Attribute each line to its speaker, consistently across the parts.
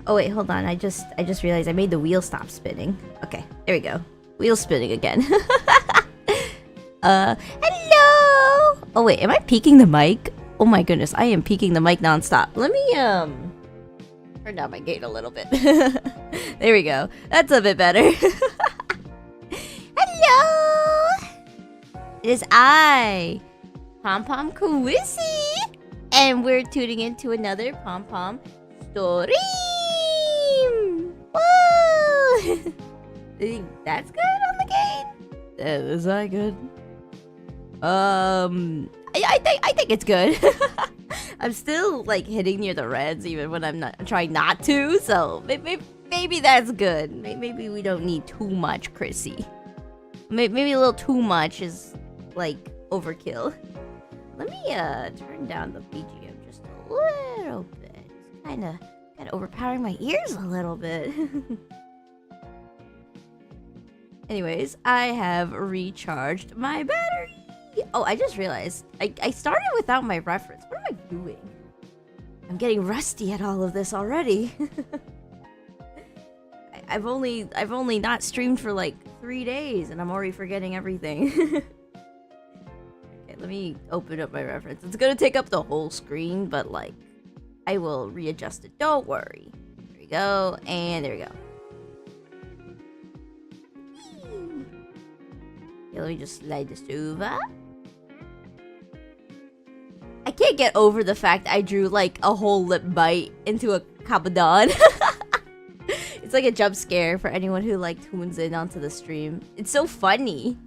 Speaker 1: Oh wait, hold on. I just realized I made the wheel stop spinning. Okay, there we go. Wheel spinning again. Hello. Oh wait, am I peeking the mic? Oh my goodness, I am peeking the mic nonstop. Let me turn down my gain a little bit. There we go. That's a bit better. Hello. It is I, Pom Pom Chrisy, and we're tuning into another Pom Pom story. Woo! Think that's good on the game. Is that good? I think it's good. I'm still like hitting near the reds even when I'm trying not to. So maybe that's good. Maybe we don't need too much, Chrisy. Maybe a little too much is like overkill. Let me turn down the BGM just a little bit. It's kind of overpowering my ears a little bit. Anyways, I have recharged my battery. Oh, I just realized I started without my reference. What am I doing? I'm getting rusty at all of this already. I've only not streamed for like 3 days and I'm already forgetting everything. Okay, let me open up my reference. It's gonna take up the whole screen, but like I will readjust it. Don't worry. There we go, and there we go. Okay, let me just slide this over. I can't get over the fact I drew like a whole lip bite into a Capadon. It's like a jump scare for anyone who like tunes in onto the stream. It's so funny.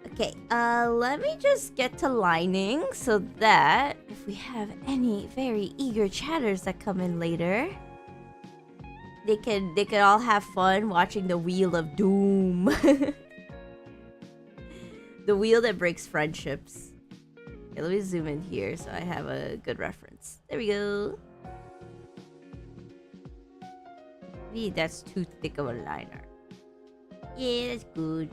Speaker 1: Okay, let me just get to lining so that if we have any very eager chatters that come in later, they could all have fun watching the Wheel of Doom. The wheel that breaks friendships. Okay, let me zoom in here so I have a good reference. There we go. Maybe that's too thick of a liner. Yeah, that's good.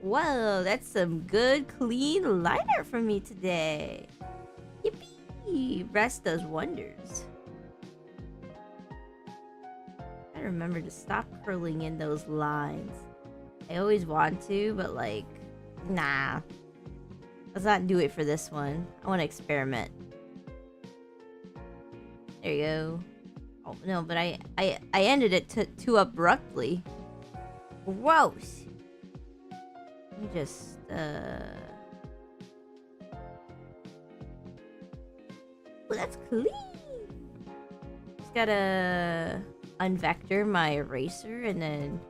Speaker 1: Whoa, that's some good clean liner for me today. Yippee! Rest does wonders. I remember to stop curling in those lines. I always want to, but like, nah. Let's not do it for this one. I want to experiment. There you go. Oh no, but I ended it too abruptly. Gross. Let me just oh, that's clean. Just gotta unvector my eraser and then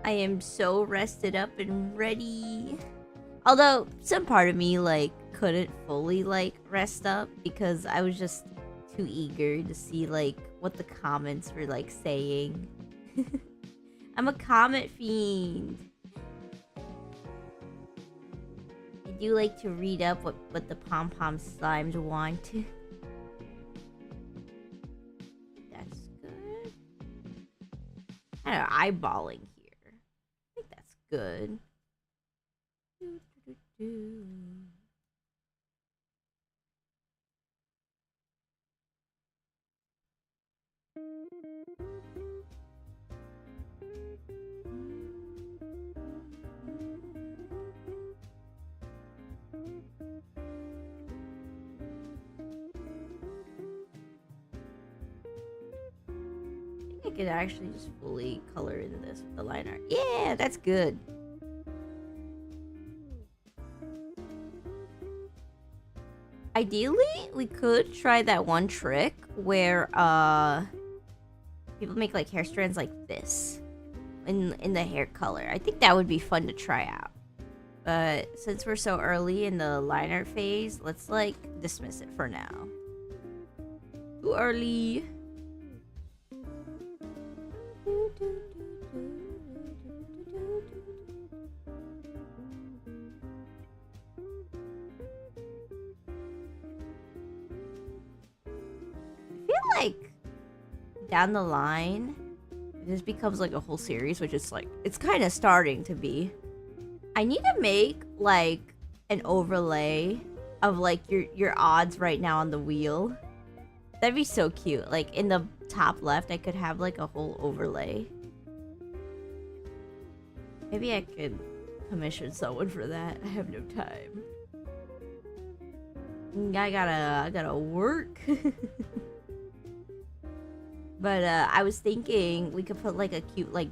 Speaker 1: I am so rested up and ready. Although some part of me like couldn't fully like rest up because I was just too eager to see like what the comments were like saying. I'm a comment fiend. I do like to read up what the Pom Pom slimes want. That's good. Kind of eyeballing here. I think that's good. I could actually just fully color in this with the line art. Yeah, that's good. Ideally, we could try that one trick where people make like hair strands like this in the hair color. I think that would be fun to try out. But since we're so early in the line art phase, let's like dismiss it for now. Too early. I feel like down the line, this becomes like a whole series, which is like, it's kind of starting to be. I need to make like an overlay of like your odds right now on the wheel. That'd be so cute. Like in the top left, I could have like a whole overlay. Maybe I could commission someone for that. I have no time. I gotta work. But I was thinking we could put like a cute like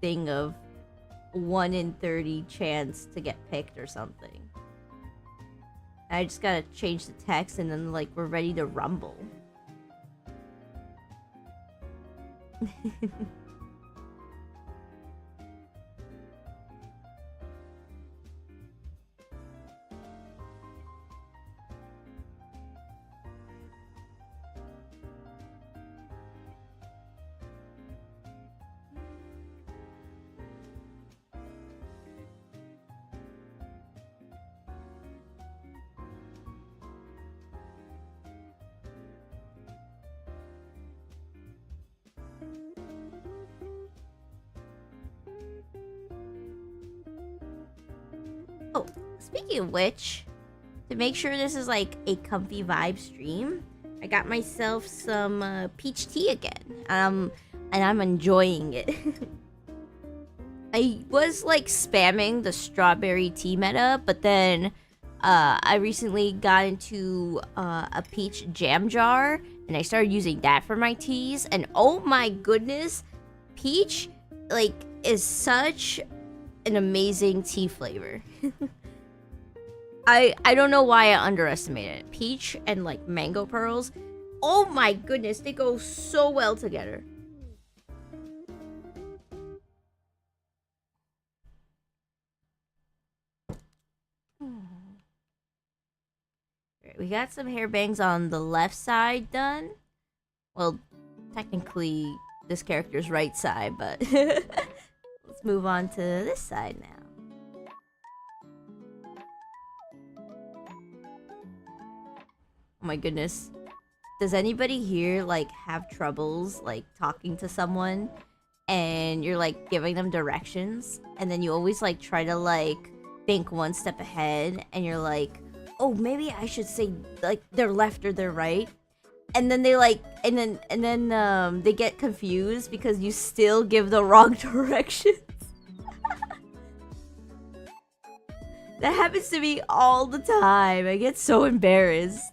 Speaker 1: thing of 1 in 30 chance to get picked or something. I just gotta change the text and then like we're ready to rumble. Oh, speaking of which, to make sure this is like a comfy vibe stream, I got myself some peach tea again. And I'm enjoying it. I was like spamming the strawberry tea meta, but then I recently got into a peach jam jar and I started using that for my teas, and oh my goodness, peach like is such an amazing tea flavor. I don't know why I underestimated it. Peach and like mango pearls, oh my goodness, they go so well together. Right, we got some hair bangs on the left side done. Well, technically this character's right side, but let's move on to this side now. Oh my goodness. Does anybody here like have troubles like talking to someone and you're like giving them directions and then you always like try to like think one step ahead and you're like, oh, maybe I should say like their left or their right, and then they like and then they get confused because you still give the wrong directions. That happens to me all the time. I get so embarrassed.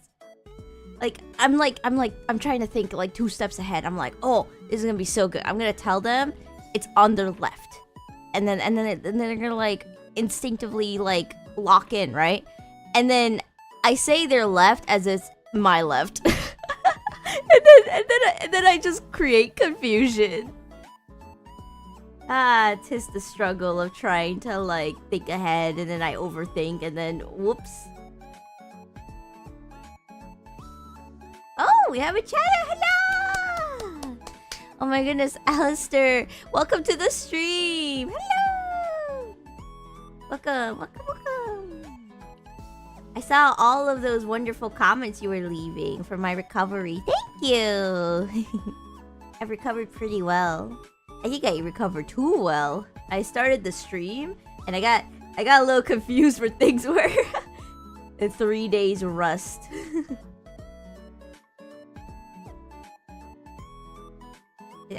Speaker 1: I'm trying to think like 2 steps ahead. I'm like, oh, this is gonna be so good. I'm gonna tell them it's on their left, and then they're gonna like instinctively like lock in, right? And then I say their left as it's my left, and then I just create confusion. Ah, 'tis the struggle of trying to like think ahead, and then I overthink, and then whoops. Oh, we have a chatter. Hello! Oh my goodness, Alistair. Welcome to the stream. Hello! Welcome. I saw all of those wonderful comments you were leaving for my recovery. Thank you! I've recovered pretty well. I think I recovered too well. I started the stream, and I got a little confused where things were. In 3 days rust.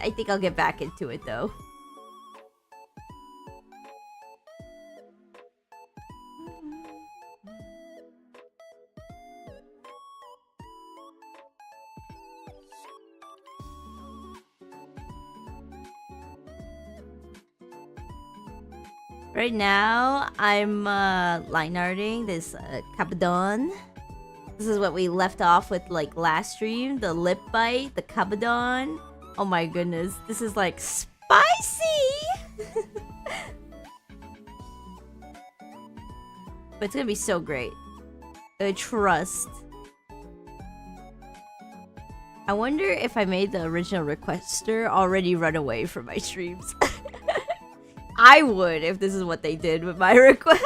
Speaker 1: I think I'll get back into it though. Right now, I'm line arting this Cabadon. This is what we left off with like last stream. The lip bite, the Cabadon. Oh my goodness, this is like spicy! But it's gonna be so great. I trust. I wonder if I made the original requester already run away from my streams. I would if this is what they did with my request.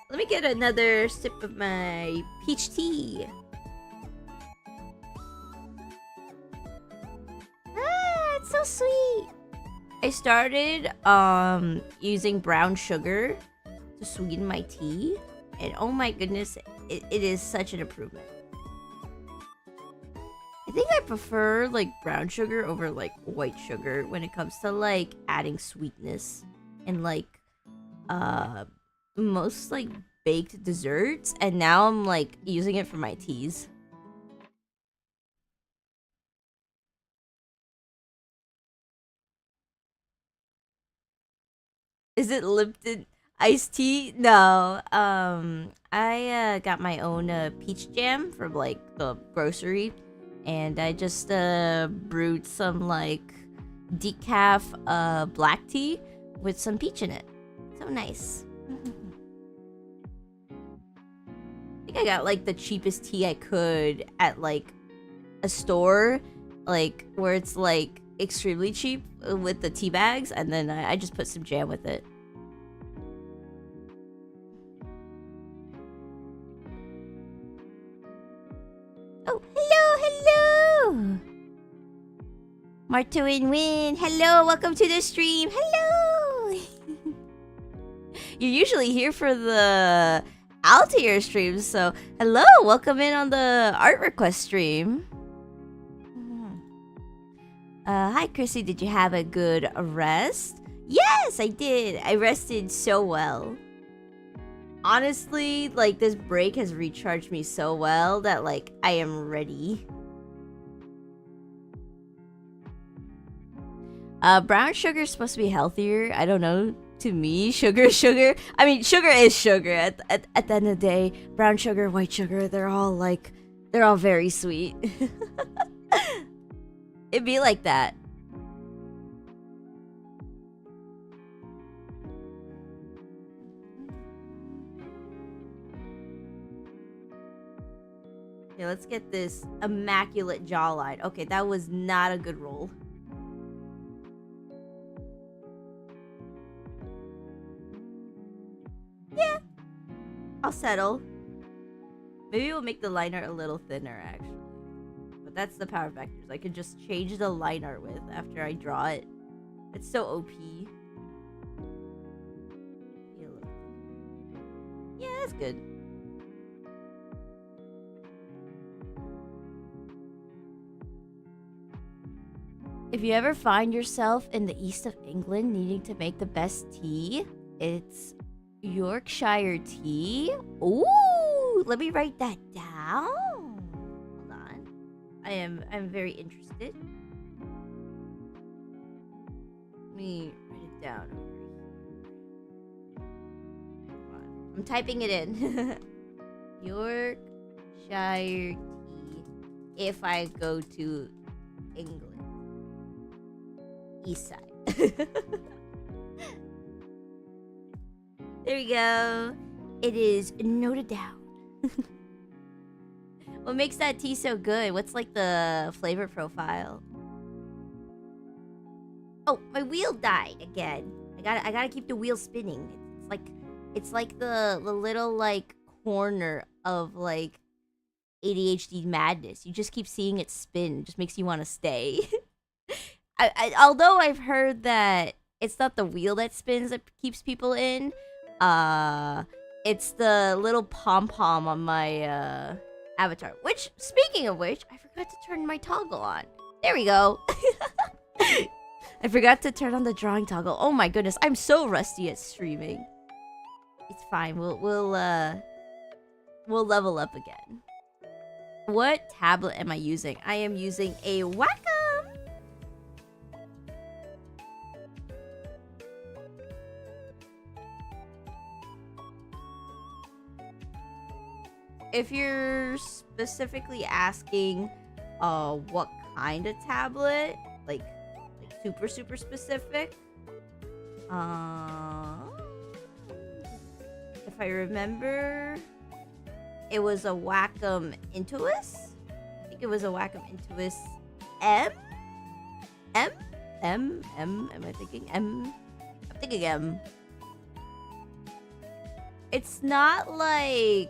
Speaker 1: Let me get another sip of my peach tea. Ah, it's so sweet. I started using brown sugar to sweeten my tea, and oh my goodness, it is such an improvement. I think I prefer like brown sugar over like white sugar when it comes to like adding sweetness and like most like baked desserts, and now I'm like using it for my teas. Is it Lipton iced tea? No. I got my own peach jam from like the grocery, and I just brewed some like decaf black tea with some peach in it. So nice. I think I got like the cheapest tea I could at like a store, like where it's like extremely cheap with the tea bags, and then I just put some jam with it. Oh, hello. Martuin Win, hello, welcome to the stream. Hello. You're usually here for the Altair streams, so hello, welcome in on the art request stream. Hi Chrissy, did you have a good rest? Yes, I did. I rested so well. Honestly, like this break has recharged me so well that like I am ready. Brown sugar is supposed to be healthier. I don't know. To me, sugar is sugar. I mean, sugar is sugar. At the end of the day, brown sugar, white sugar, they're all very sweet. It'd be like that. Okay, let's get this immaculate jawline. Okay, that was not a good roll. Yeah, I'll settle. Maybe we'll make the line art a little thinner, actually. But that's the power vectors. I can just change the line art width after I draw it. It's so OP. Yeah, that's good. If you ever find yourself in the east of England needing to make the best tea, it's Yorkshire tea. Ooh, let me write that down. Hold on. I'm very interested. Let me write it down over here. I'm typing it in. Yorkshire tea if I go to England. East side. There we go. It is noted down. What makes that tea so good? What's like the flavor profile? Oh, my wheel died again. I gotta keep the wheel spinning. It's like the little like corner of like ADHD madness. You just keep seeing it spin. It just makes you want to stay. Although I've heard that it's not the wheel that spins that keeps people in. It's the little pom-pom on my avatar. Which, speaking of which, I forgot to turn my toggle on. There we go. I forgot to turn on the drawing toggle. Oh my goodness, I'm so rusty at streaming. It's fine. We'll level up again. What tablet am I using? I am using a Wacom. If you're specifically asking what kind of tablet, like super specific. If I remember, it was a Wacom Intuos. I think it was a Wacom Intuos M. Am I thinking M? I'm thinking M. It's not like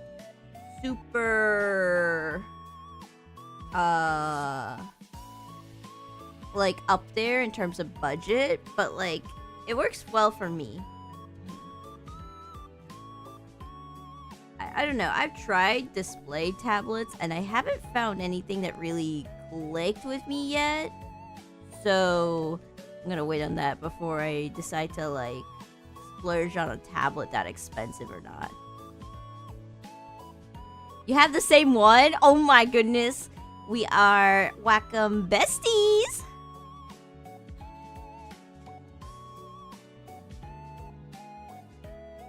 Speaker 1: super like up there in terms of budget, but like it works well for me. I don't know. I've tried display tablets and I haven't found anything that really clicked with me yet. So I'm gonna wait on that before I decide to like splurge on a tablet that expensive or not. You have the same one? Oh my goodness. We are Wacom besties.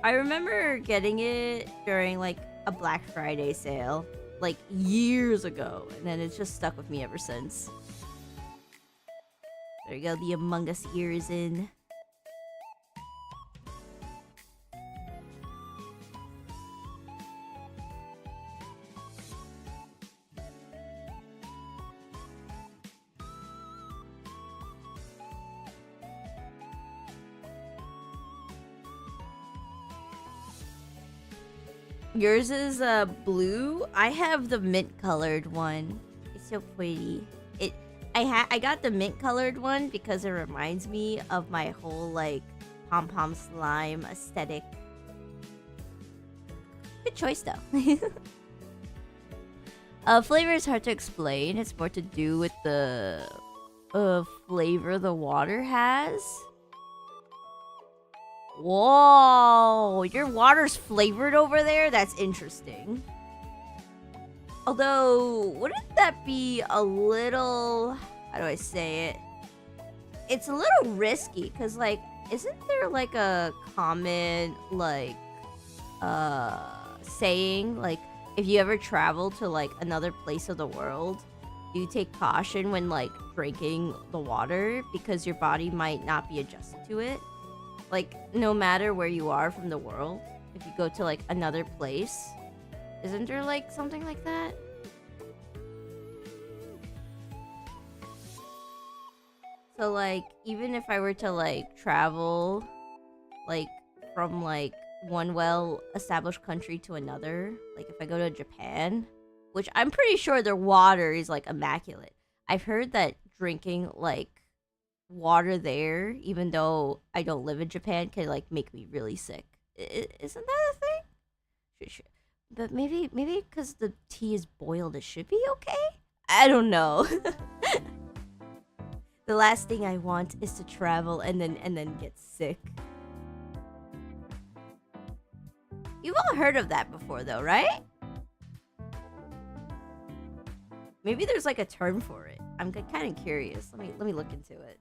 Speaker 1: I remember getting it during like a Black Friday sale like years ago, and then it's just stuck with me ever since. There you go, the Among Us ears in. Yours is blue. I have the mint colored one. It's so pretty. I got the mint colored one because it reminds me of my whole like pom pom slime aesthetic. Good choice though. Flavor is hard to explain. It's more to do with the flavor the water has. Whoa, your water's flavored over there? That's interesting. Although, wouldn't that be a little... How do I say it? It's a little risky, because, like, isn't there, like, a common, like, saying, like, if you ever travel to, like, another place of the world, do take caution when, like, drinking the water, because your body might not be adjusted to it? Like, no matter where you are from the world, if you go to, like, another place, isn't there, like, something like that? So, like, even if I were to, like, travel, like, from, like, one well-established country to another, like, if I go to Japan, which I'm pretty sure their water is, like, immaculate. I've heard that drinking, like, water there, even though I don't live in Japan, can like make me really sick. Isn't that a thing? Sure. But maybe because the tea is boiled, it should be okay. I don't know. The last thing I want is to travel and then get sick. You've all heard of that before, though, right? Maybe there's like a term for it. I'm kind of curious. Let me look into it.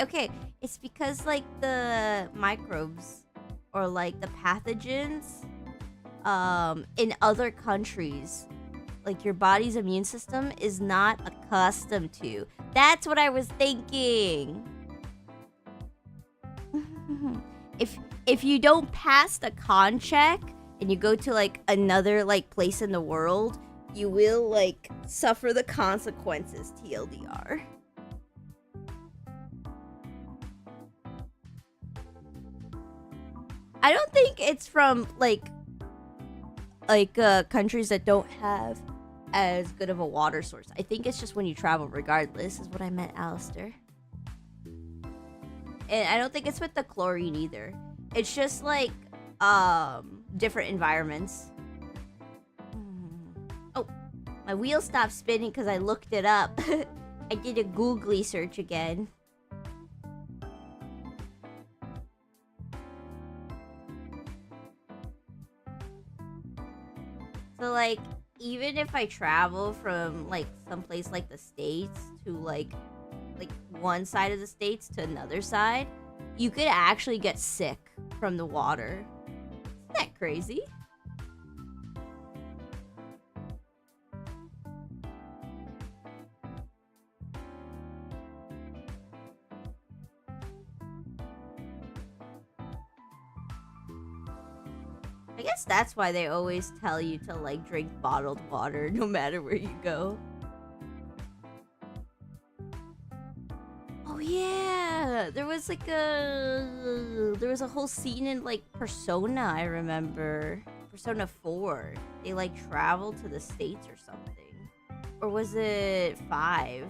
Speaker 1: Okay. It's because like the microbes or like the pathogens in other countries, like your body's immune system is not accustomed to. That's what I was thinking. If you don't pass the con check and you go to like another like place in the world, you will like suffer the consequences, TLDR. I don't think it's from like countries that don't have as good of a water source. I think it's just when you travel regardless is what I meant, Alistair. And I don't think it's with the chlorine either. It's just like different environments. Oh, my wheel stopped spinning because I looked it up. I did a googly search again. So, like, even if I travel from, like, someplace like the States to, like, one side of the States to another side, you could actually get sick from the water. Isn't that crazy? I guess that's why they always tell you to like drink bottled water no matter where you go. Oh yeah, there was a whole scene in like Persona, I remember. Persona 4. They like traveled to the States or something. Or was it 5?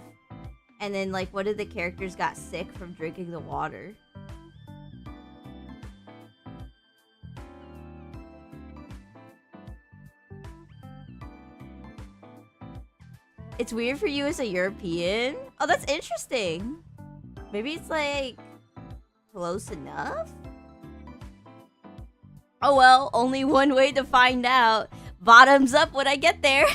Speaker 1: And then like one of the characters got sick from drinking the water. It's weird for you as a European? Oh, that's interesting. Maybe it's like close enough? Oh well, only one way to find out. Bottoms up when I get there.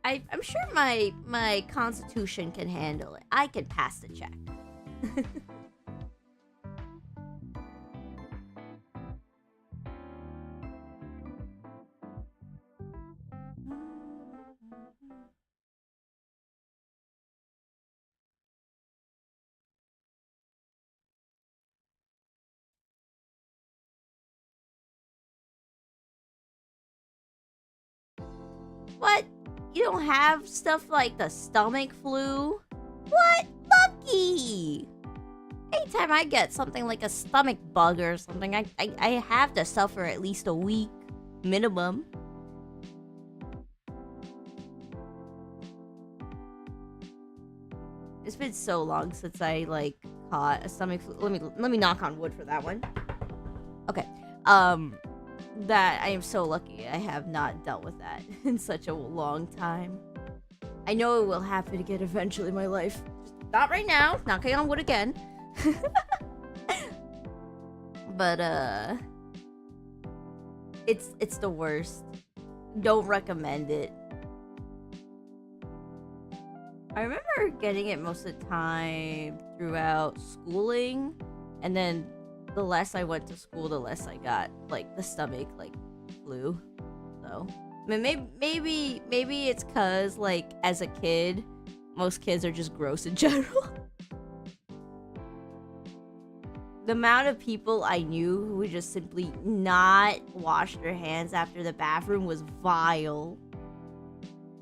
Speaker 1: I'm sure my constitution can handle it. I can pass the check. What? You don't have stuff like the stomach flu? What? Lucky! Anytime I get something like a stomach bug or something, I have to suffer at least a week minimum. It's been so long since I like caught a stomach flu. Let me knock on wood for that one. Okay. That I am so lucky I have not dealt with that in such a long time. I know it will happen again eventually in my life. Just not right now. Knocking on wood again. But it's the worst. Don't recommend it. I remember getting it most of the time throughout schooling, and then the less I went to school, the less I got like the stomach like flu. So I mean, maybe it's cause like as a kid, most kids are just gross in general. The amount of people I knew who would just simply not wash their hands after the bathroom was vile.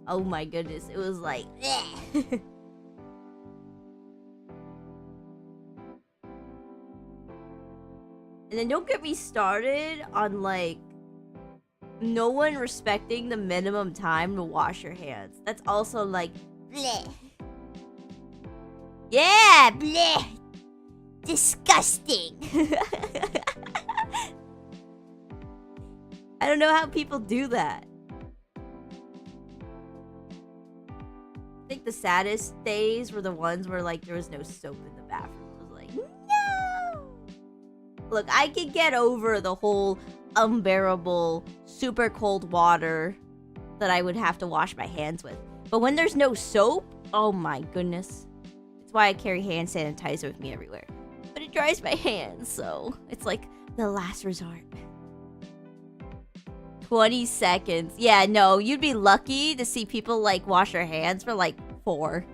Speaker 1: Oh my goodness, it was like And then don't get me started on like no one respecting the minimum time to wash your hands. That's also like bleh. Yeah, bleh. Disgusting. I don't know how people do that. I think the saddest days were the ones where like there was no soap in the bathroom. It was like, no. Look, I can get over the whole unbearable, super cold water that I would have to wash my hands with. But when there's no soap, oh my goodness. That's why I carry hand sanitizer with me everywhere. But it dries my hands, so it's like the last resort. 20 seconds. Yeah, no, you'd be lucky to see people like wash their hands for like 4.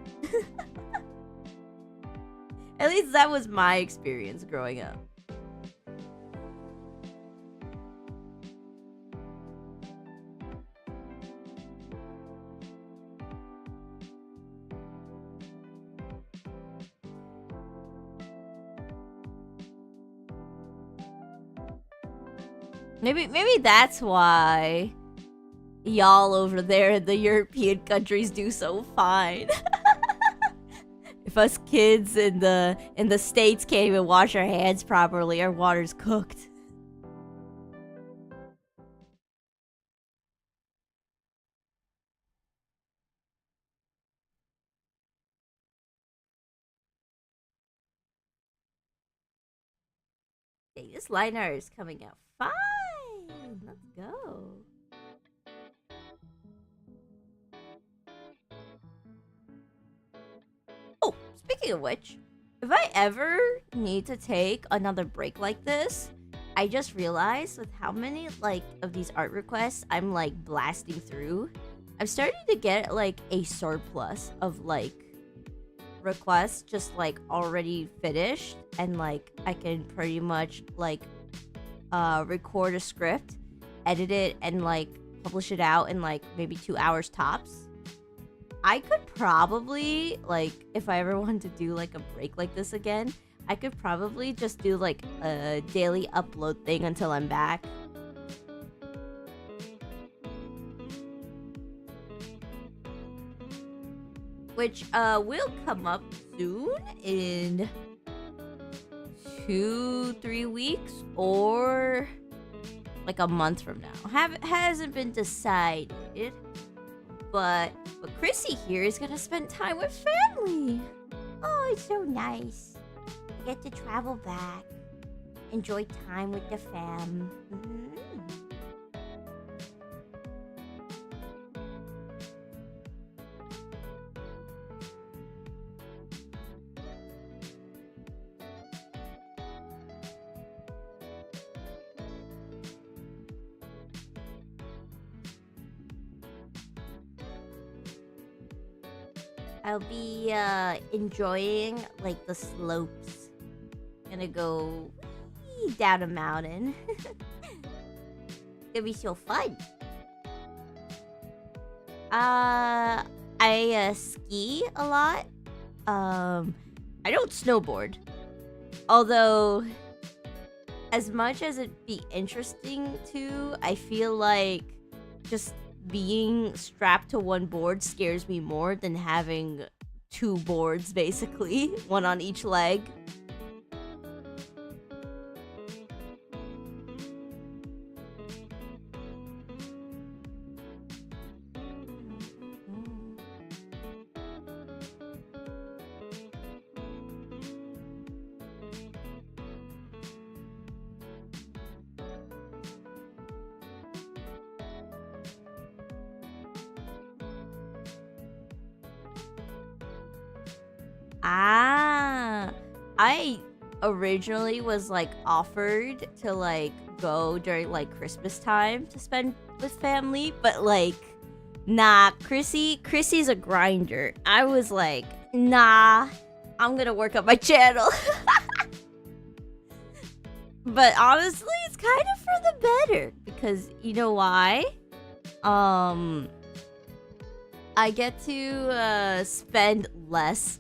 Speaker 1: At least that was my experience growing up. Maybe that's why y'all over there in the European countries do so fine. If us kids in the States can't even wash our hands properly, our water's cooked. Okay, this line art is coming out fine. Let's go. Oh, speaking of which, if I ever need to take another break like this, I just realized with how many like of these art requests I'm like blasting through, I'm starting to get like a surplus of like requests just like already finished, and like I can pretty much like record a script, edit it, and like publish it out in like maybe 2 hours tops. I could probably, like, if I ever wanted to do like a break like this again, I could probably just do like a daily upload thing until I'm back. Which will come up soon in 2-3 weeks or like a month from now. Hasn't been decided. But Chrisy here is gonna spend time with family. Oh, it's so nice. I get to travel back, enjoy time with the fam. I'll be enjoying like the slopes. Gonna go down a mountain. Gonna be so fun. I ski a lot. I don't snowboard. Although, as much as it'd be interesting to, I feel like just being strapped to one board scares me more than having 2 boards, basically. One on each leg. I originally was like offered to like go during like Christmas time to spend with family, but like nah, Chrissy's a grinder. I was like, nah, I'm gonna work up my channel. But honestly, it's kind of for the better because you know why? I get to spend less.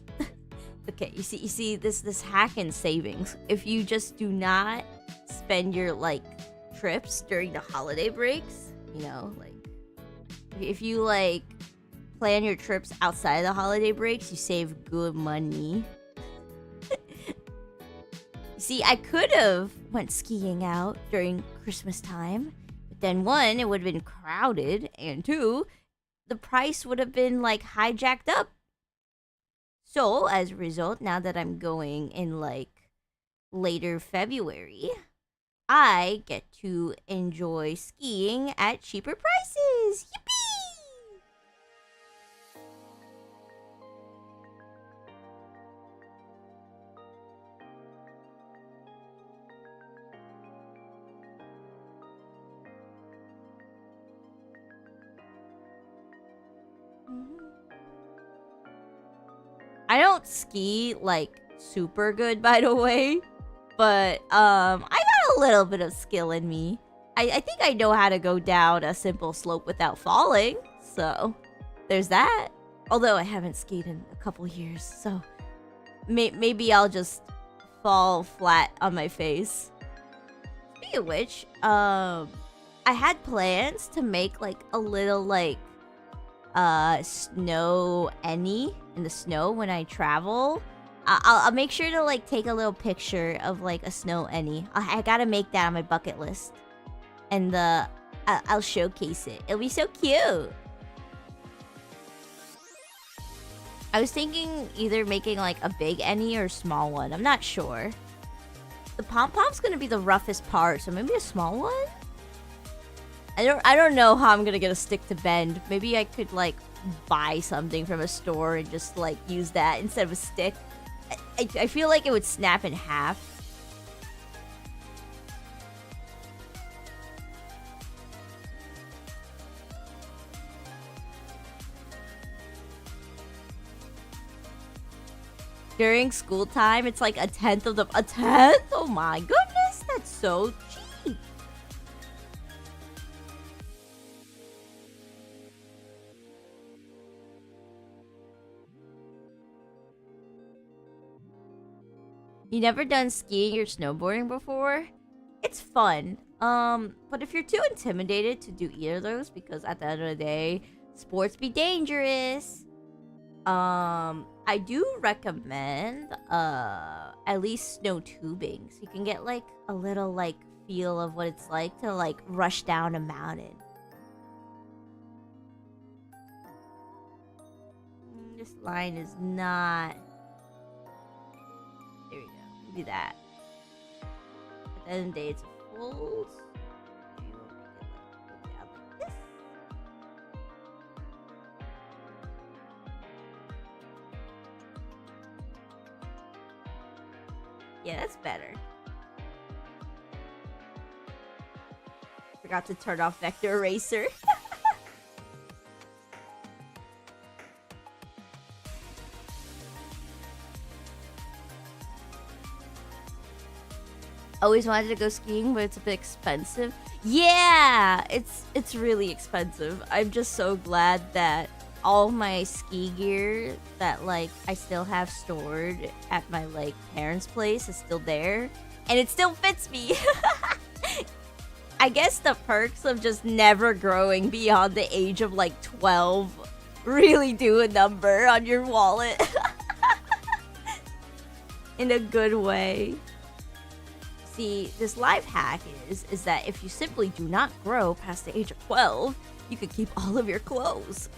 Speaker 1: Okay, you see this hack in savings. If you just do not spend your like trips during the holiday breaks, you know, like if you like plan your trips outside of the holiday breaks, you save good money. See, I could have went skiing out during Christmas time, but then 1, it would have been crowded, and 2, the price would have been like hijacked up. So, as a result, now that I'm going in like later February, I get to enjoy skiing at cheaper prices. Yippee! I don't ski like super good, by the way, but I got a little bit of skill in me. I think I know how to go down a simple slope without falling, so there's that. Although I haven't skied in a couple years, so maybe I'll just fall flat on my face. Speaking of which, I had plans to make like a little like snow any in the snow when I travel. I'll make sure to like take a little picture of like a snow any. I gotta make that on my bucket list, and I'll showcase it. It'll be so cute. I was thinking either making like a big any or a small one. I'm not sure. The pom-pom's gonna be the roughest part, so maybe a small one? I don't know how I'm gonna get a stick to bend. Maybe I could, like, buy something from a store and just, like, use that instead of a stick. I feel like it would snap in half. During school time, it's like a tenth of the... A tenth? Oh my goodness, that's so cheap. You never done skiing or snowboarding before? It's fun. But if you're too intimidated to do either of those, because at the end of the day, sports be dangerous. I do recommend, at least snow tubing. So you can get, like, a little, like, feel of what it's like to, like, rush down a mountain. This line is not... There we go. Do that. At the end of the day, it's a full... Yeah, that's better. Forgot to turn off vector eraser. Always wanted to go skiing, but it's a bit expensive. Yeah, it's really expensive. I'm just so glad that all my ski gear that, like, I still have stored at my, like, parents' place is still there, and it still fits me. I guess the perks of just never growing beyond the age of, like, 12 really do a number on your wallet. In a good way. See, this life hack is that if you simply do not grow past the age of 12, you could keep all of your clothes.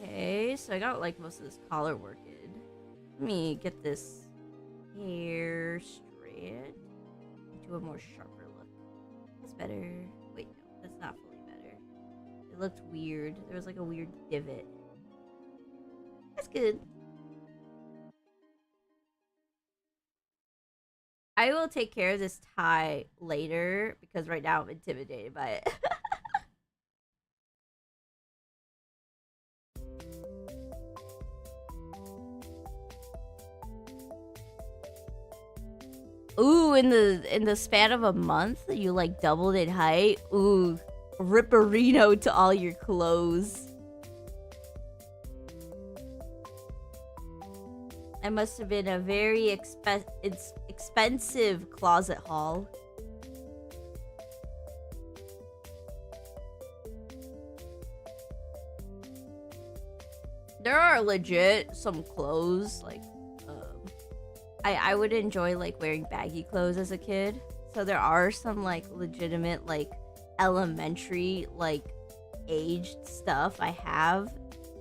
Speaker 1: Okay, so I got, like, most of this collar work in. Let me get this hair straight into a more sharper look. That's better. Wait, no, that's not fully better. It looked weird. There was, like, a weird divot. That's good. I will take care of this tie later because right now I'm intimidated by it. Ooh, in the span of a month, you, like, doubled in height. Ooh, ripperino to all your clothes. That must have been a very expensive closet haul. There are legit some clothes, like, I would enjoy, like, wearing baggy clothes as a kid. So there are some, like, legitimate, like, elementary, like, aged stuff I have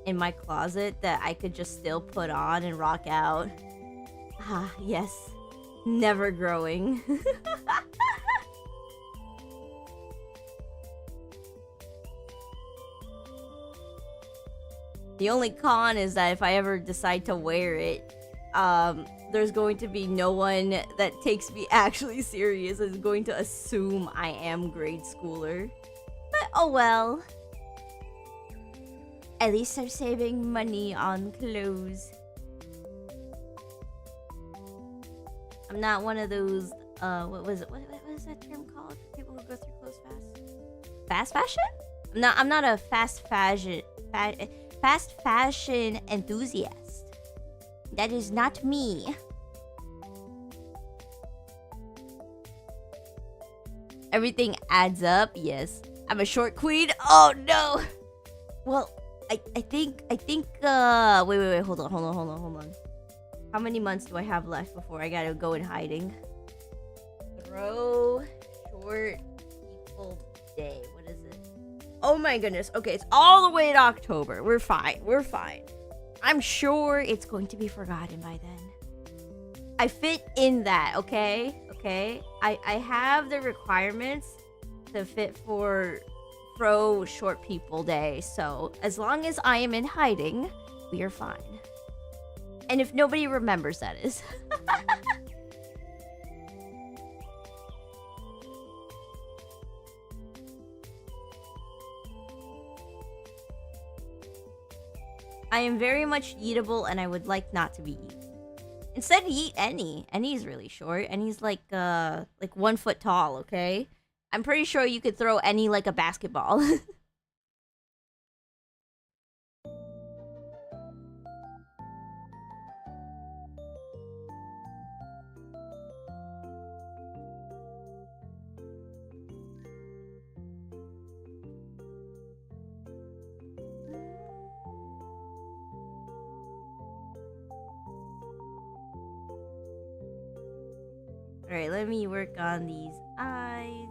Speaker 1: in my closet that I could just still put on and rock out. Ah, yes. Never growing. The only con is that if I ever decide to wear it, there's going to be no one that takes me actually serious and is going to assume I am grade schooler. But oh well. At least I'm saving money on clothes. I'm not one of those, what was that term called? People who go through clothes fast? Fast fashion? I'm not a fast fashion enthusiast. That is not me. Everything adds up, yes. I'm a short queen. Oh no. Well, I think wait, hold on. How many months do I have left before I gotta go in hiding? Pro Short People Day. What is it? Oh my goodness. Okay, it's all the way to October. We're fine. We're fine. I'm sure it's going to be forgotten by then. I fit in that, okay? Okay? I have the requirements to fit for Pro Short People Day, so as long as I am in hiding, we are fine. And if nobody remembers, that is. I am very much eatable, and I would like not to be eaten. Instead, eat Any. Any's really short. Any's like 1 foot tall, okay? I'm pretty sure you could throw Any like a basketball. Alright, let me work on these eyes.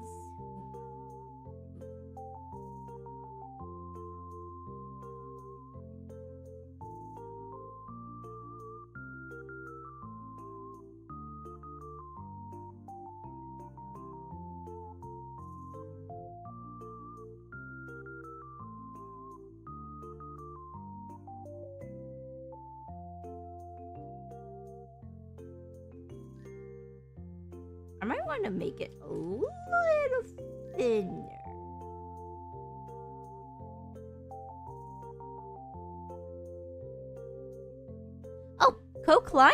Speaker 1: I might want to make it a little thinner. Oh, Co-Climber!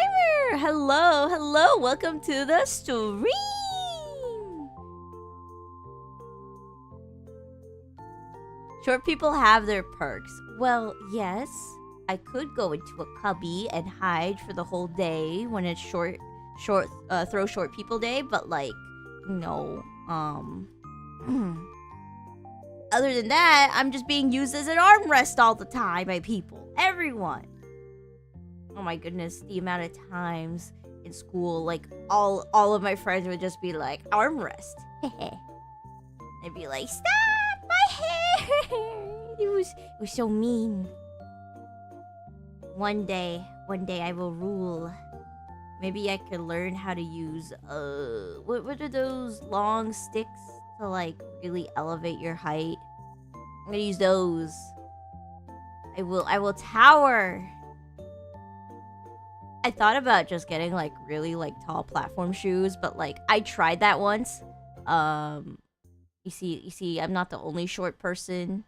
Speaker 1: Hello, hello, welcome to the stream! Short people have their perks. Well, yes, I could go into a cubby and hide for the whole day when it's throw short people day, but like, no, other than that, I'm just being used as an armrest all the time by people, everyone. Oh my goodness, the amount of times in school, like all of my friends would just be like, armrest. I'd be like, stop my hair. It was so mean. One day I will rule. Maybe I could learn how to use, what are those long sticks to, like, really elevate your height? I'm gonna use those. I will tower. I thought about just getting, like, really, like, tall platform shoes, but, like, I tried that once. You see, I'm not the only short person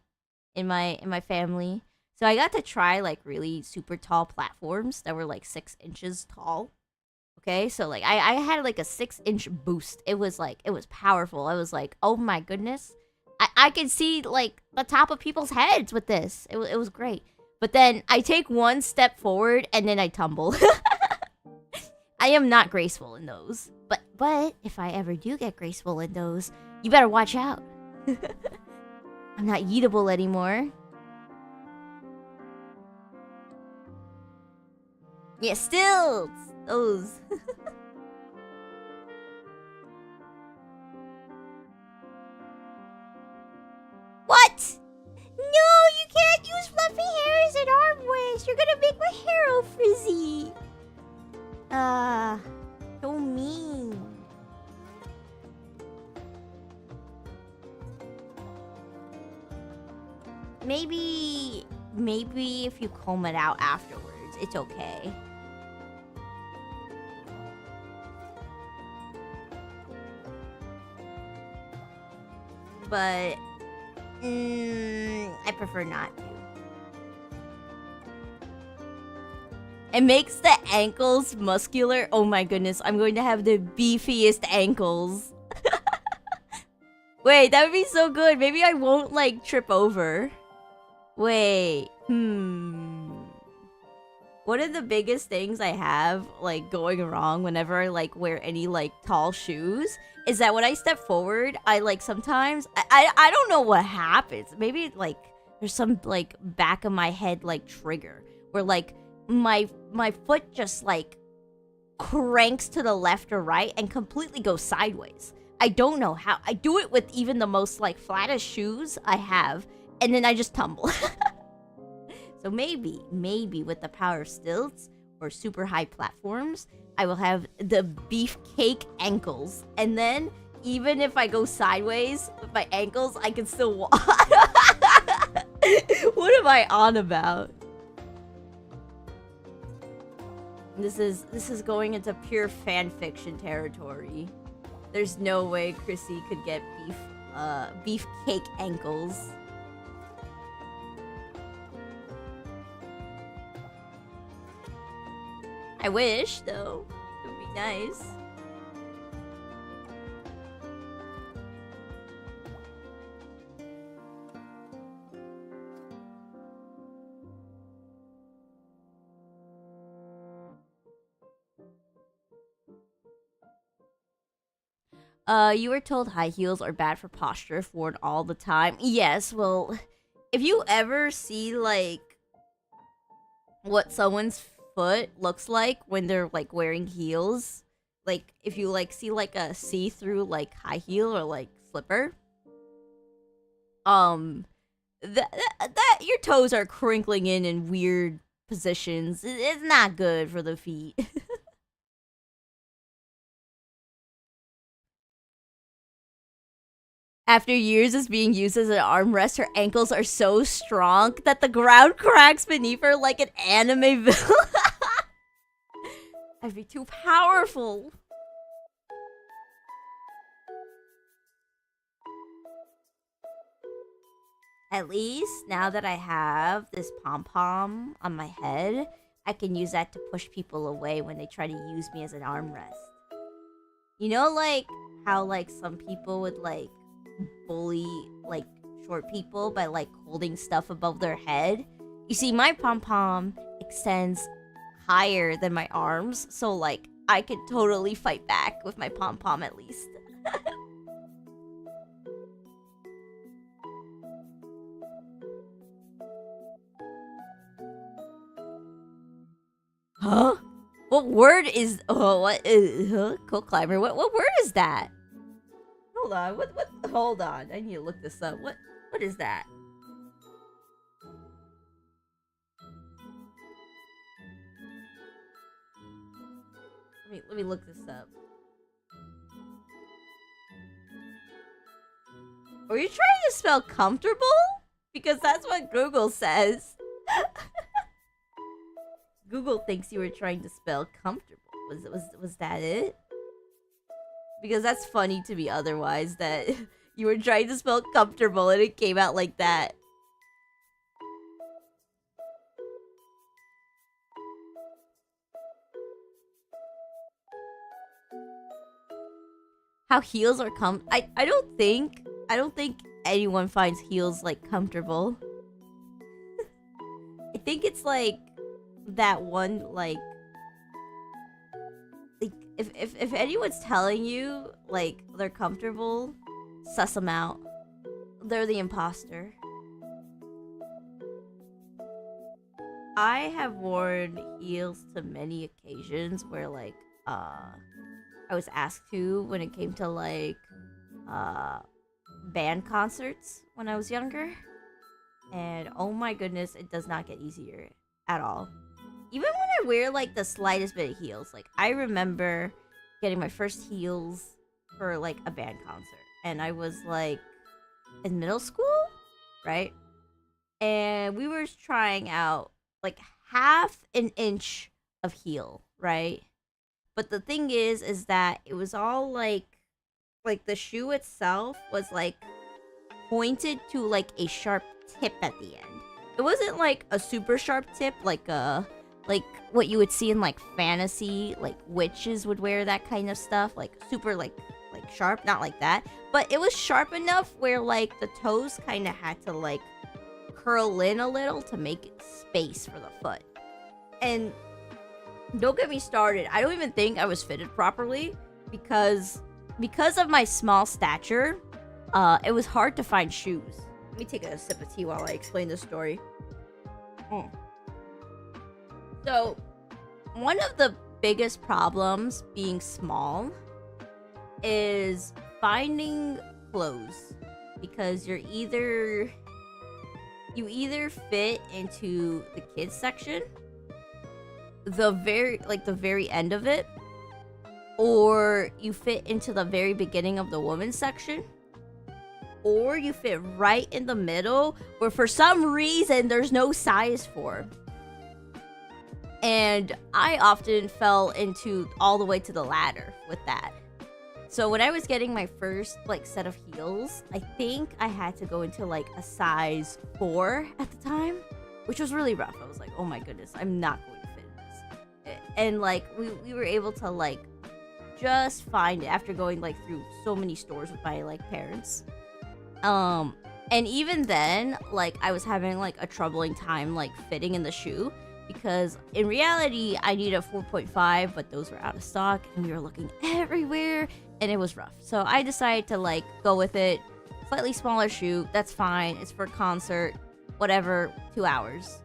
Speaker 1: in my family. So I got to try, like, really super tall platforms that were, like, 6 inches tall. Okay, so like I had like a 6-inch boost. It was powerful. I was like, oh my goodness, I could see like the top of people's heads with this. It was great. But then I take one step forward and then I tumble. I am not graceful in those. But if I ever do get graceful in those, you better watch out. I'm not eatable anymore. Yeah, still those. What? No, you can't use fluffy hair as an armrest. You're gonna make my hair all frizzy. So mean. Maybe if you comb it out afterwards, it's okay. But I prefer not to. It makes the ankles muscular. Oh my goodness, I'm going to have the beefiest ankles. Wait, that would be so good. Maybe I won't like trip over. Wait, One of the biggest things I have like going wrong whenever I like wear any like tall shoes is that when I step forward, I like sometimes I don't know what happens. Maybe like there's some like back of my head like trigger where like my foot just like cranks to the left or right and completely goes sideways. I don't know how. I do it with even the most like flattest shoes I have, and then I just tumble. So maybe with the power of stilts or super high platforms, I will have the beefcake ankles, and then even if I go sideways with my ankles, I can still walk. What am I on about? This is going into pure fan fiction territory. There's no way Chrissy could get beefcake ankles. I wish, though. It would be nice. You were told high heels are bad for posture if worn all the time. Yes, well, if you ever see, like, what someone's foot looks like when they're, like, wearing heels, like, if you, like, see, like, a see-through, like, high heel or, like, slipper, that your toes are crinkling in weird positions. It's not good for the feet. After years of being used as an armrest, her ankles are so strong that the ground cracks beneath her like an anime villain. I'd be too powerful. At least, now that I have this pom-pom on my head, I can use that to push people away when they try to use me as an armrest. You know, like, how, like, some people would, like, bully, like, short people by, like, holding stuff above their head? You see, my pom-pom extends higher than my arms, so, like, I could totally fight back with my pom-pom at least. Huh? What word is... Oh, what is... Huh? Co-climber? What word is that? Hold on, what... Hold on, I need to look this up. What is that? Let me look this up. Are you trying to spell comfortable? Because that's what Google says. Google thinks you were trying to spell comfortable. Was that it? Because that's funny to me otherwise, that you were trying to spell comfortable and it came out like that. How heels are I don't think anyone finds heels like comfortable. I think it's like that one, like if anyone's telling you like they're comfortable, suss them out. They're the imposter. I have worn heels to many occasions where like I was asked to when it came to like band concerts when I was younger. And oh my goodness, it does not get easier at all. Even when I wear like the slightest bit of heels, like I remember getting my first heels for like a band concert, and I was like in middle school, right? And we were trying out like half an inch of heel, right? But the thing is that it was all like the shoe itself was like pointed to like a sharp tip at the end. It wasn't like a super sharp tip, like what you would see in like fantasy, like witches would wear that kind of stuff, like super like sharp, not like that, but it was sharp enough where like the toes kind of had to like curl in a little to make space for the foot. And don't get me started, I don't even think I was fitted properly because of my small stature. It was hard to find shoes. Let me take a sip of tea while I explain this story. So, one of the biggest problems being small is finding clothes, because you either fit into the kids section, the very end of it, or you fit into the very beginning of the women's section, or you fit right in the middle where for some reason there's no size for. And I often fell into all the way to the latter with that. So when I was getting my first set of heels, I think I had to go into a size 4 at the time, which was really rough. I was like, oh my goodness, I'm not going to fit in this. And we were able to just find it after going through so many stores with my parents. And even then, I was having a troubling time fitting in the shoe, because in reality I needed a 4.5, but those were out of stock and we were looking everywhere and it was rough. So I decided to go with it. Slightly smaller shoe, that's fine. It's for a concert, whatever, 2 hours.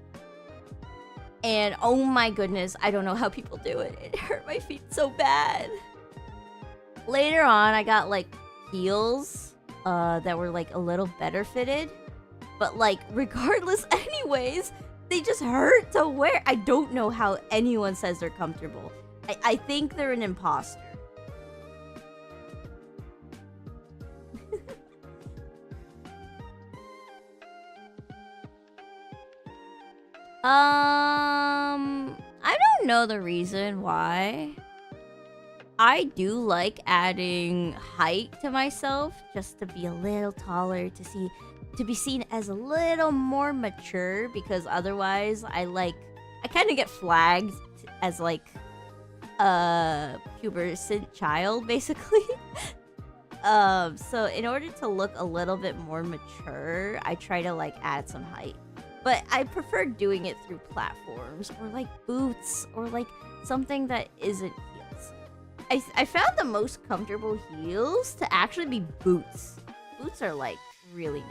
Speaker 1: And oh my goodness, I don't know how people do it. It hurt my feet so bad. Later on, I got heels that were a little better fitted, but regardless anyways, they just hurt to wear. I don't know how anyone says they're comfortable. I think they're an imposter. I don't know the reason why. I do like adding height to myself just to be a little taller, to be seen as a little more mature, because otherwise I kind of get flagged as a pubescent child basically. So in order to look a little bit more mature, I try to add some height. But I prefer doing it through platforms or boots or something that isn't heels. I found the most comfortable heels to actually be boots. Boots are really nice.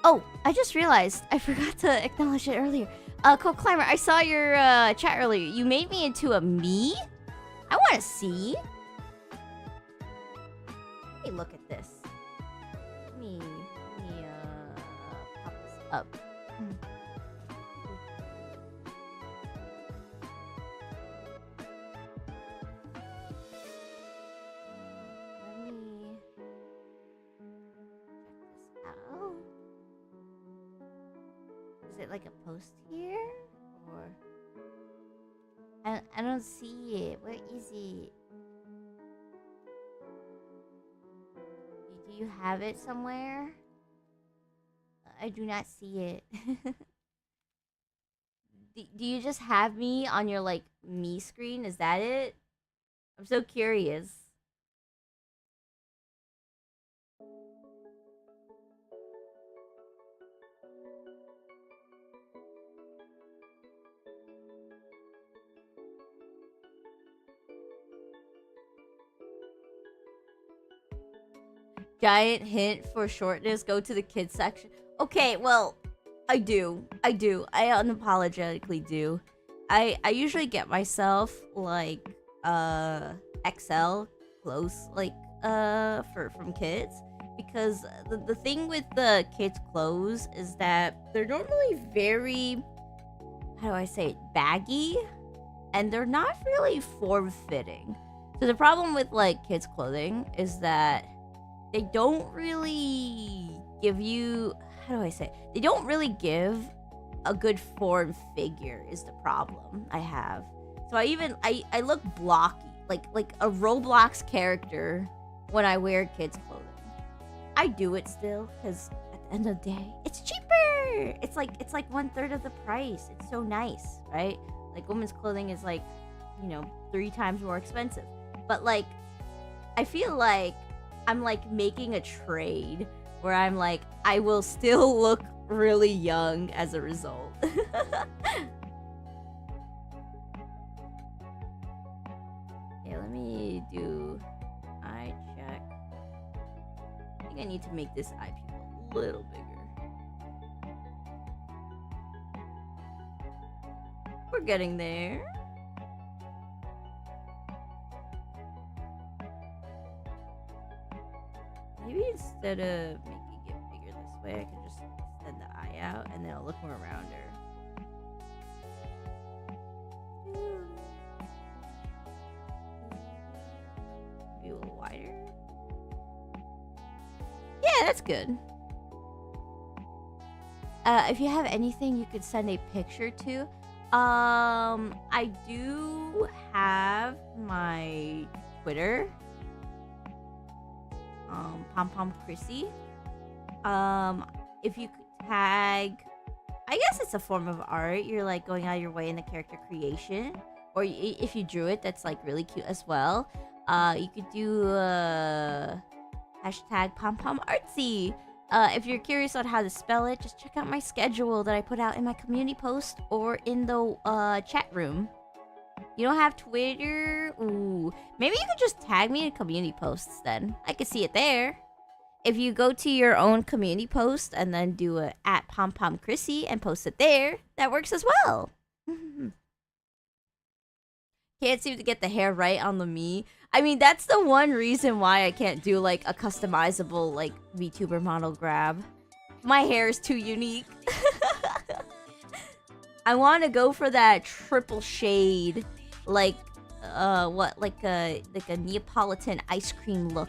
Speaker 1: Oh, I just realized I forgot to acknowledge it earlier. Cold Climber, I saw your chat earlier. You made me into a me? I want to see. Let me look at this. Let me pop this up. Is it a post here? Or I don't see it. Where is it? Do you have it somewhere? I do not see it. Do you just have me on your me screen? Is that it? I'm so curious. Giant hint for shortness, go to the kids section. Okay, well, I do. I unapologetically do. I usually get myself XL clothes from kids, because the thing with the kids clothes is that they're normally very, how do I say it, baggy, and they're not really form-fitting. So the problem with kids clothing is that they don't really give you, how do I say it? They don't really give a good form figure is the problem I have. So I look blocky, like a Roblox character when I wear kids clothing. I do it still, because at the end of the day, it's cheaper. It's like 1/3 of the price. It's so nice, right? Women's clothing is 3 times more expensive. But I feel like I'm making a trade where I'm I will still look really young as a result. Okay, let me do eye check. I think I need to make this eye pupil a little bigger. We're getting there. Maybe instead of making it bigger this way, I can just extend the eye out and then I'll look more around her. Maybe a little wider. Yeah, that's good. If you have anything you could send a picture to, I do have my Twitter, Chrisy. If you could tag, I guess it's a form of art. You're like going out of your way in the character creation, or if you drew it, that's like really cute as well. You could do hashtag #PomPomArtsy. If you're curious on how to spell it, just check out my schedule that I put out in my community post or in the chat room. You don't have Twitter? Ooh. Maybe you could just tag me in community posts then. I could see it there. If you go to your own community post and then do a @PomPomChrissy and post it there, that works as well. Can't seem to get the hair right on the me. I mean, that's the one reason why I can't do like a customizable like VTuber model grab. My hair is too unique. I want to go for that triple shade, like like a Neapolitan ice cream look.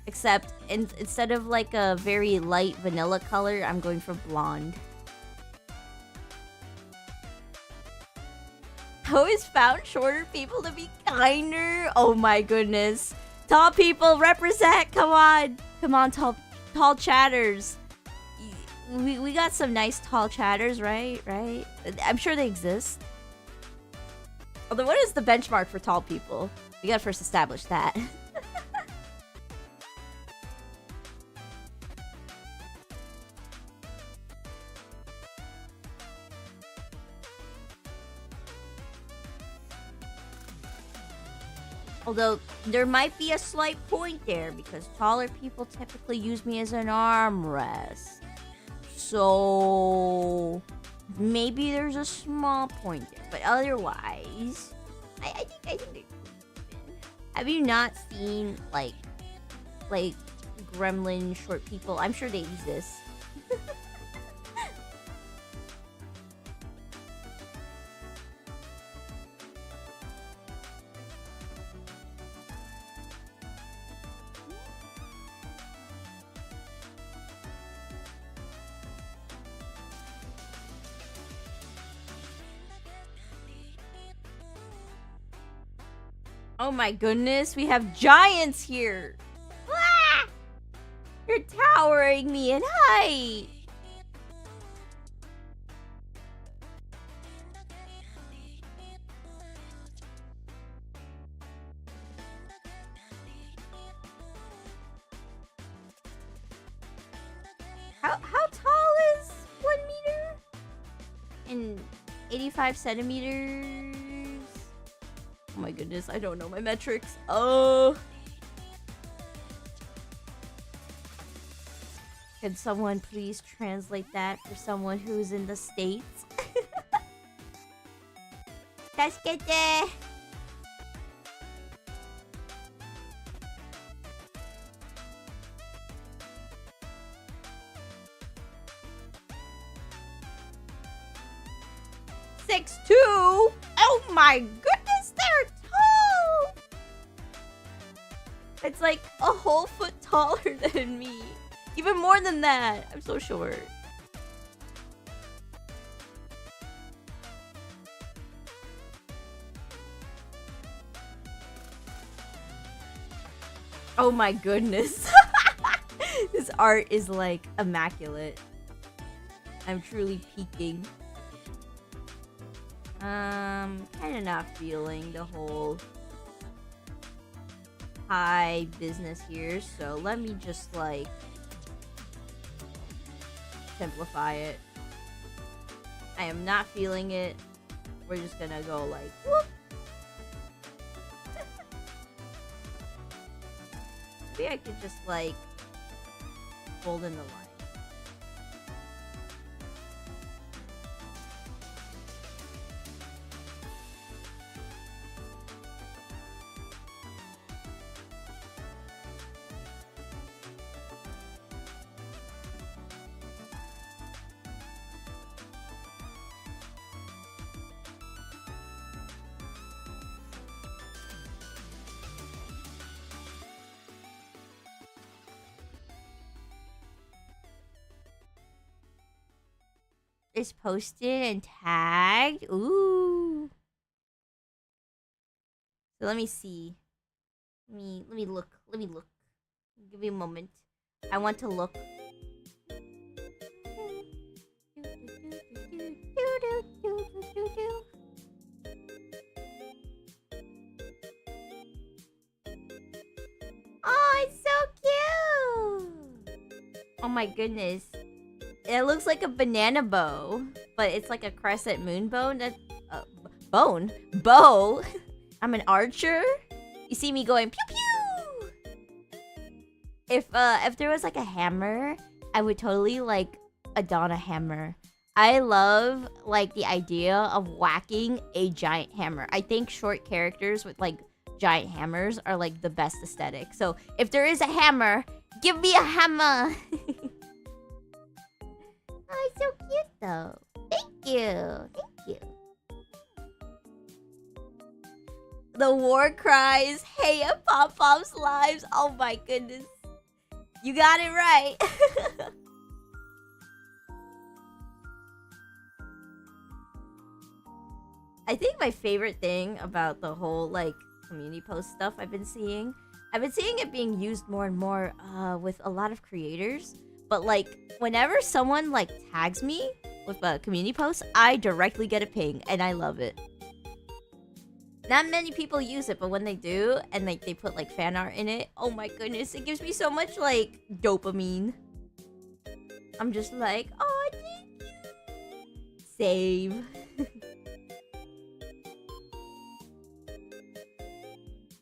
Speaker 1: Except instead of like a very light vanilla color, I'm going for blonde. I always found shorter people to be kinder. Oh my goodness. Tall people represent. Come on, tall chatters. We got some nice tall chatters, right? I'm sure they exist. Although, what is the benchmark for tall people? We gotta first establish that. Although, there might be a slight point there, because taller people typically use me as an armrest. So, maybe there's a small point there. But otherwise, I think they're even. Have you not seen, like gremlin short people? I'm sure they exist. Oh my goodness, we have giants here! Ah! You're towering me in height! How tall is 1 meter? In 85 centimeters? Oh my goodness, I don't know my metrics. Oh. Can someone please translate that for someone who's in the States? Tasukete! .62? Oh my goodness, they're tall! It's like a whole foot taller than me. Even more than that. I'm so short. Oh my goodness. This art is like immaculate. I'm truly peaking. Kinda not feeling the whole high business here, so let me just like simplify it. I am not feeling it. We're just gonna go like whoop. Maybe I could just like fold in the line. is posted and tagged. Ooh. So let me see. Let me look. Let me look. Give me a moment. I want to look. Oh, it's so cute! Oh my goodness. It looks like a banana bow, but it's like a crescent moon bone. Bone? Bow? I'm an archer? You see me going pew pew! If there was like a hammer, I would totally like adorn a hammer. I love like the idea of whacking a giant hammer. I think short characters with like giant hammers are like the best aesthetic. So if there is a hammer, give me a hammer. Oh, it's so cute though. Thank you. Thank you. The war cries, hey, Pop Pop's lives. Oh my goodness. You got it right. I think my favorite thing about the whole like community post stuff I've been seeing it being used more and more with a lot of creators. But like whenever someone like tags me with a community post, I directly get a ping and I love it. Not many people use it, but when they do and like they put like fan art in it, oh my goodness, it gives me so much like dopamine. I'm just like, oh, thank you. Save.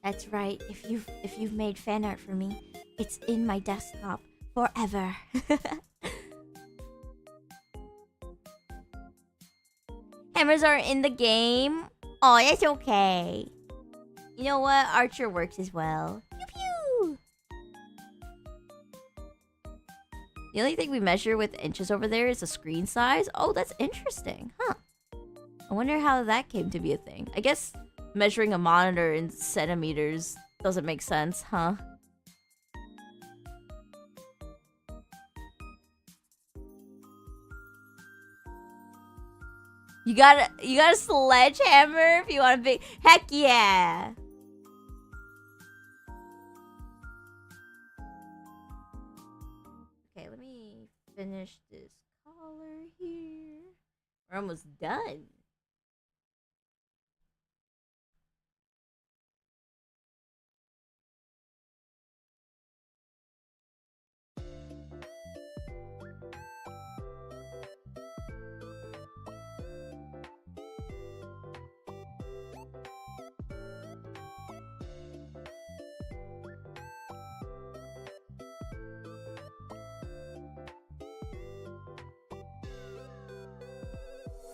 Speaker 1: That's right. If you've made fan art for me, it's in my desktop forever. Hammers are in the game. Oh, that's okay. You know what? Archer works as well. Pew pew. The only thing we measure with inches over there is the screen size. Oh, that's interesting. Huh. I wonder how that came to be a thing. I guess measuring a monitor in centimeters doesn't make sense, huh? You got a sledgehammer if you want a big... Heck yeah! Okay, let me finish this collar here. We're almost done.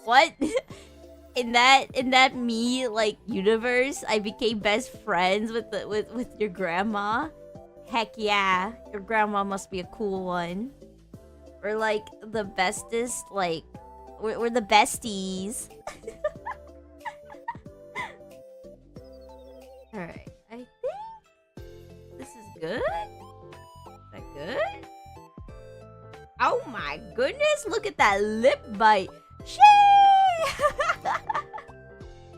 Speaker 1: What? in that me like universe, I became best friends with your grandma. Heck yeah, your grandma must be a cool one. We're like the bestest. Like we're the besties. All right, I think this is good. Is that good? Oh my goodness! Look at that lip bite. Shit!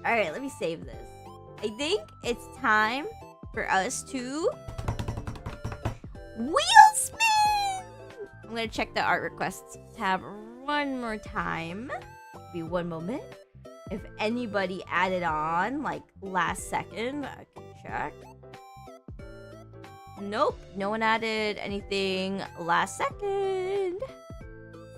Speaker 1: Alright, let me save this. I think it's time for us to wheel spin! I'm gonna check the art requests tab one more time. Be one moment. If anybody added on, like last second, I can check. Nope, no one added anything last second.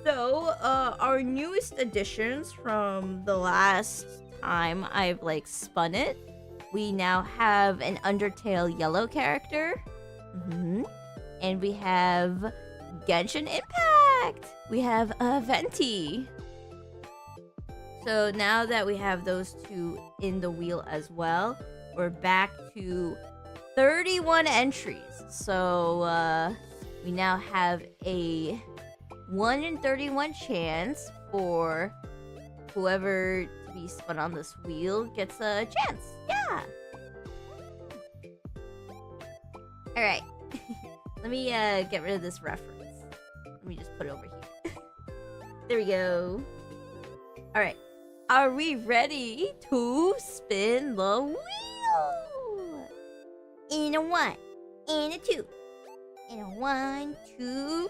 Speaker 1: So, our newest additions from the last time I've like spun it, we now have an Undertale yellow character. And we have Genshin Impact. We have Venti. So now that we have those two in the wheel as well, we're back to 31 entries. So, we now have a 1 in 31 chance for whoever to be spun on this wheel gets a chance. Yeah. All right. Let me get rid of this reference. Let me just put it over here. There we go. Alright. Are we ready to spin the wheel? In a 1, in a 2, in a 1, 2, 3.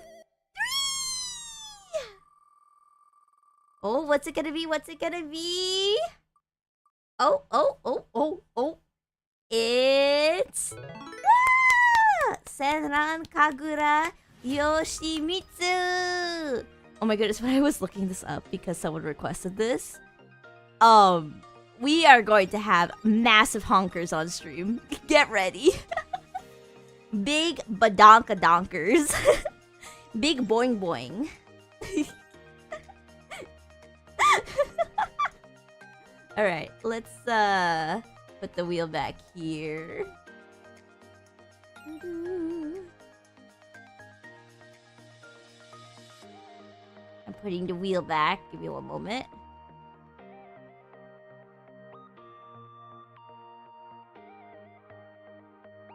Speaker 1: Oh, what's it gonna be? What's it gonna be? Oh. It's Senran Kagura Yoshimitsu. Oh my goodness, when I was looking this up because someone requested this, we are going to have massive honkers on stream. Get ready. Big badonka donkers. Big boing boing. Alright, let's put the wheel back here. I'm putting the wheel back. Give me one moment.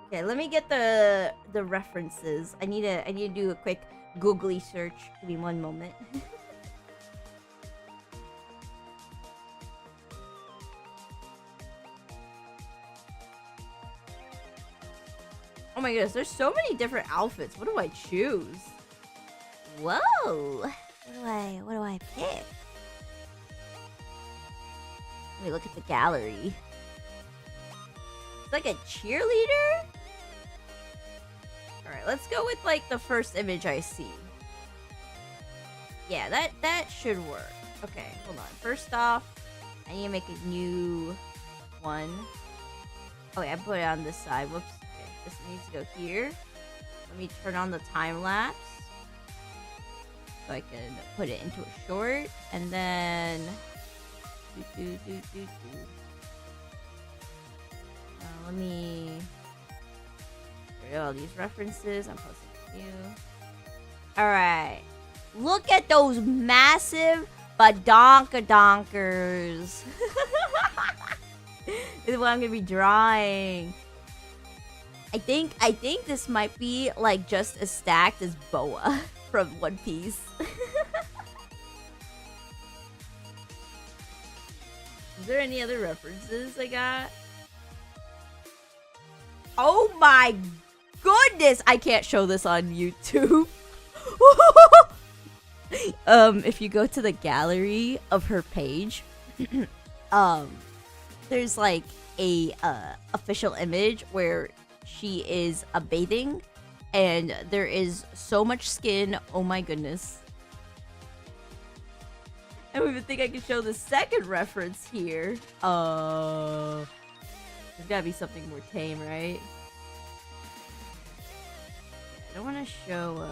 Speaker 1: Okay, let me get the references. I need to do a quick googly search. Give me one moment. Oh my goodness, there's so many different outfits. What do I choose? Whoa! What do I pick? Let me look at the gallery. It's like a cheerleader? Alright, let's go with like the first image I see. Yeah, that should work. Okay, hold on. First off, I need to make a new one. Oh wait, I put it on this side. Whoops. Okay, this needs to go here. Let me turn on the time lapse. So I can put it into a short. And then... let me... Get rid of all these references. I'm posting you. Alright. Look at those massive badonkers. This is what I'm gonna be drawing. I think this might be like just as stacked as Boa from One Piece. Is there any other references I got? Oh my goodness! I can't show this on YouTube. If you go to the gallery of her page, there's like a official image where she is bathing, and there is so much skin. Oh my goodness! I don't even think I can show the second reference here. There's gotta be something more tame, right? I don't want to show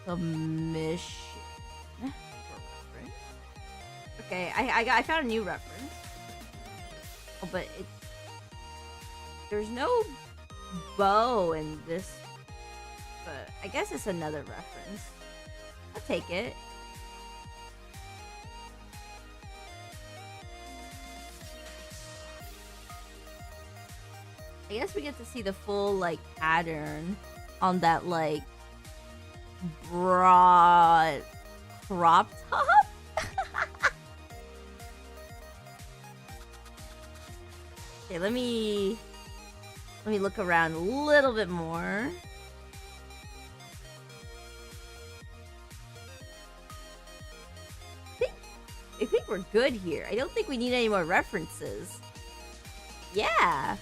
Speaker 1: the mission. Okay, I found a new reference. Oh, but there's no bow in this. But I guess it's another reference. I'll take it. I guess we get to see the full like pattern on that like broad crop top. Okay, let me look around a little bit more. I think we're good here. I don't think we need any more references. Yeah.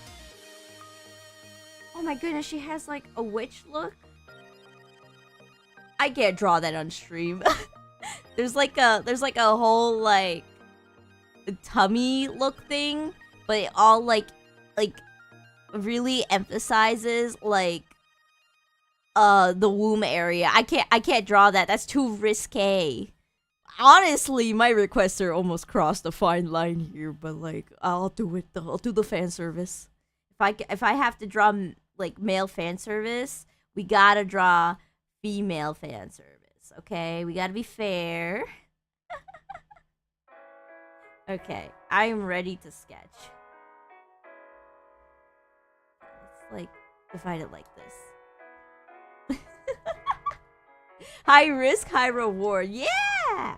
Speaker 1: Oh my goodness, she has like a witch look. I can't draw that on stream. there's like a whole like tummy look thing, but it all like really emphasizes like the womb area. I can't draw that. That's too risque. Honestly, my requests are almost crossed the fine line here, but like I'll do it. I'll do the fan service. If I have to draw like male fan service, we gotta draw female fan service. Okay, we gotta be fair. Okay, I am ready to sketch. Let's like divide it like this. High risk, high reward. Yeah. Yeah!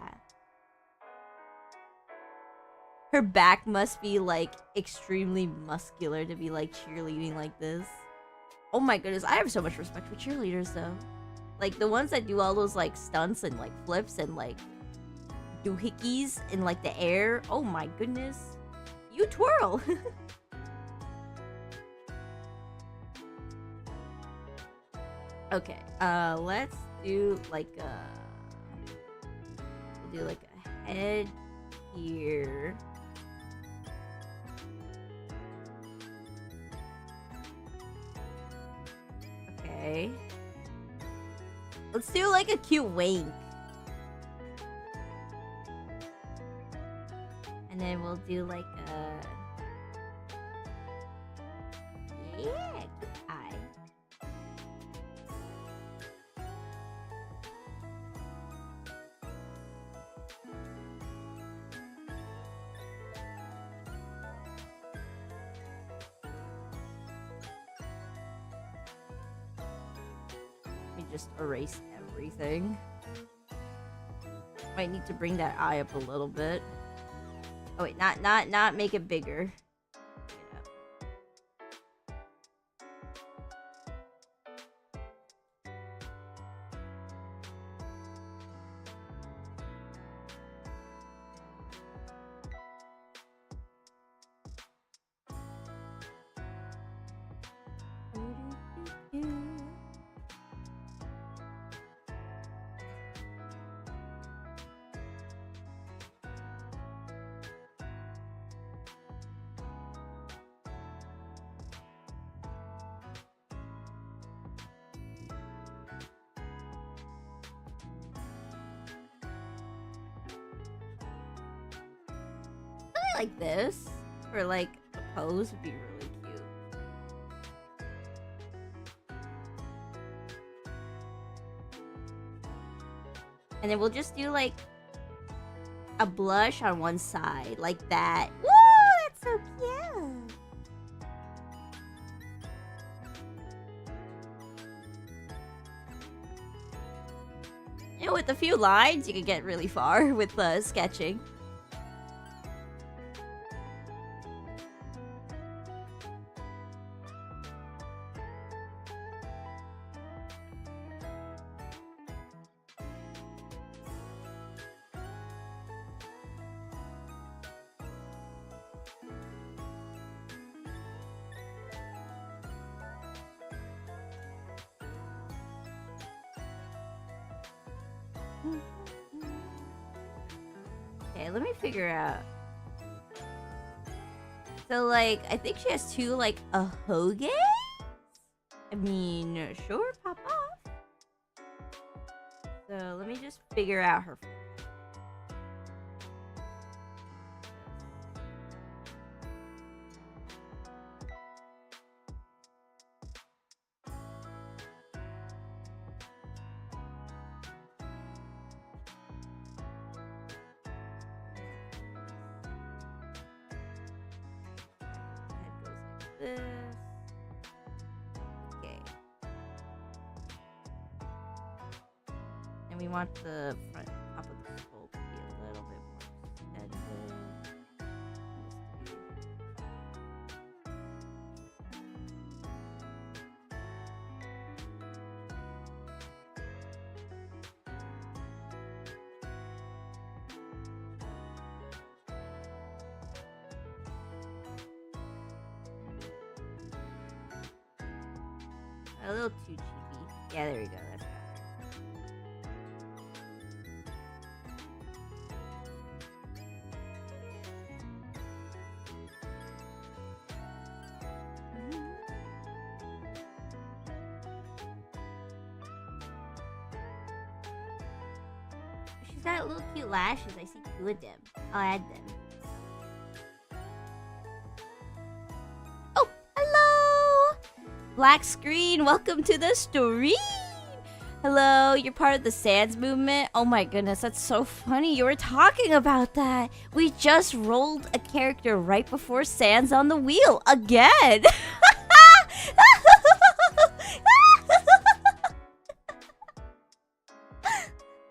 Speaker 1: Her back must be, like, extremely muscular to be, like, cheerleading like this. Oh my goodness, I have so much respect for cheerleaders, though. Like, the ones that do all those, like, stunts and, like, flips and, like, doohickeys in, like, the air. Oh my goodness. You twirl! Okay, let's do, like, we'll do, like, a head here. Okay. Let's do like a cute wink. And then we'll do like a... Yeah, cute eye. Just erase everything. Might need to bring that eye up a little bit. Oh wait, not make it bigger. Like this, or like a pose would be really cute. And then we'll just do like a blush on one side, like that. Woo! That's so cute. You know, with a few lines, you can get really far with sketching. Okay, let me figure out. So, like, I think she has two, like, a hoagie? I mean, sure, pop off. So, let me just figure out her... this. Okay. And we want the front top of the skull to be a little bit more extended. A little too cheapy. Yeah, there we go. That's better. She's got little cute lashes. I see two of them. I'll add them. Black screen, welcome to the stream! Hello, you're part of the Sans movement? Oh my goodness, that's so funny. You were talking about that. We just rolled a character right before Sans on the wheel. Again!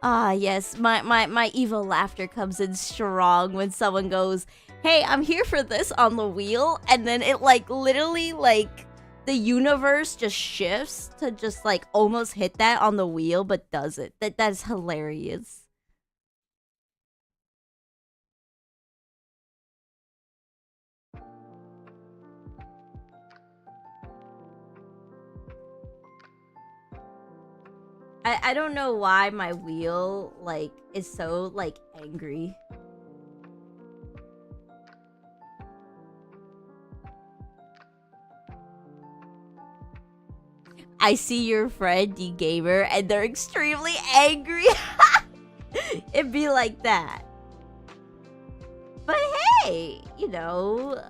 Speaker 1: Ah, yes. My evil laughter comes in strong when someone goes, "Hey, I'm here for this on the wheel," and then it like literally like the universe just shifts to just like almost hit that on the wheel but doesn't. That's hilarious. I don't know why my wheel like is so like angry. I see your friend D Gamer and they're extremely angry. It'd be like that. But hey, you know,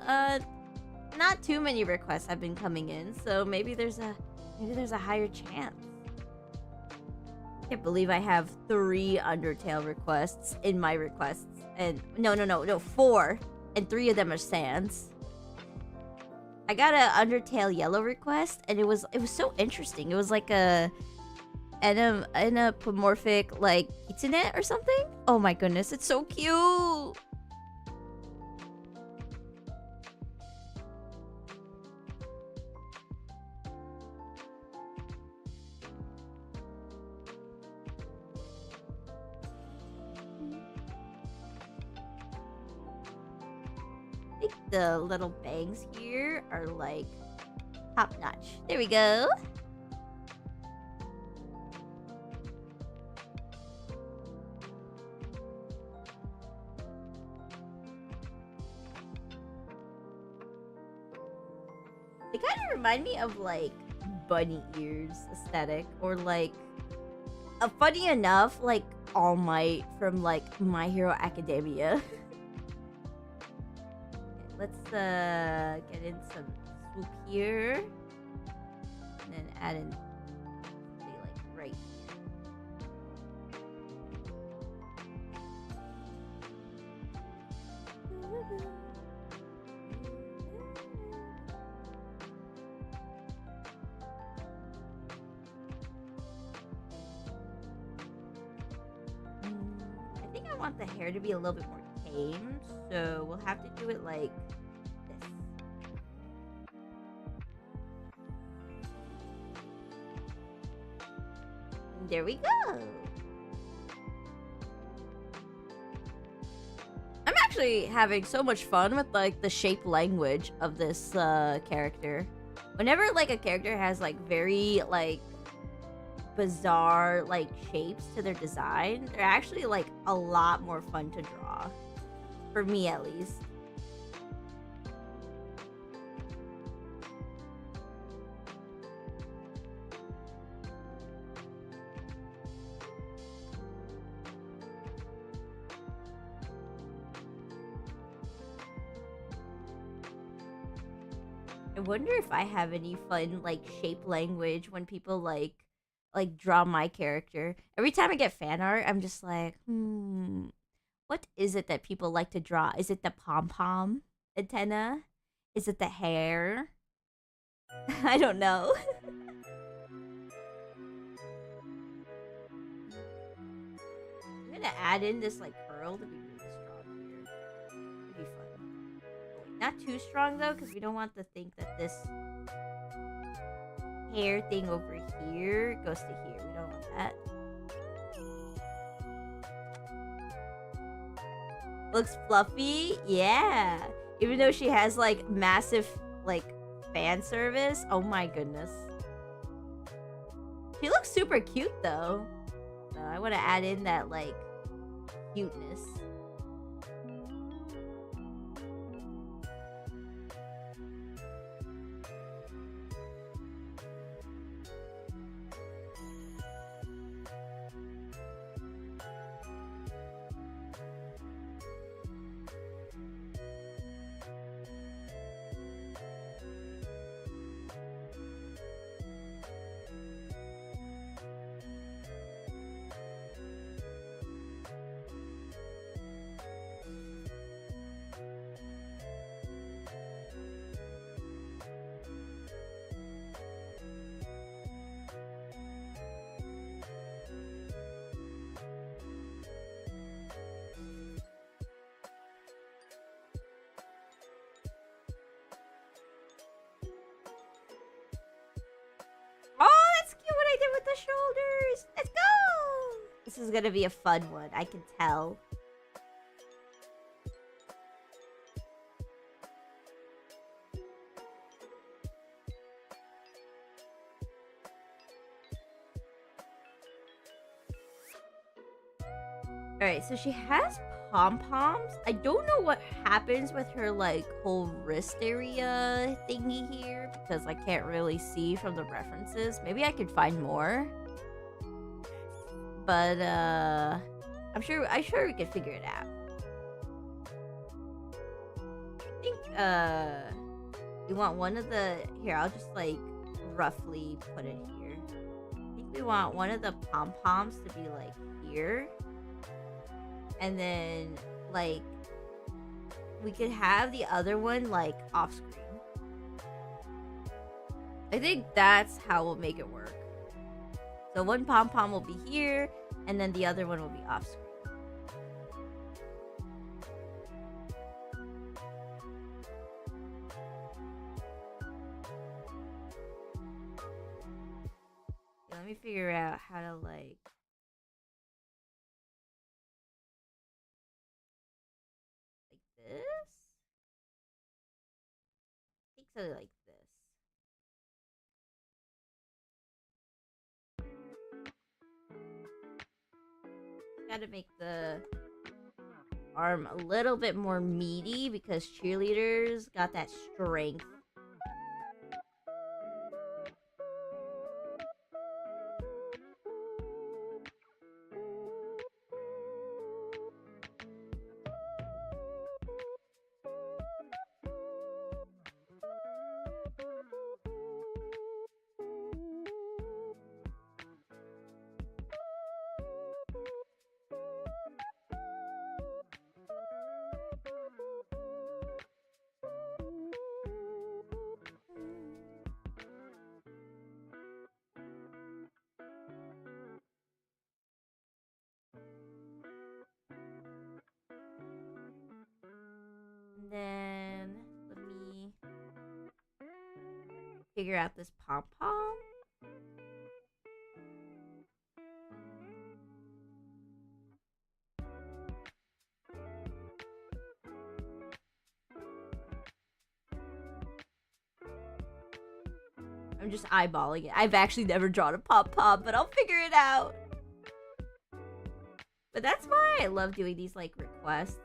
Speaker 1: not too many requests have been coming in, so maybe there's a higher chance. I can't believe I have 3 Undertale requests in my requests. And no, 4. And 3 of them are Sans. I got a Undertale Yellow request, and it was so interesting. It was like a anamorphic like kitsune or something. Oh my goodness, it's so cute. I think the little bangs here are like top notch. There we go. They kind of remind me of like bunny ears aesthetic, or like funny enough, like All Might from like My Hero Academia. Let's get in some swoop here, and then add in something like right here. I think I want the hair to be a little bit more tame, so we'll have to do it like this. And there we go. I'm actually having so much fun with like the shape language of this character. Whenever like a character has like very like bizarre like shapes to their design, they're actually like a lot more fun to draw. For me at least. I wonder if I have any fun like shape language when people like draw my character. Every time I get fan art, I'm just like, what is it that people like to draw? Is it the pom-pom antenna? Is it the hair? I don't know. I'm gonna add in this like pearl to be really strong here. It'd be fun. Not too strong though, because we don't want to think that this hair thing over here goes to here. We don't want that. Looks fluffy? Yeah. Even though she has like massive like fan service. Oh my goodness. She looks super cute though. So I want to add in that like cuteness. the shoulders. Let's go. This is gonna be a fun one. I can tell. Alright, so she has pom-poms. I don't know what happens with her, like, whole wrist area thingy here, because I can't really see from the references. Maybe I could find more. But, I'm sure we could figure it out. I think, we want one of the... Here, I'll just, like, roughly put it here. I think we want one of the pom-poms to be, like, here. And then, like, we could have the other one, like, off screen. I think that's how we'll make it work. So one pom-pom will be here, and then the other one will be off screen. Okay, let me figure out how to, like... this? I think so, like this. Gotta make the arm a little bit more meaty because cheerleaders got that strength. Then let me figure out this pom-pom. I'm just eyeballing it. I've actually never drawn a pom-pom, but I'll figure it out. But that's why I love doing these, like, requests.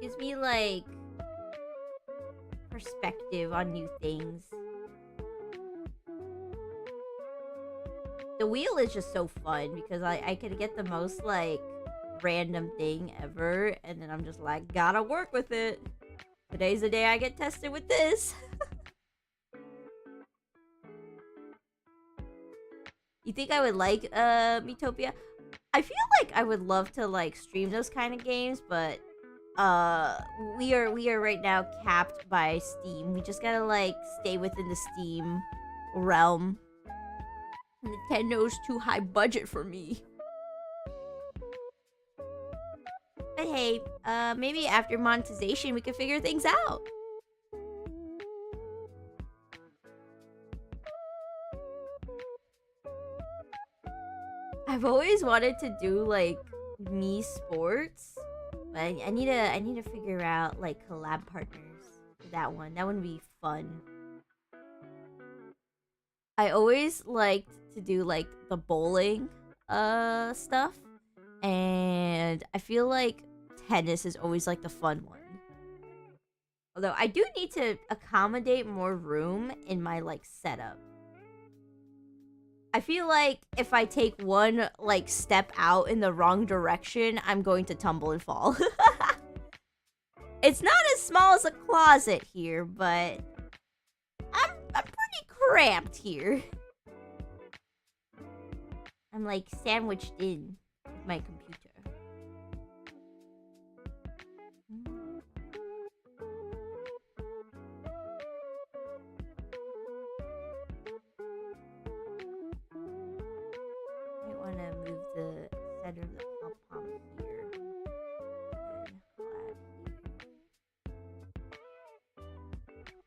Speaker 1: Gives me, like, perspective on new things. The wheel is just so fun because I could get the most, like, random thing ever, and then I'm just like, gotta work with it. Today's the day I get tested with this. You think I would like Miitopia? I feel like I would love to, like, stream those kind of games, but we are right now capped by Steam. We just gotta, like, stay within the Steam realm. Nintendo's too high budget for me. But hey, maybe after monetization we can figure things out. I've always wanted to do, like, Mii Sports, but I need to figure out, like, collab partners for that one. That would be fun. I always liked to do, like, the bowling stuff, and I feel like tennis is always, like, the fun one. Although I do need to accommodate more room in my, like, setup. I feel like if I take one, like, step out in the wrong direction, I'm going to tumble and fall. It's not as small as a closet here, but I'm pretty cramped here. I'm, like, sandwiched in with my computer. I want to move the center of the pom-pom here. And collab here.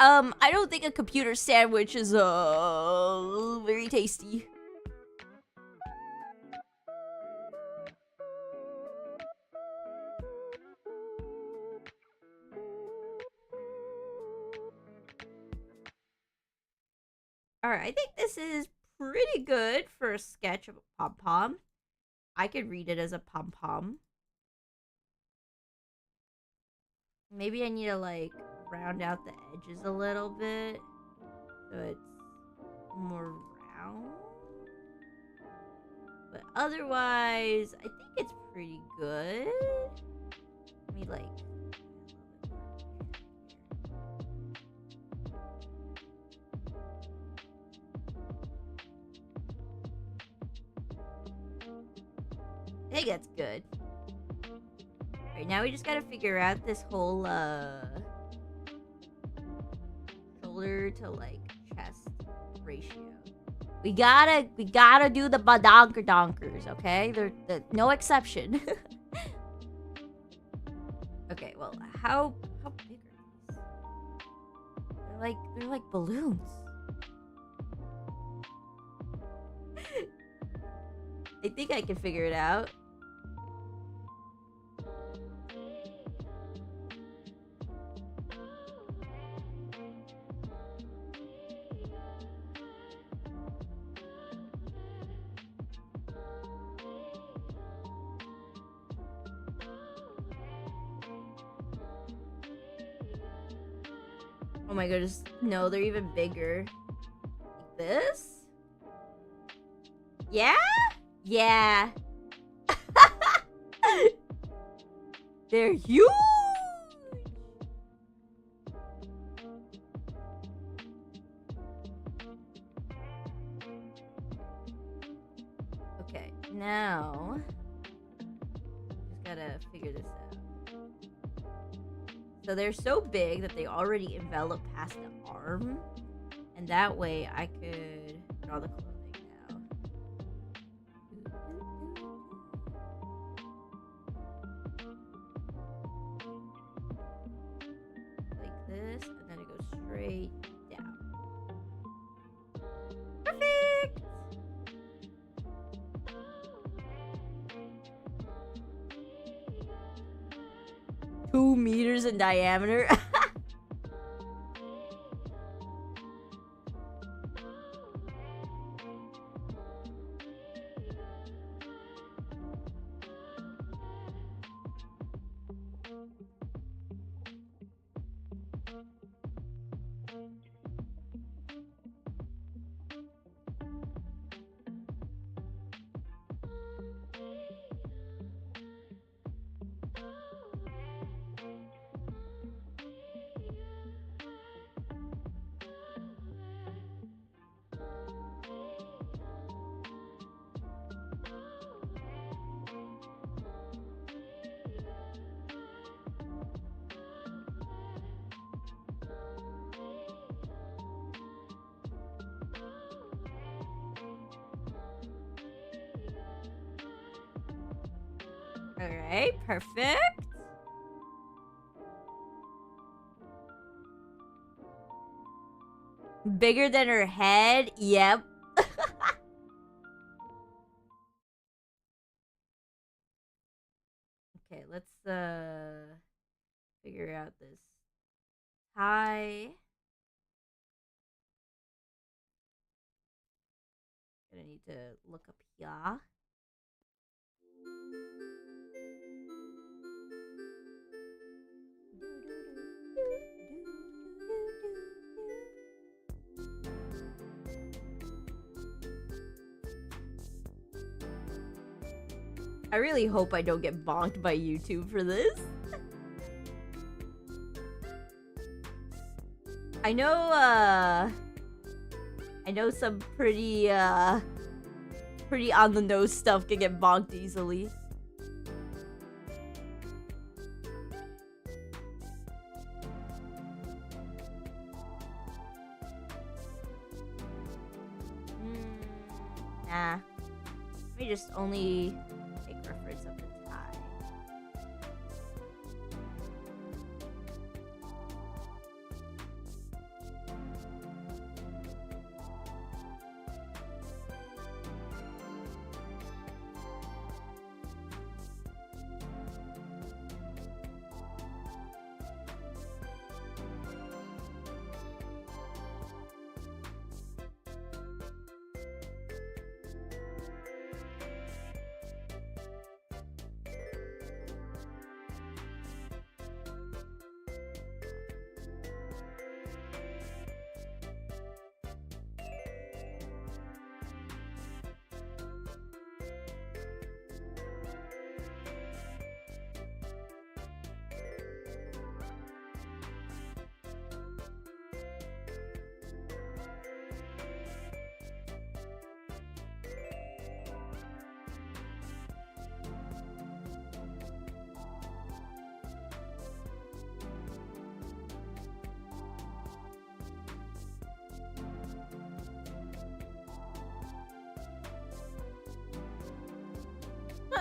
Speaker 1: I don't think a computer sandwich is very tasty. Alright, I think this is pretty good for a sketch of a pom-pom. I could read it as a pom-pom. Maybe I need to, like, round out the edges a little bit so it's more round. But otherwise, I think it's pretty good. Let me, like... I think that's good. Alright, now we just gotta figure out this whole, shoulder to, like, chest ratio. We gotta do the badonker-donkers, okay? They're no exception. Okay, well, how big are these? They're like balloons. I think I can figure it out. Oh my goodness. No, they're even bigger. Like this? Yeah? Yeah. They're huge! Okay, now... just gotta figure this out. So they're so big that they already envelop past the arm. And that way I could draw the clothing now. Like this, and then it goes straight down. Perfect! 2 meters in diameter. Alright, perfect. Bigger than her head? Yep. Okay, let's figure out this tie. Gonna need to look up here. I really hope I don't get bonked by YouTube for this. I know some pretty on the nose stuff can get bonked easily. Nah. Let me just only take reference of the tie.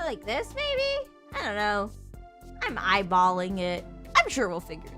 Speaker 1: like this, maybe? I don't know. I'm eyeballing it. I'm sure we'll figure it out.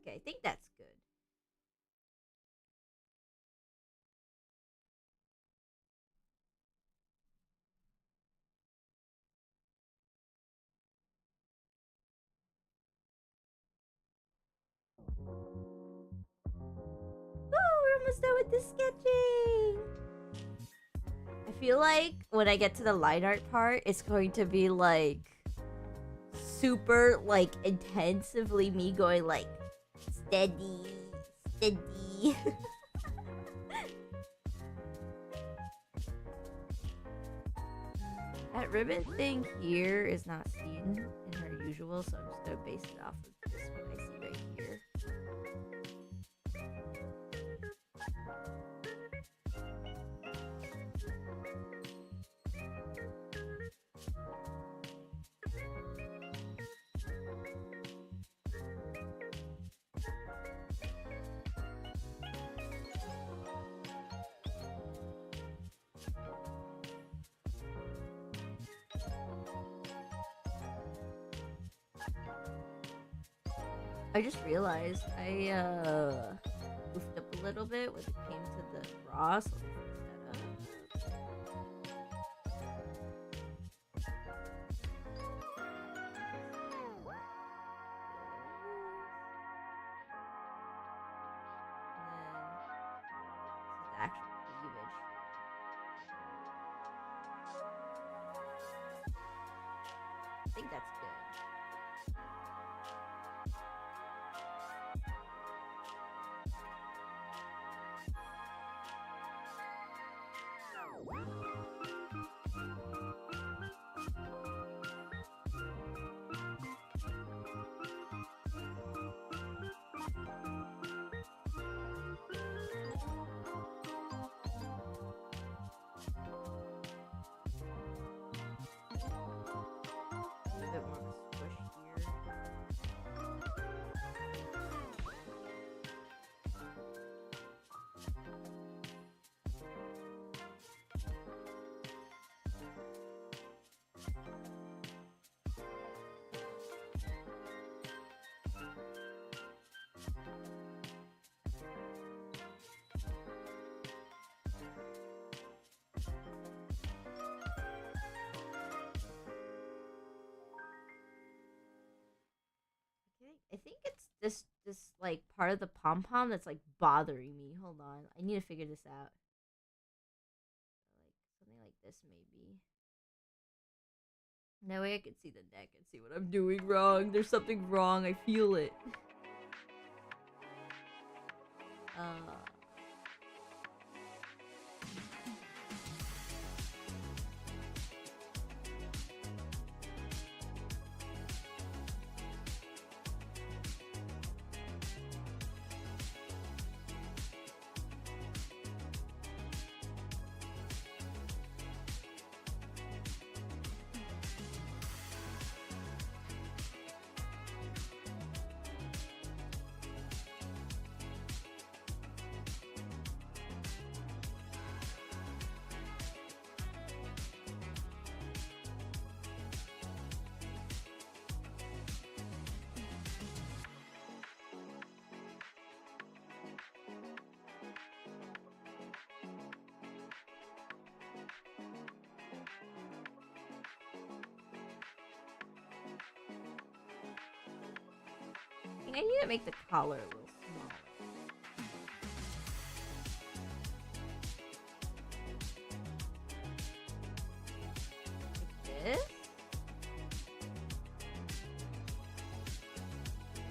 Speaker 1: Okay, I think that's good. Oh, we're almost done with the sketching. I feel like when I get to the line art part, it's going to be like super like intensively me going like steady, steady. That ribbon thing here is not seen in her usual, so I'm just gonna base it off of this one I see right here. I just realized I goofed up a little bit when it came to the bra, so let me fix that up. Actual cleavage. I think that's good. A bit more of a squish here. I think it's this like part of the pom pom that's like bothering me. Hold on, I need to figure this out. Like something like this maybe. That way I can see the neck and see what I'm doing wrong. There's something wrong. I feel it. I think I need to make the collar a little smaller.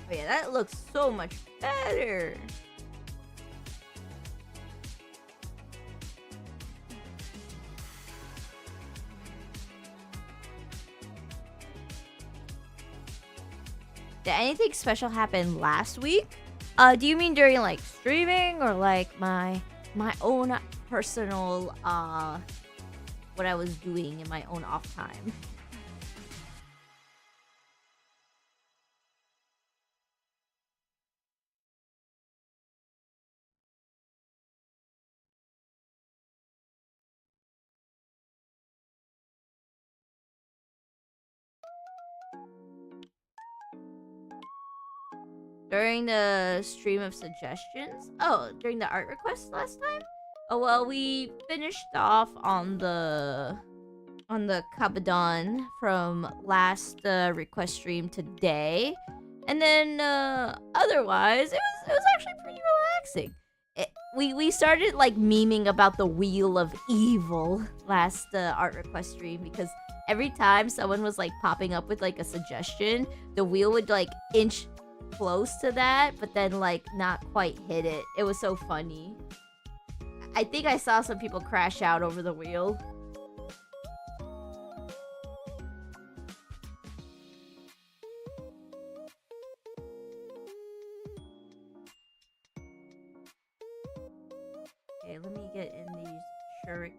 Speaker 1: Oh yeah, that looks so much better. Did anything special happen last week? Do you mean during like streaming or like my own personal what I was doing in my own off time? During the stream of suggestions? Oh, during the art request last time? Oh well, we finished off on the Kabadon from last request stream today. And then otherwise it was actually pretty relaxing. We started like memeing about the wheel of evil last art request stream because every time someone was like popping up with like a suggestion, the wheel would like inch close to that, but then like not quite hit it. It was so funny. I think I saw some people crash out over the wheel. Okay, let me get in these shurikens.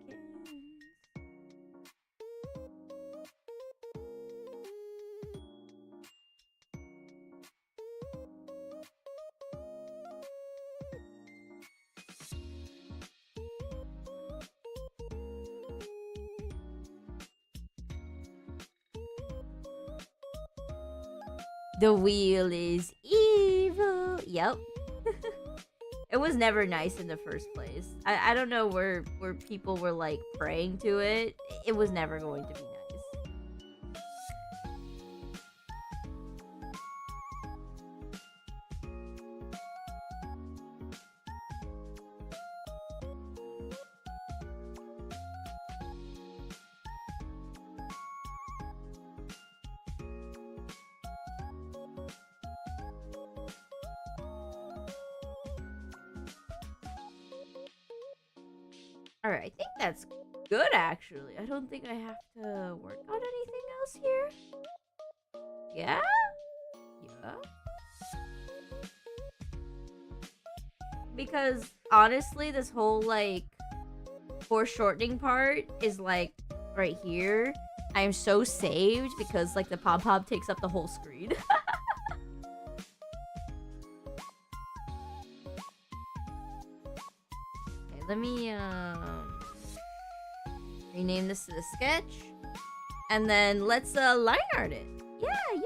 Speaker 1: The wheel is evil. Yep. It was never nice in the first place. I don't know where people were like praying to it. It was never going to be nice. Alright, I think that's good actually. I don't think I have to work on anything else here. Yeah? Yeah. Because honestly, this whole like foreshortening part is like right here. I am so saved because like the pom-pom takes up the whole screen. Okay, let me rename this to the sketch. And then let's line art it. Yeah, yippee!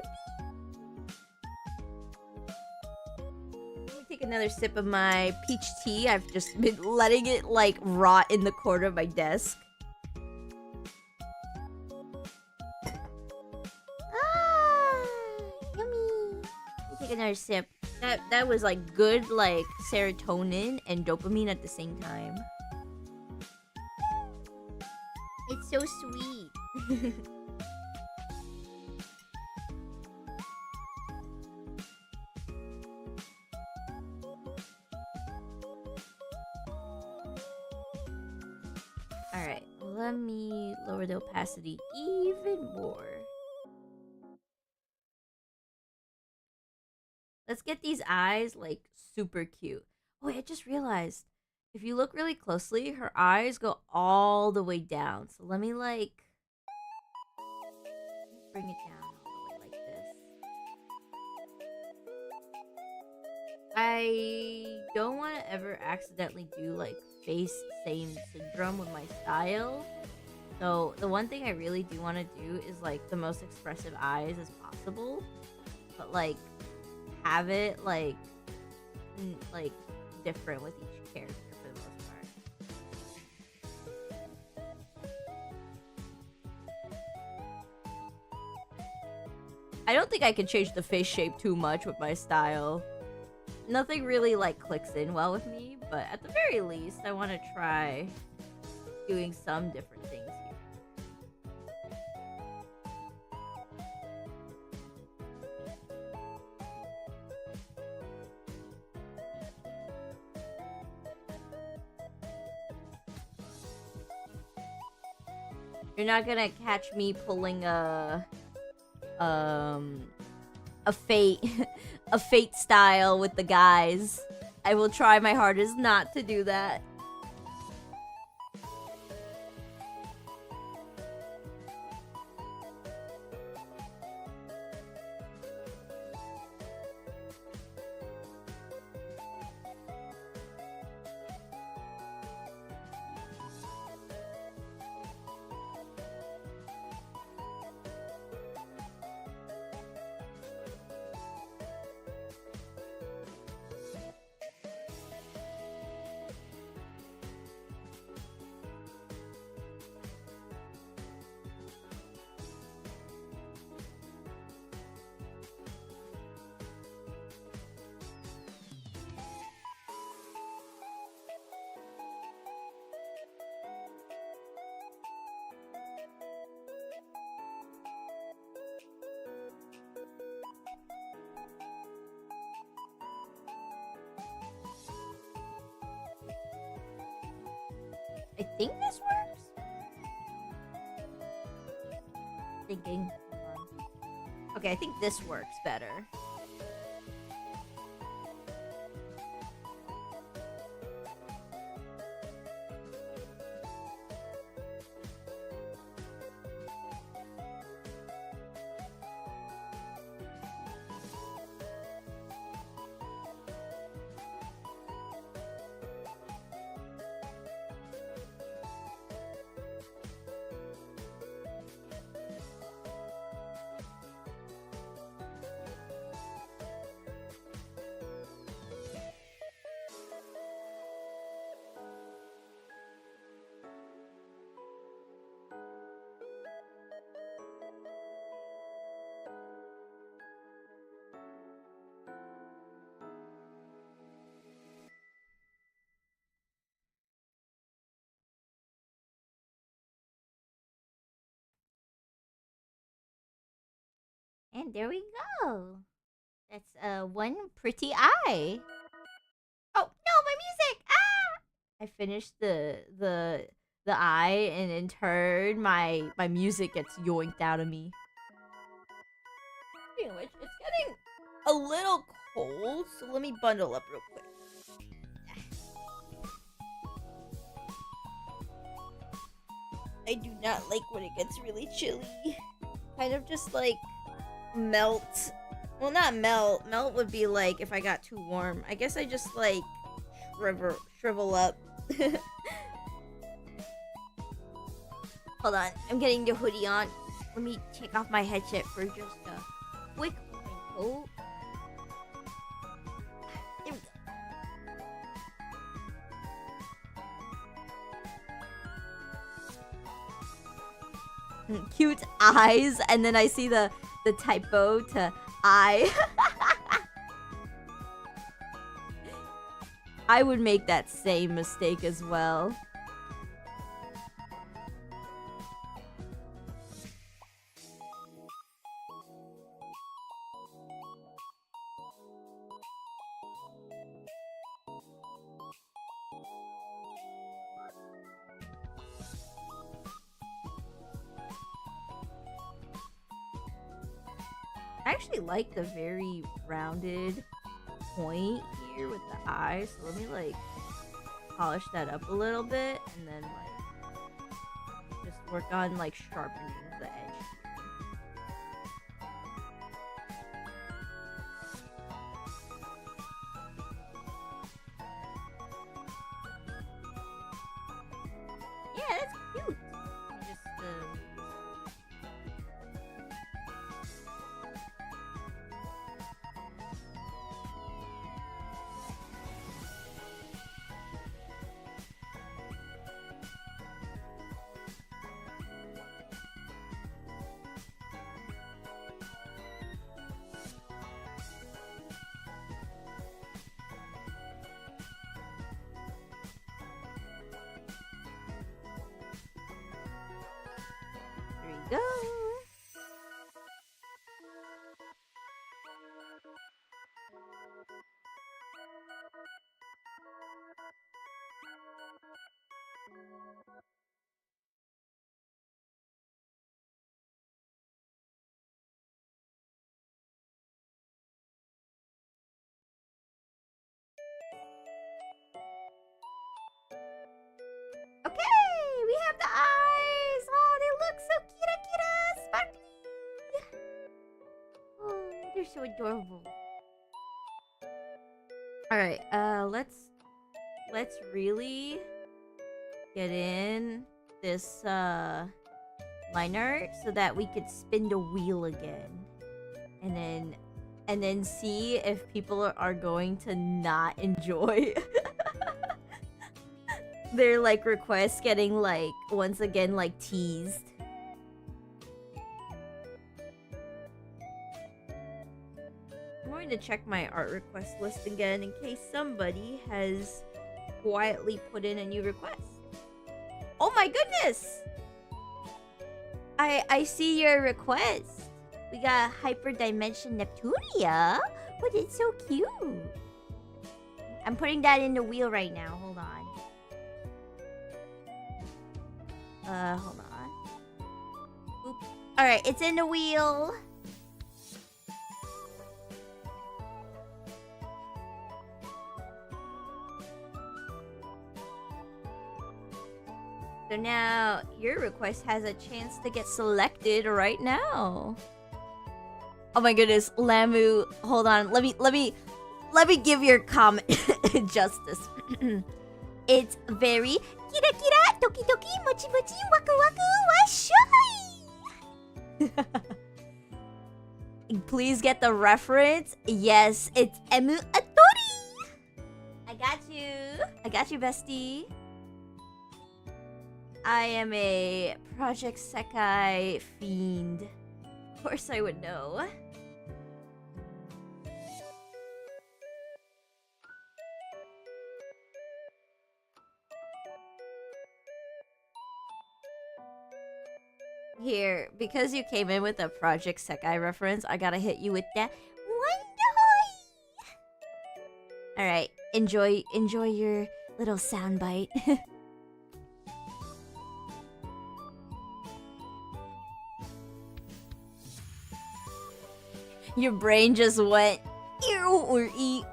Speaker 1: Let me take another sip of my peach tea. I've just been letting it like rot in the corner of my desk. Ah, yummy. Let me take another sip. That was like good like serotonin and dopamine at the same time. It's so sweet. Alright, let me lower the opacity even more. Let's get these eyes like super cute. Oh wait, I just realized. If you look really closely, her eyes go all the way down. So let me like bring it down all the way like this. I don't want to ever accidentally do like face same syndrome with my style. So the one thing I really do want to do is like the most expressive eyes as possible. But like have it like different with each character. I don't think I can change the face shape too much with my style. Nothing really like clicks in well with me, but at the very least, I want to try doing some different things here. You're not gonna catch me pulling a fate a fate style with the guys. I will try my hardest not to do that. I think this works. Thinking. Okay, I think this works better. And there we go. That's one pretty eye. Oh no, my music! Ah! I finished the eye, and in turn, my music gets yoinked out of me. Speaking of which, it's getting a little cold, so let me bundle up real quick. I do not like when it gets really chilly. Kind of just like melt. Well, not melt. Melt would be like if I got too warm. I guess I just like shrivel up. Hold on, I'm getting the hoodie on. Let me take off my headset for just a quick moment. There we go. Cute eyes, and then I see the typo to eye. I would make that same mistake as well. I actually like the very rounded point here with the eye, so let me like polish that up a little bit and then like just work on like sharpening the edge. Yeah, that's cute. Just there you go. You're so adorable. Alright, let's really get in this line art so that we could spin the wheel again. And then see if people are going to not enjoy their like requests getting like once again like teased. I'm going to check my art request list again in case somebody has quietly put in a new request. Oh my goodness! I see your request. We got Hyperdimension Neptunia. But it's so cute. I'm putting that in the wheel right now. Hold on. Hold on. Oop. Alright, it's in the wheel. So now your request has a chance to get selected right now. Oh my goodness, Lamu, hold on. Let me give your comment justice. It's very kira kira toki toki mochi mochi waku waku washoi. Please get the reference. Yes, it's Emu Atori. I got you. I got you, bestie. I am a Project Sekai fiend. Of course I would know. Here, because you came in with a Project Sekai reference, I gotta hit you with that. Alright, enjoy your little soundbite. Your brain just went ew or eat.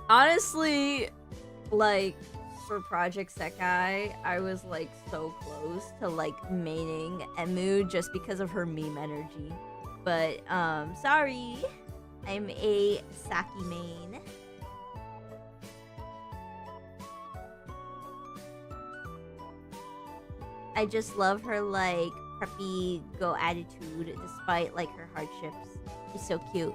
Speaker 1: Honestly, like for Project Sekai, I was like so close to like maining Emu just because of her meme energy. But sorry. I'm a Saki main. I just love her like preppy go attitude despite like her hardships. She's so cute.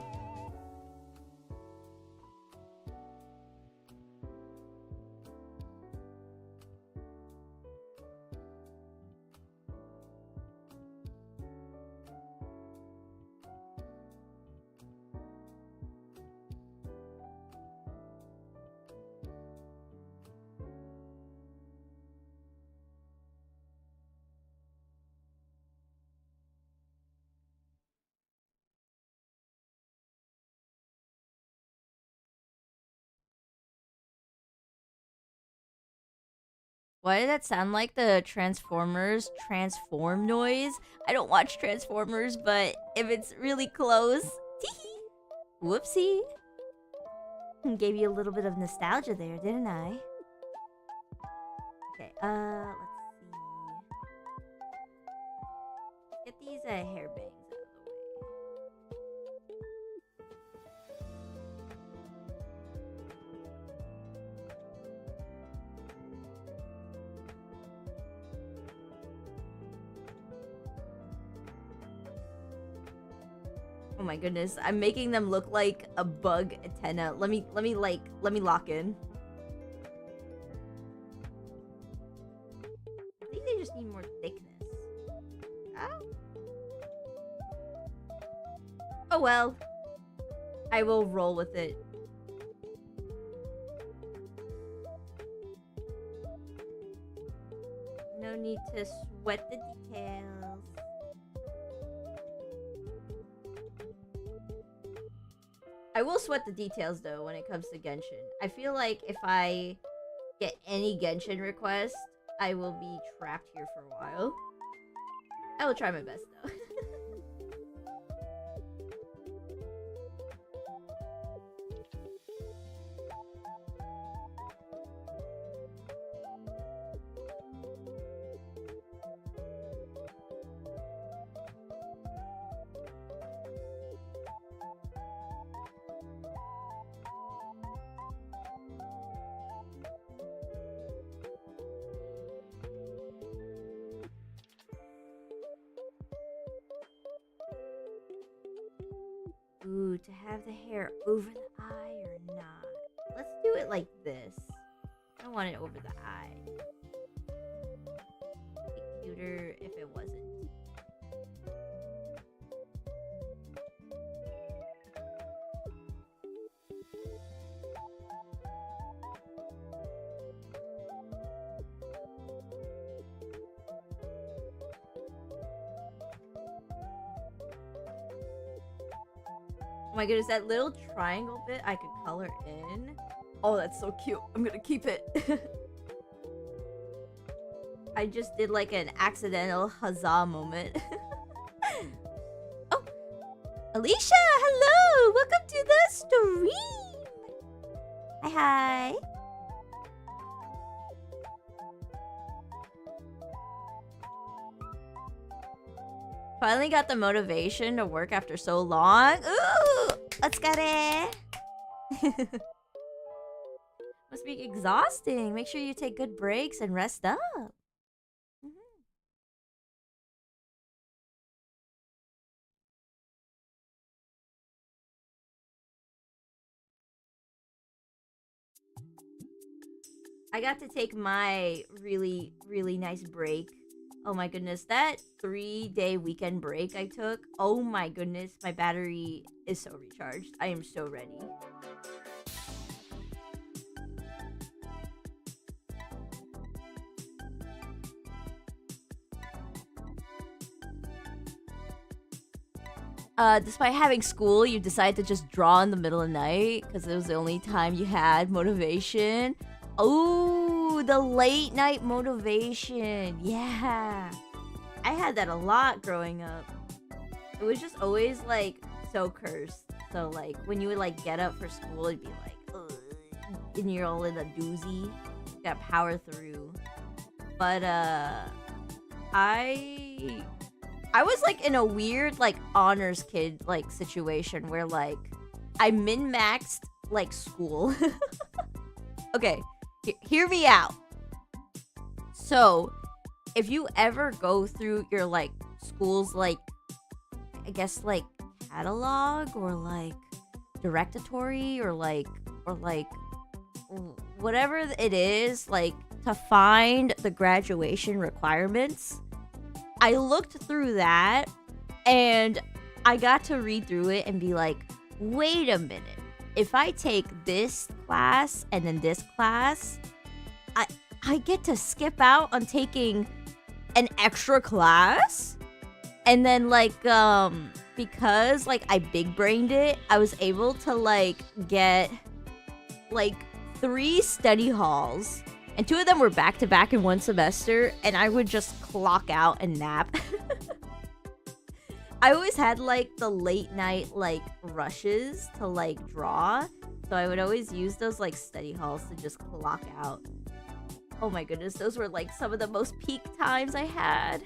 Speaker 1: Why did that sound like the Transformers transform noise? I don't watch Transformers, but if it's really close... Teehee! Whoopsie. Gave you a little bit of nostalgia there, didn't I? Okay, let's see. Get these hair bangs out of the way. Oh my goodness, I'm making them look like a bug antenna. Let me lock in. I think they just need more thickness. Oh. Oh well. I will roll with it. No need to sweat the details. I will sweat the details though when it comes to Genshin. I feel like if I get any Genshin request, I will be trapped here for a while. I will try my best though. Ooh, to have the hair over the eye or not? Let's do it like this. I don't want it over the eye. It'd be cuter if it wasn't. Oh my goodness, that little triangle bit I could color in. Oh, that's so cute. I'm gonna keep it. I just did like an accidental huzzah moment. Oh, Alicia, hello! Welcome to the stream! Hi, hi. Finally got the motivation to work after so long. Ooh! Let's get it! Must be exhausting. Make sure you take good breaks and rest up. I got to take my really, really nice break. Oh my goodness, that 3-day weekend break I took. Oh my goodness, my battery is so recharged. I am so ready. Despite having school, you decided to just draw in the middle of the night because it was the only time you had motivation. Oh, the late night motivation. Yeah. I had that a lot growing up. It was just always like so cursed. So like when you would like get up for school, it'd be like, ugh, and you're all in a doozy. You gotta power through. But I was like in a weird like honors kid like situation where like I min-maxed like school. Okay, hear me out. So, if you ever go through your like school's like I guess like catalog or like directory or like whatever it is, like to find the graduation requirements, I looked through that and I got to read through it and be like, wait a minute. If I take this class and then this class, I get to skip out on taking an extra class? And then like because like I big brained it, I was able to like get like 3 study halls. And 2 of them were back to back in one semester, and I would just clock out and nap. I always had like the late night like rushes to like draw, so I would always use those like study halls to just clock out. Oh my goodness, those were like some of the most peak times I had.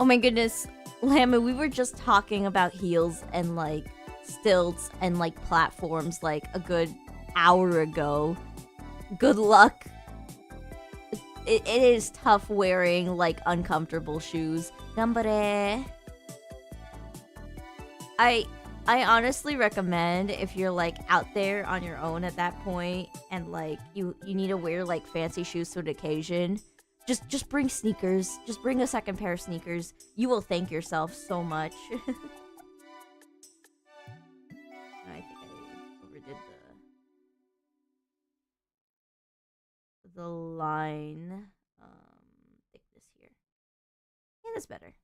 Speaker 1: Oh my goodness, Lama, we were just talking about heels and like stilts and like platforms like a good hour ago. Good luck. It is tough wearing like uncomfortable shoes. Gambare. I honestly recommend if you're like out there on your own at that point and like you need to wear like fancy shoes to an occasion. Just bring sneakers. Just bring a second pair of sneakers. You will thank yourself so much. I think I overdid the line thickness here. Yeah, that's better.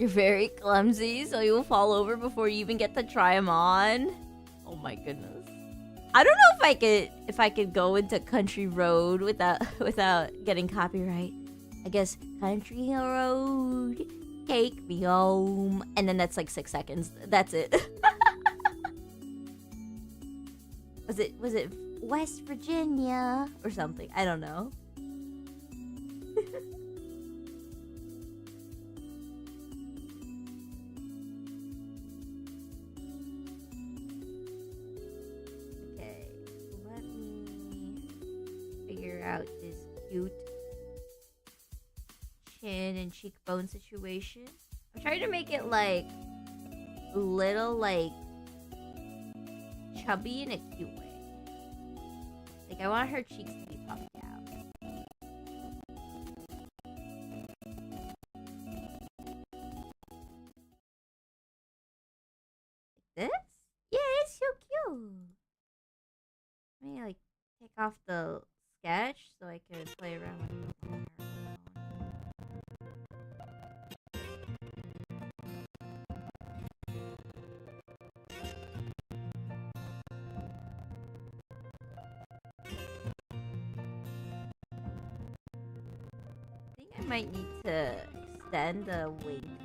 Speaker 1: You're very clumsy, so you'll fall over before you even get to try them on. Oh my goodness. I don't know if I could go into Country Road without getting copyright. I guess Country Road, take me home, and then that's like 6 seconds. That's it. Was it West Virginia or something? I don't know. Okay, let me figure out this cute chin and cheekbone situation. I'm trying to make it like a little like chubby in a cute way. Like I want her cheeks to be puffed out. Like this? Yeah, it's so cute. Let me like take off the sketch so I can play around with the hair. I might need to extend the wing.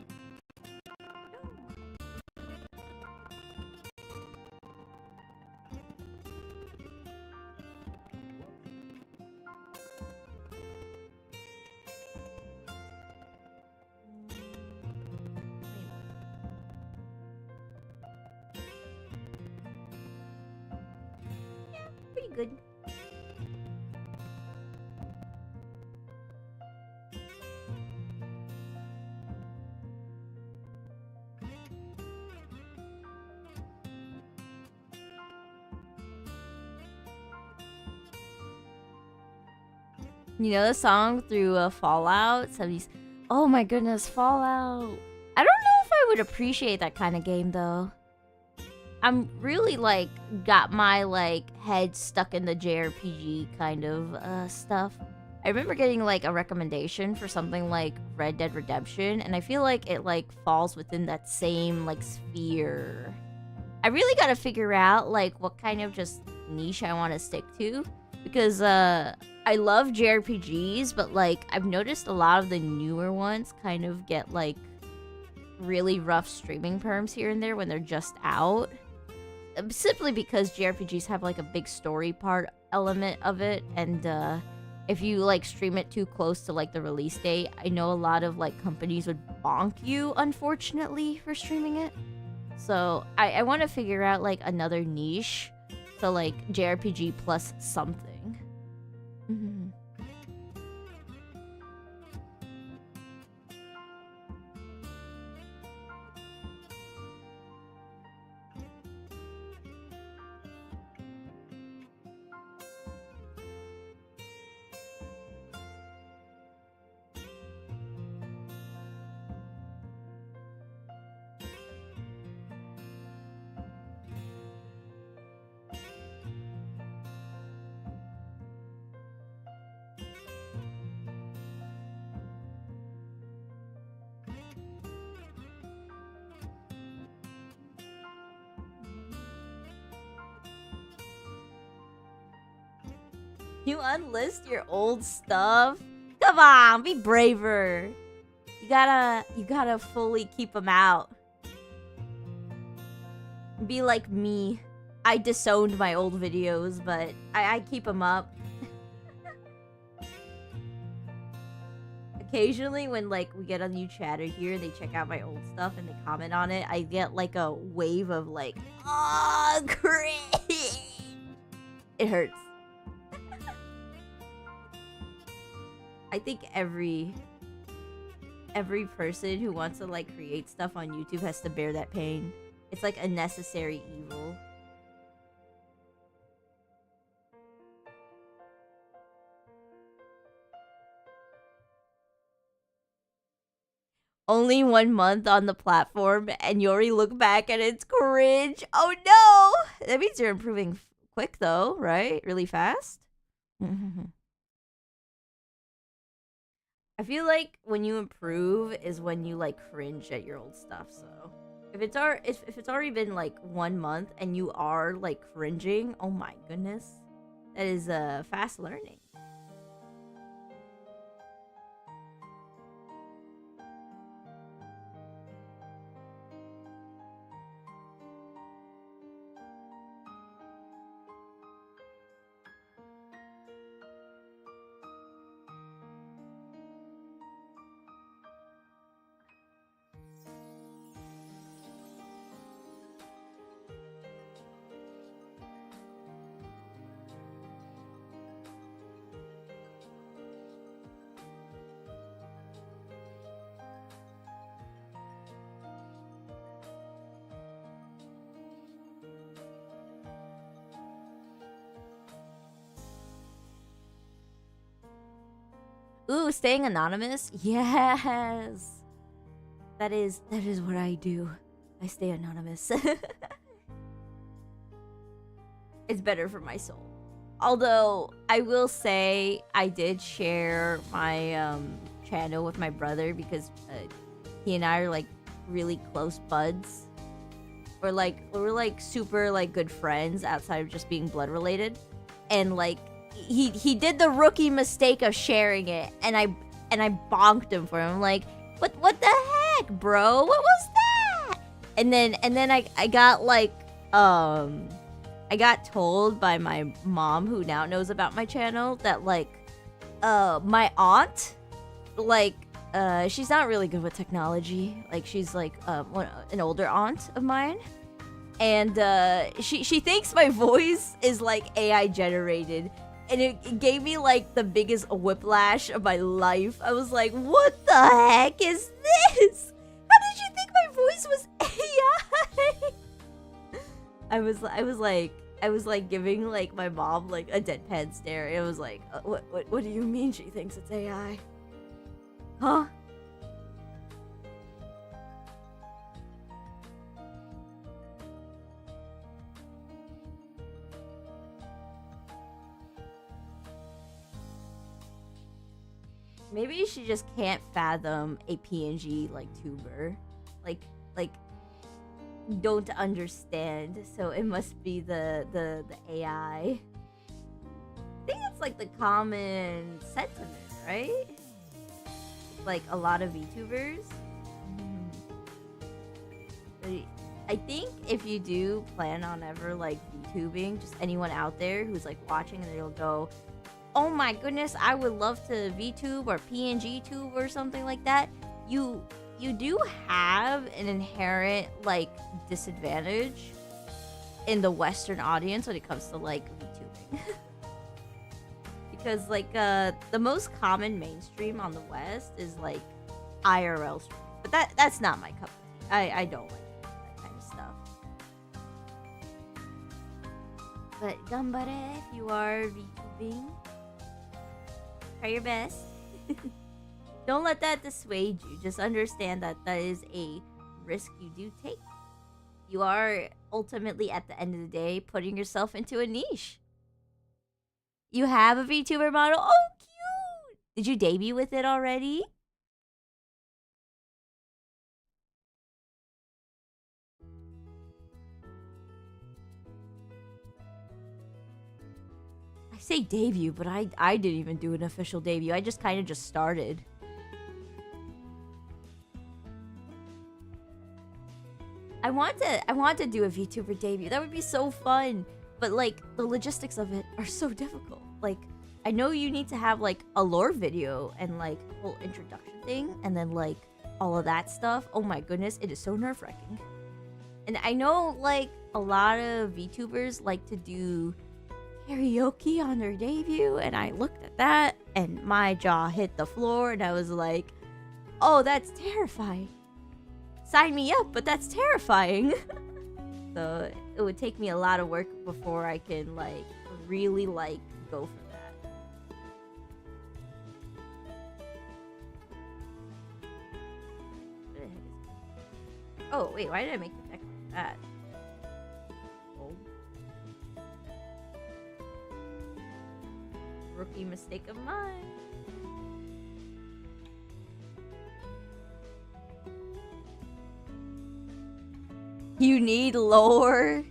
Speaker 1: Yeah, pretty good. You know the song through Fallout? Somebody's, oh my goodness, Fallout. I don't know if I would appreciate that kind of game though. I'm really like got my like head stuck in the JRPG kind of stuff. I remember getting like a recommendation for something like Red Dead Redemption, and I feel like it like falls within that same like sphere. I really gotta figure out like what kind of just niche I want to stick to, because I love JRPGs, but like I've noticed a lot of the newer ones kind of get like really rough streaming perms here and there when they're just out. Simply because JRPGs have like a big story part element of it, and if you like stream it too close to like the release date, I know a lot of like companies would bonk you, unfortunately, for streaming it. So I want to figure out like another niche, so like JRPG plus something. Mm-hmm. You unlist your old stuff? Come on, be braver. You gotta fully keep them out. Be like me. I disowned my old videos, but I keep them up. Occasionally when like we get a new chatter here and they check out my old stuff and they comment on it, I get like a wave of like, oh, cringe. It hurts. I think every person who wants to like create stuff on YouTube has to bear that pain. It's like a necessary evil. Only 1 month on the platform and you already look back and it's cringe. Oh no! That means you're improving quick though, right? Really fast? I feel like when you improve is when you like cringe at your old stuff. So if it's already been like 1 month and you are like cringing, oh my goodness, that is fast learning. Ooh, staying anonymous? Yes. That is what I do. I stay anonymous. It's better for my soul. Although I will say I did share my channel with my brother because he and I are like really close buds. We're like super like good friends outside of just being blood related. And like he did the rookie mistake of sharing it, and I bonked him for him. I'm like, what the heck, bro? What was that? And then I got like I got told by my mom, who now knows about my channel, that like my aunt, like she's not really good with technology. Like she's like an older aunt of mine. And she thinks my voice is like AI generated. And it gave me like the biggest whiplash of my life. I was like, what the heck is this? How did you think my voice was AI? I was like giving like my mom like a deadpan stare. It was like, what do you mean she thinks it's AI? Huh? Maybe she just can't fathom a PNG like tuber. Like don't understand, so it must be the AI. I think it's like the common sentiment, right? Like a lot of VTubers. I think if you do plan on ever like VTubing, just anyone out there who's like watching and they'll go, oh my goodness, I would love to VTube or PNG tube or something like that. You do have an inherent like disadvantage in the Western audience when it comes to like VTubing. Because like the most common mainstream on the West is like IRL stream. But that's not my cup of tea. I don't like that kind of stuff. But gambare, if you are VTubing, try your best. Don't let that dissuade you. Just understand that that is a risk you do take. You are ultimately, at the end of the day, putting yourself into a niche. You have a VTuber model? Oh, cute! Did you debut with it already? I say debut, but I didn't even do an official debut. I just kind of just started. I want to do a VTuber debut. That would be so fun. But like the logistics of it are so difficult. Like I know you need to have like a lore video and like a whole introduction thing and then like all of that stuff. Oh my goodness, it is so nerve-wracking. And I know like a lot of VTubers like to do karaoke on their debut, and I looked at that and my jaw hit the floor and I was like, oh, that's terrifying. Sign me up, but that's terrifying. So it would take me a lot of work before I can like really like go for that. Oh wait, why did I make the deck like that? Oh. Rookie mistake of mine. You need lore?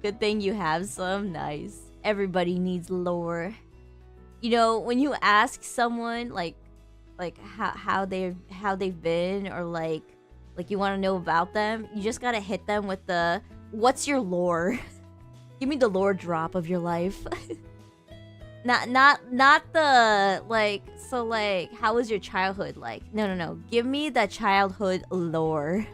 Speaker 1: Good thing you have some. Nice. Everybody needs lore. You know, when you ask someone like how they've been, or like you want to know about them, you just gotta hit them with the what's your lore? Give me the lore drop of your life. not the like, so like how was your childhood like? No. Give me the childhood lore.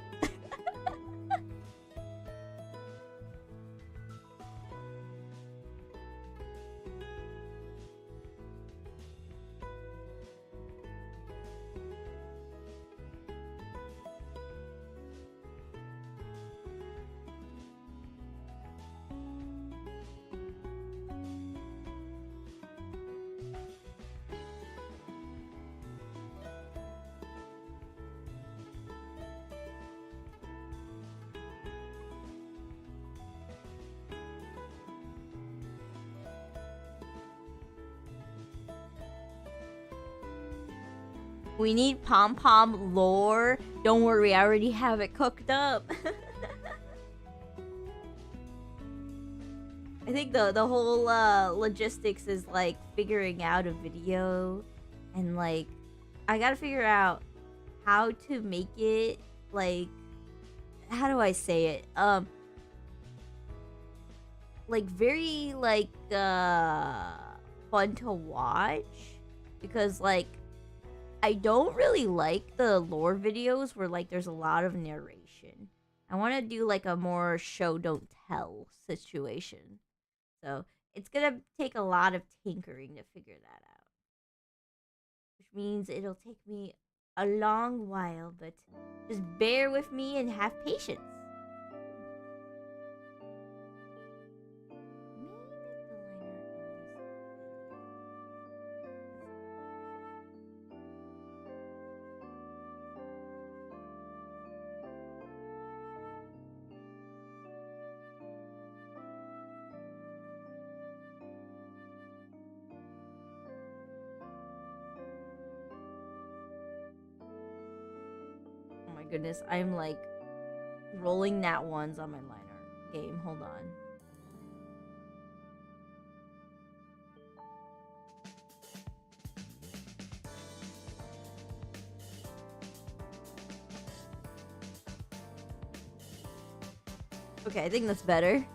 Speaker 1: We need pom pom lore. Don't worry, I already have it cooked up. I think the whole logistics is like figuring out a video, and like I gotta figure out how to make it like, how do I say it? Like very like fun to watch, because like I don't really like the lore videos where like there's a lot of narration. I want to do like a more show don't tell situation. So it's gonna take a lot of tinkering to figure that out, which means it'll take me a long while, but just bear with me and have patience. Goodness, I'm like rolling nat ones on my line art game. Hold on. Okay, I think that's better.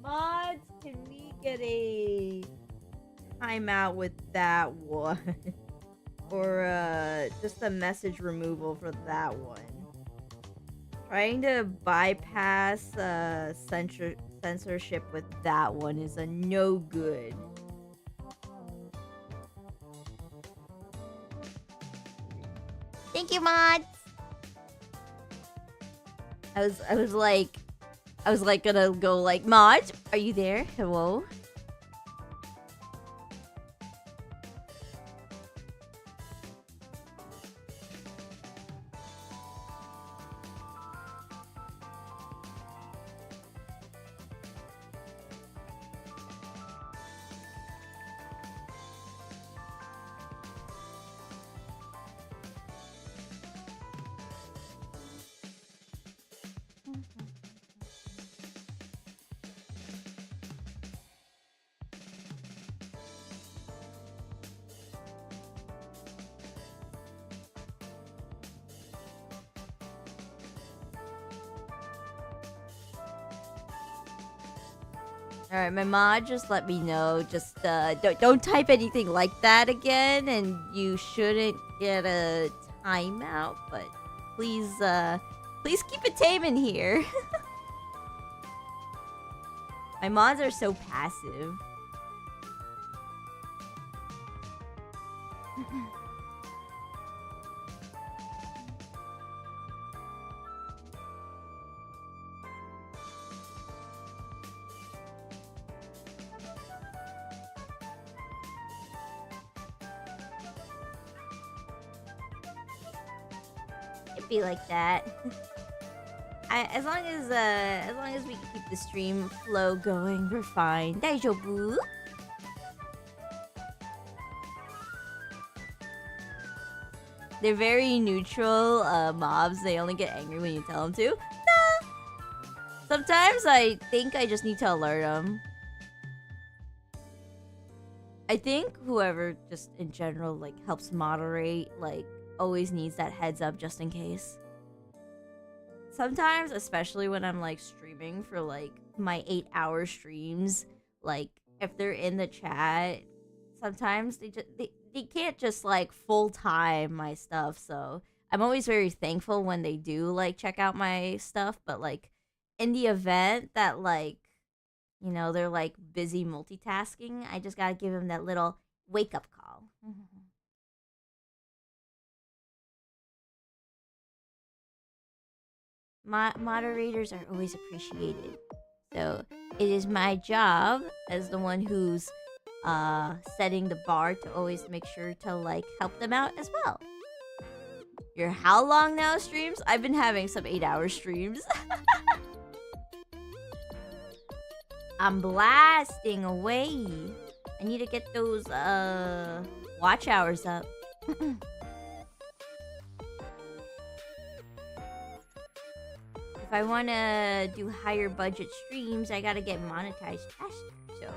Speaker 1: Mods, can we get a timeout with that one? Or, just a message removal for that one. Trying to bypass, censorship with that one is a no good. Thank you, mods! I was like gonna go like, Mod, are you there? Hello? Alright, my mod just let me know. Just don't type anything like that again, and you shouldn't get a timeout, but please please keep it tame in here. My mods are so passive. It'd be like that. As long as we keep the stream flow going, we're fine. Daijoubu. They're very neutral mobs. They only get angry when you tell them to. Nah. Sometimes I think I just need to alert them. I think whoever just in general like helps moderate like always needs that heads up just in case. Sometimes, especially when I'm like streaming for like my 8-hour streams, like if they're in the chat, sometimes they can't just like full time my stuff. So I'm always very thankful when they do like check out my stuff. But like in the event that like, you know, they're like busy multitasking, I just gotta give them that little wake up call. Moderators are always appreciated. So it is my job as the one who's setting the bar to always make sure to like help them out as well. Your how long now streams? I've been having some 8-hour streams. I'm blasting away. I need to get those watch hours up. If I want to do higher budget streams, I gotta get monetized faster. So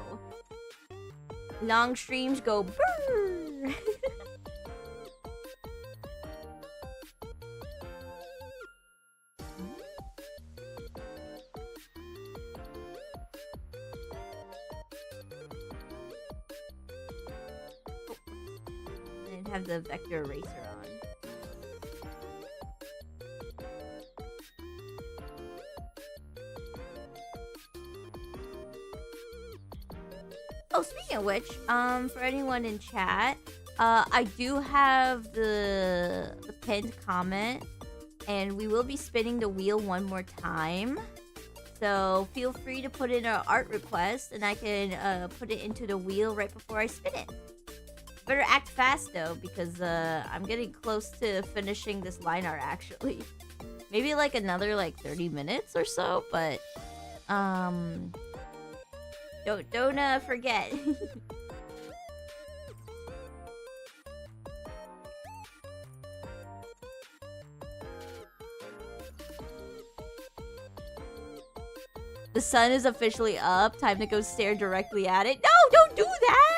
Speaker 1: long streams go brrr. I didn't have the vector eraser on. Oh, speaking of which, for anyone in chat, I do have the pinned comment, and we will be spinning the wheel one more time. So feel free to put in an art request, and I can put it into the wheel right before I spin it. Better act fast though, because I'm getting close to finishing this line art actually. Maybe like another like 30 minutes or so, but Don't forget. The sun is officially up. Time to go stare directly at it. No, don't do that!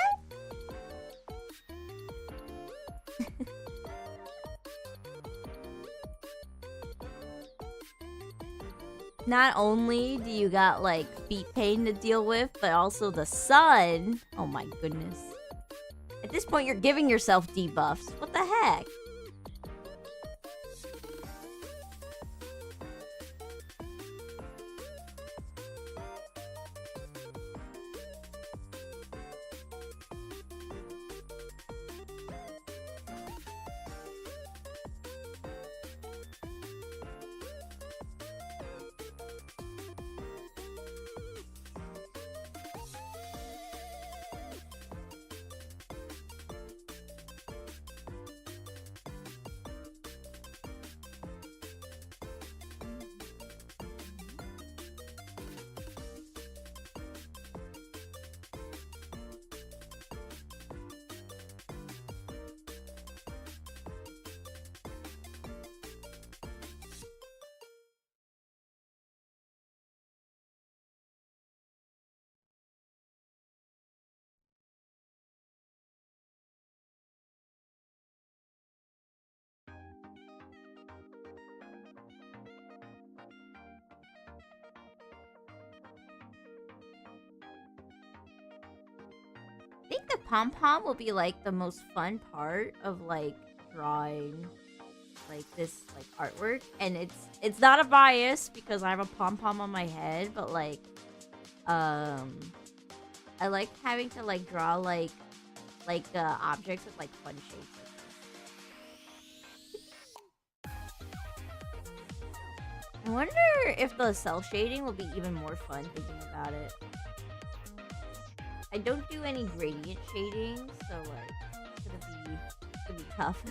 Speaker 1: Not only do you got like feet pain to deal with, but also the sun. Oh my goodness. At this point, you're giving yourself debuffs. What the heck? I think the pom-pom will be like the most fun part of like drawing like this like artwork, and it's not a bias because I have a pom-pom on my head, but like I like having to like draw like objects with like fun shapes. I wonder if the cell shading will be even more fun thinking about it. I don't do any gradient shading, so like it's gonna be tough.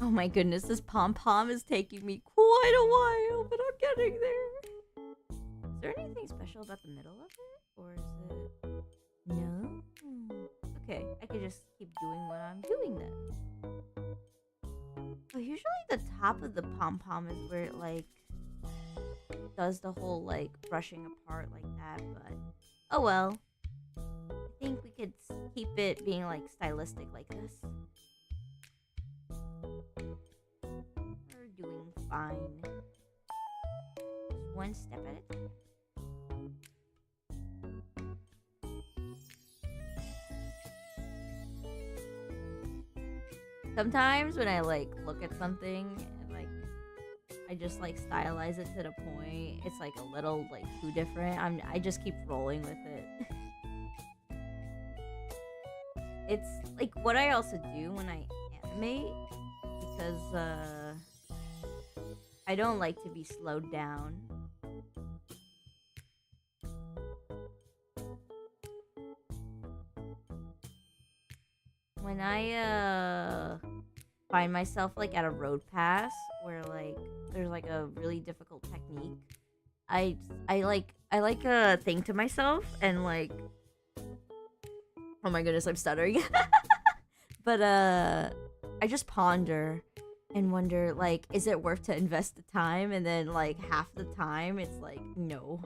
Speaker 1: Oh my goodness, this pom-pom is taking me quite a while, but I'm getting there. Is there anything special about the middle of it? Or is it... No? Okay, I could just keep doing what I'm doing then. But usually the top of the pom-pom is where it, like, does the whole, like, brushing apart like that, but... Oh well. I think we could keep it being, like, stylistic like this. We're doing fine. Just one step at a time. Sometimes when I, like, look at something and, like, I just, like, stylize it to the point, it's, like, a little, like, too different. I just keep rolling with it. It's, like, what I also do when I animate, because, I don't like to be slowed down. When I, find myself, like, at a road pass where, like, there's, like, a really difficult technique, I like think to myself and, like... Oh my goodness, I'm stuttering. But, I just ponder and wonder, like, is it worth to invest the time? And then, like, half the time, it's like, no.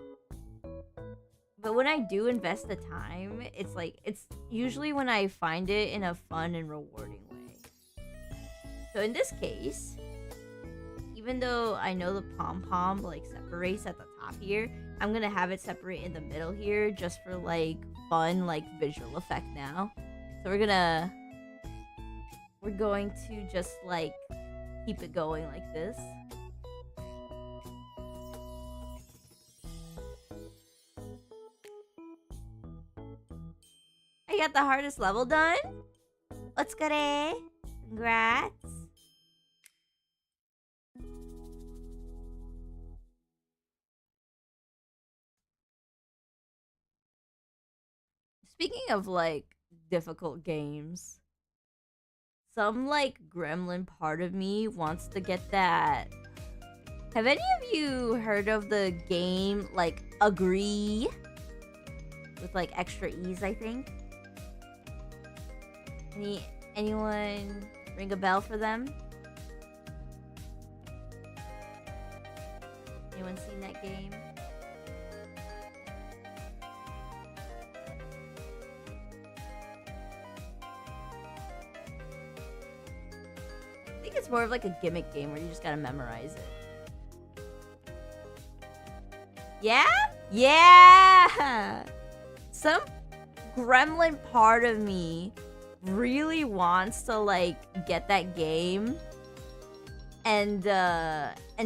Speaker 1: But when I do invest the time, it's like, it's usually when I find it in a fun and rewarding way. So in this case, even though I know the pom-pom, like, separates at the top here, I'm gonna have it separate in the middle here just for, like, fun, like, visual effect now. So we're going to just, like, keep it going like this. I got the hardest level done. Let's go, eh? Congrats. Speaking of, like, difficult games, some, like, gremlin part of me wants to get that. Have any of you heard of the game, like, Agree? With, like, extra E's, I think? Anyone ring a bell for them? Anyone seen that game? I think it's more of like a gimmick game where you just gotta memorize it. Yeah? Yeah! Some gremlin part of me really wants to, like, get that game and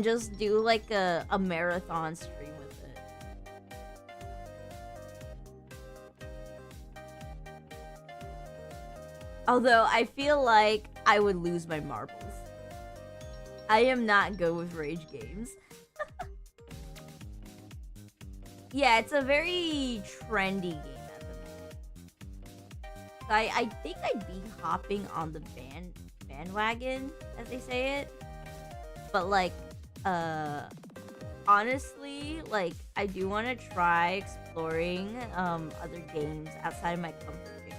Speaker 1: just do, like, a marathon stream with it. Although I feel like I would lose my marbles. I am not good with rage games. Yeah, it's a very trendy game at the moment. So I think I'd be hopping on the bandwagon, as they say it. But, like, honestly, like, I do want to try exploring other games outside of my comfort zone.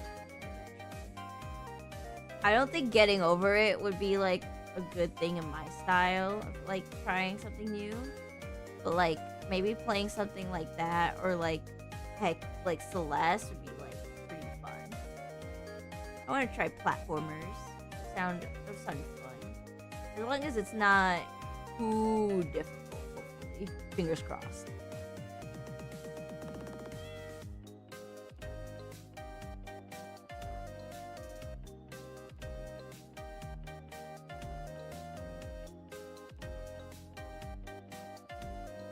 Speaker 1: I don't think getting over it would be, like, a good thing in my style of, like, trying something new. But, like, maybe playing something like that, or, like, heck, like, Celeste would be, like, pretty fun. I want to try platformers. Those sound fun. As long as it's not too difficult, hopefully. Fingers crossed.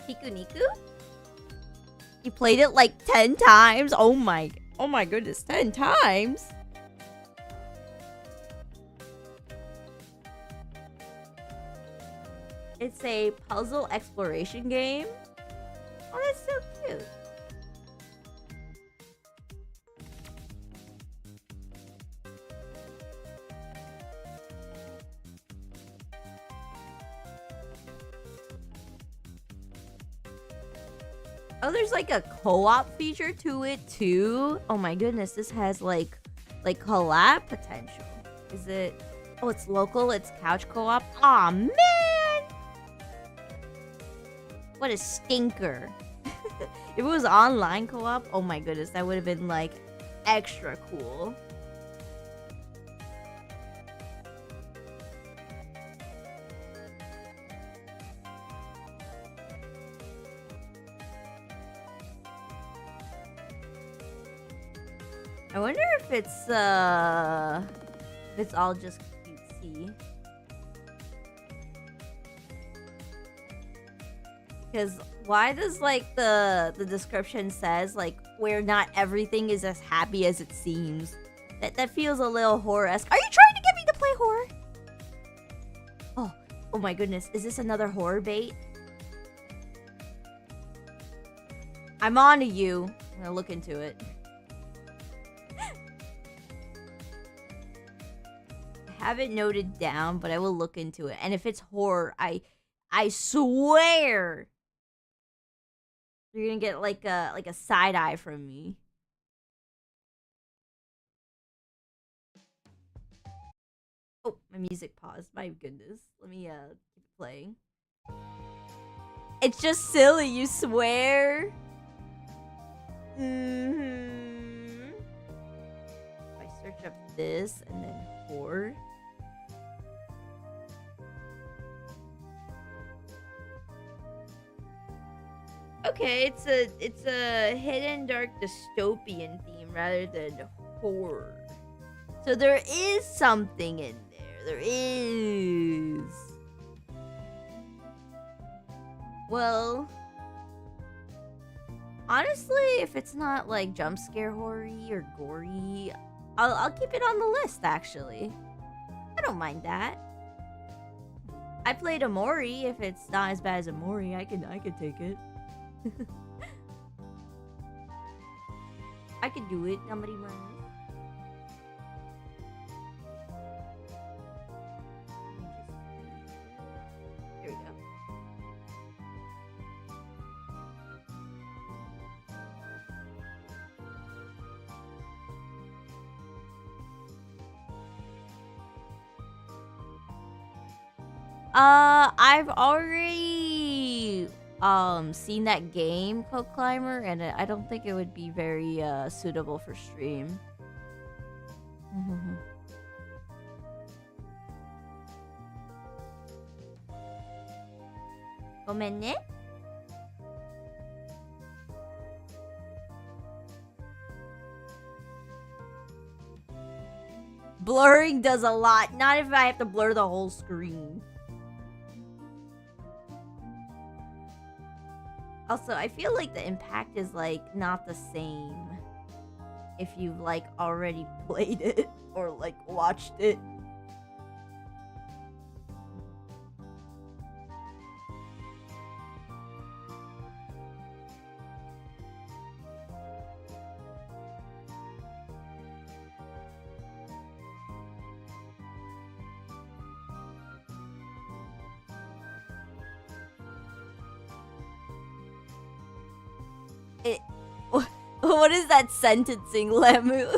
Speaker 1: Pikuniku? You played it like 10 times? Oh my goodness, 10 times? It's a puzzle exploration game. Oh, that's so cute. Oh, there's like a co-op feature to it too. Oh my goodness, this has like collab potential. Is it? Oh, it's local. It's couch co-op. Aw, man! What a stinker. If it was online co-op, oh my goodness, that would have been like extra cool. I wonder if it's all just cutesy. Because why does like the description says like where not everything is as happy as it seems? That feels a little horror-esque. Are you trying to get me to play horror? Oh my goodness, is this another horror bait? I'm on to you. I'm gonna look into it. Have it noted down, but I will look into it. And if it's horror, I swear you're gonna get like a side eye from me. Oh, my music paused. My goodness. Let me keep it playing. It's just silly, you swear? Mm-hmm. If I search up this and then horror. Okay, it's a hidden dark dystopian theme rather than horror. So there is something in there. There is. Well, honestly, if it's not like jump scare horror-y or gory, I'll keep it on the list actually. I don't mind that. I played Amori. If it's not as bad as Amori, I could take it. I could do it. Nobody mind. There we go. I've already seen that game, Coke Climber, and I don't think it would be very suitable for stream. Gomenne? Blurring does a lot, not if I have to blur the whole screen. Also, I feel like the impact is like not the same if you've like already played it or like watched it. What is that sentencing, Lemu?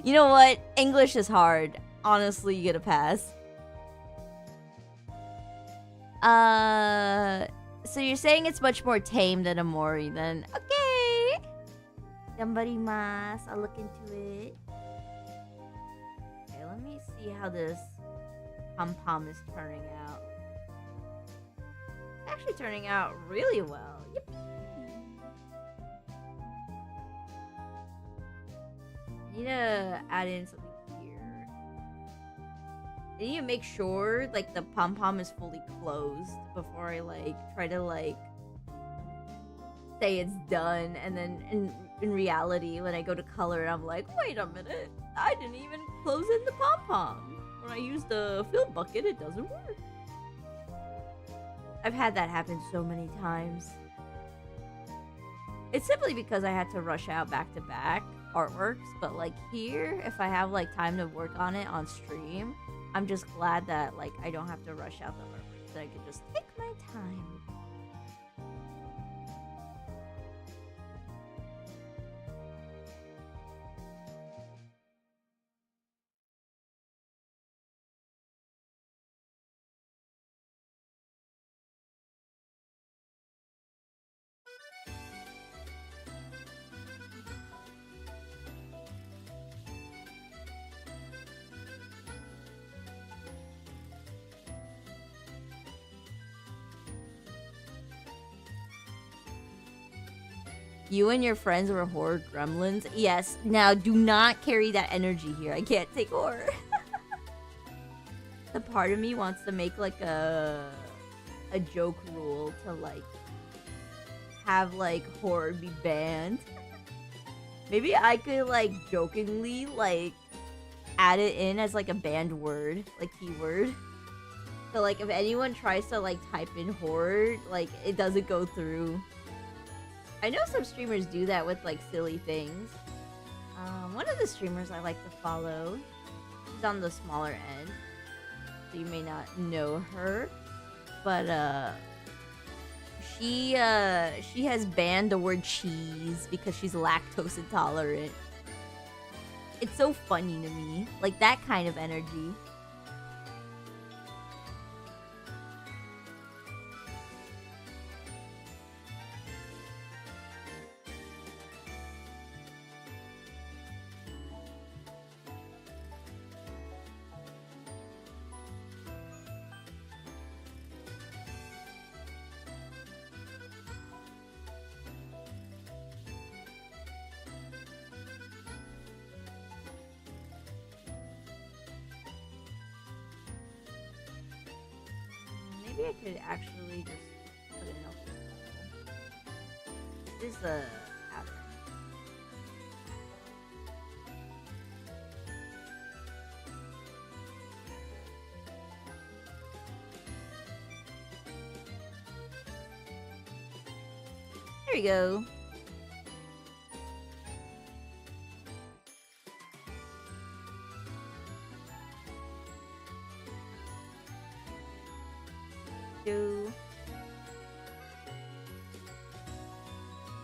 Speaker 1: You know what? English is hard. Honestly, you get a pass. So you're saying it's much more tame than Amori then. Okay. Gambarimasu. I'll look into it. Okay, let me see how this pom-pom is turning out. It's actually turning out really well. Yippee. I need to add in something here. I need to make sure like the pom-pom is fully closed before I like try to like say it's done, and then in reality when I go to color it, I'm like, wait a minute, I didn't even close in the pom-pom. When I use the fill bucket, it doesn't work. I've had that happen so many times. It's simply because I had to rush out back-to-back artworks, but like here, if I have like time to work on it on stream, I'm just glad that like I don't have to rush out the artworks, that I can just take my time. You and your friends were horror gremlins. Yes. Now, do not carry that energy here. I can't take horror. The part of me wants to make like a joke rule to like have like horror be banned. Maybe I could like jokingly like add it in as like a banned word, like keyword. So like if anyone tries to like type in horror, like it doesn't go through. I know some streamers do that with like silly things. One of the streamers I like to follow, she's on the smaller end, so you may not know her, but she has banned the word cheese because she's lactose intolerant. It's so funny to me, like that kind of energy. Maybe I could actually just put it up. This is a pattern. There you go.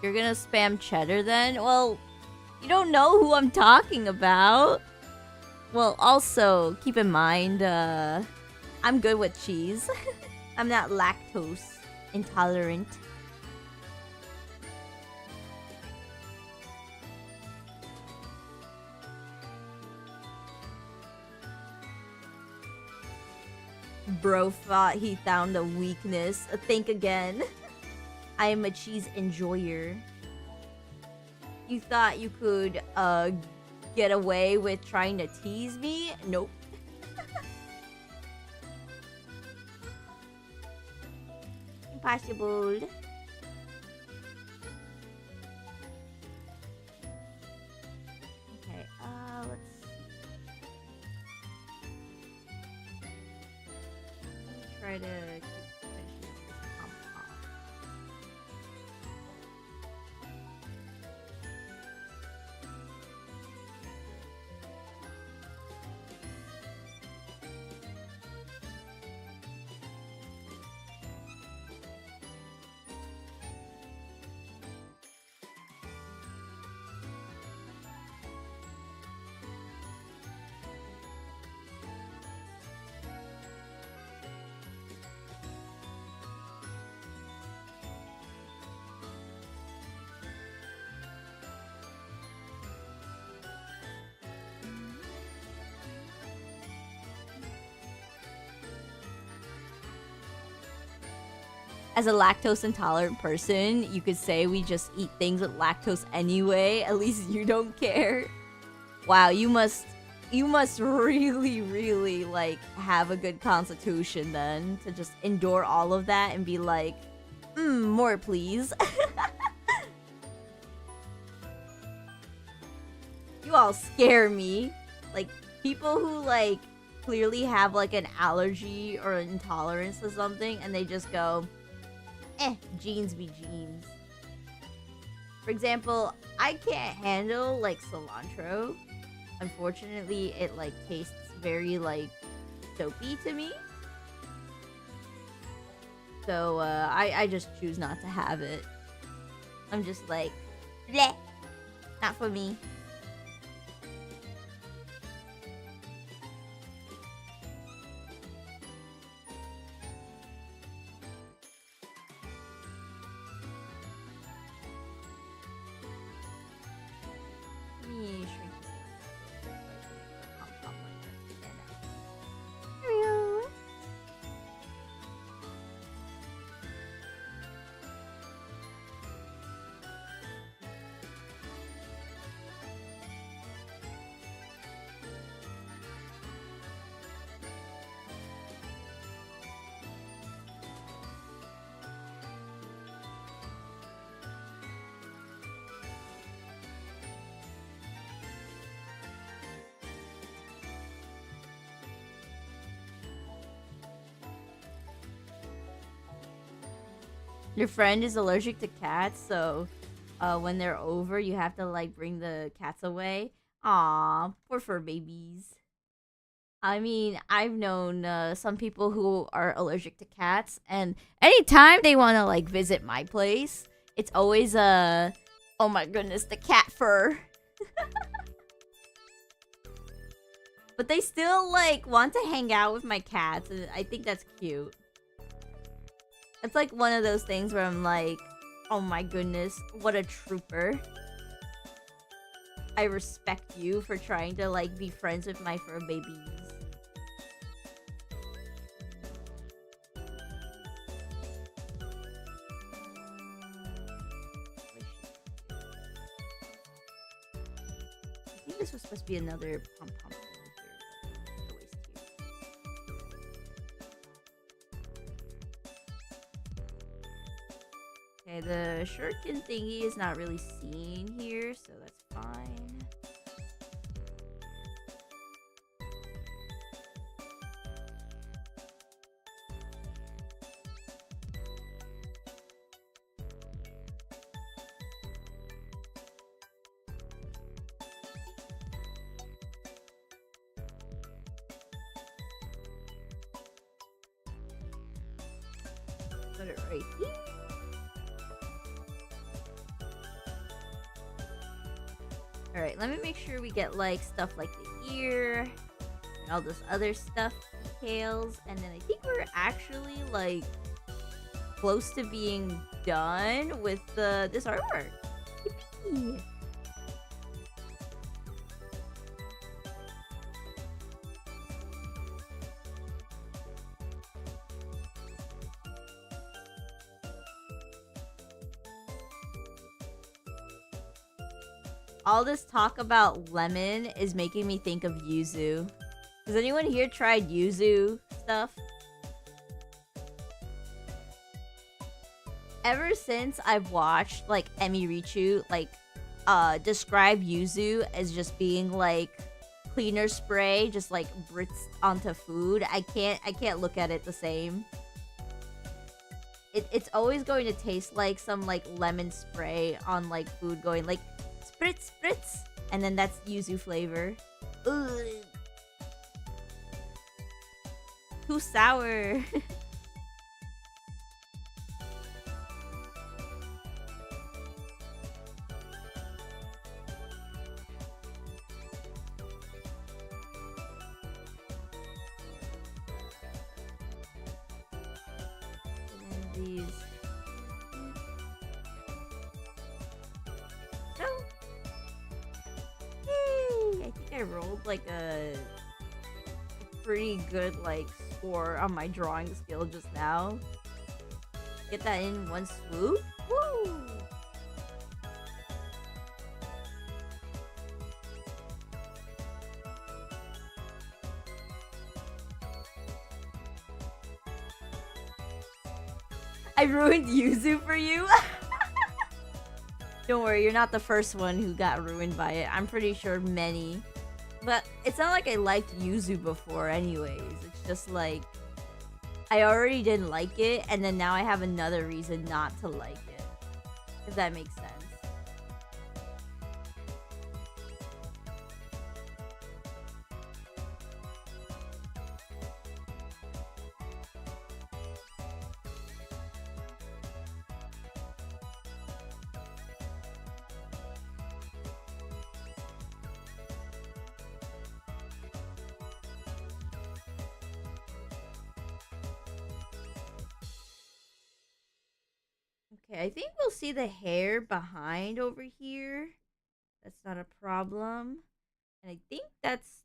Speaker 1: You're gonna spam cheddar then? Well, you don't know who I'm talking about. Well, also, keep in mind, I'm good with cheese. I'm not lactose intolerant. Bro thought he found a weakness. Think again. I am a cheese enjoyer. You thought you could get away with trying to tease me? Nope. Impossible. Okay, let's see. Let me try to keep finishing this pom-pom. As a lactose intolerant person, you could say we just eat things with lactose anyway. At least you don't care. Wow, you must really, really like have a good constitution then to just endure all of that and be like, more please. You all scare me. Like people who like clearly have like an allergy or an intolerance to something and they just go, genes be genes. For example, I can't handle like cilantro. Unfortunately, it like tastes very like soapy to me. So I just choose not to have it. I'm just like, bleh, not for me. Your friend is allergic to cats, so when they're over, you have to like bring the cats away. Aw, poor fur babies. I mean, I've known some people who are allergic to cats, and anytime they want to like visit my place, it's always oh my goodness, the cat fur. But they still like want to hang out with my cats, and I think that's cute. It's like one of those things where I'm like, oh my goodness, what a trooper. I respect you for trying to like be friends with my fur babies. I think this was supposed to be another pom-pom thing here, but it's a waste here. Okay, the shuriken thingy is not really seen here, so that's fine. Put it right here. Alright, let me make sure we get like stuff like the ear and all this other stuff, details, and then I think we're actually like close to being done with this artwork. Yippee! All this talk about lemon is making me think of yuzu. Has anyone here tried yuzu stuff? Ever since I've watched like Emi Richu like describe yuzu as just being like cleaner spray, just like britzed onto food, I can't look at it the same. It's always going to taste like some like lemon spray on like food, going like spritz, spritz, and then that's yuzu flavor. Ugh. Too sour. And then these. So. Yay! I think I rolled like a pretty good like score on my drawing skill just now. Get that in one swoop. Woo! I ruined yuzu for you. Don't worry, you're not the first one who got ruined by it. I'm pretty sure many. But it's not like I liked yuzu before anyways. It's just like I already didn't like it, and then now I have another reason not to like it. If that makes sense. Okay, I think we'll see the hair behind over here. That's not a problem. And I think that's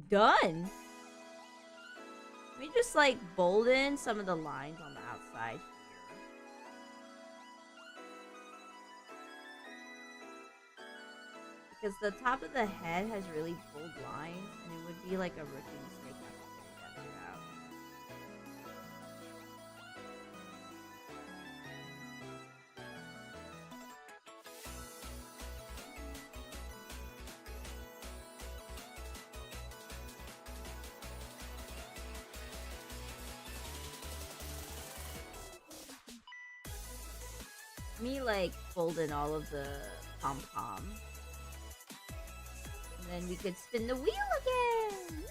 Speaker 1: done. Let me just like bolden some of the lines on the outside here. Because the top of the head has really bold lines, and it would be like a rookie mistake not to figure that shit out. Let me like fold in all of the pom-pom. And then we could spin the wheel again!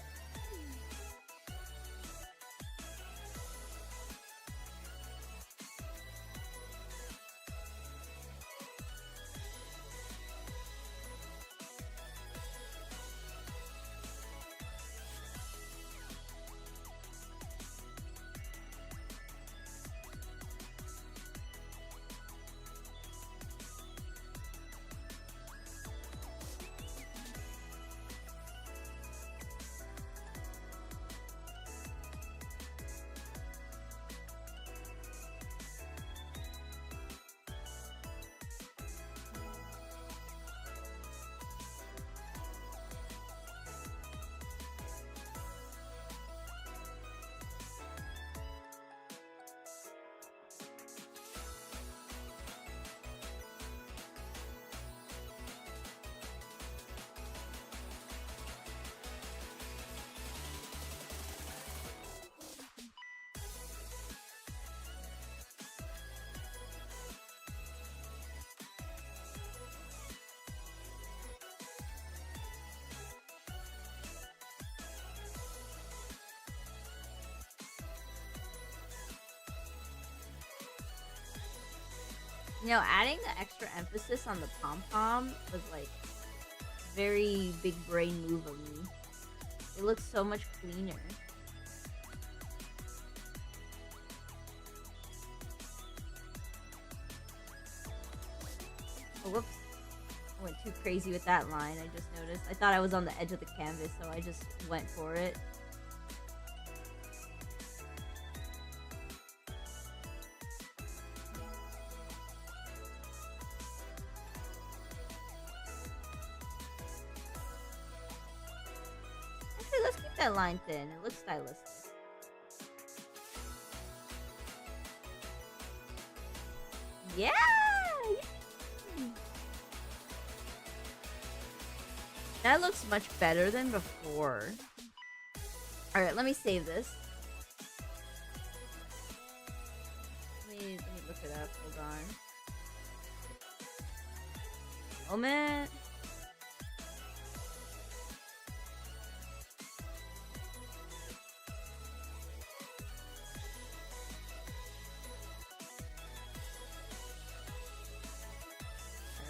Speaker 1: You know, adding the extra emphasis on the pom-pom was like very big brain move of me. It looks so much cleaner. Oh, whoops. I went too crazy with that line, I just noticed. I thought I was on the edge of the canvas, so I just went for it. Actually, let's keep that line thin. It looks stylistic. Yeah! That looks much better than before. Alright, let me save this. Let me look it up. Hold on. Moment.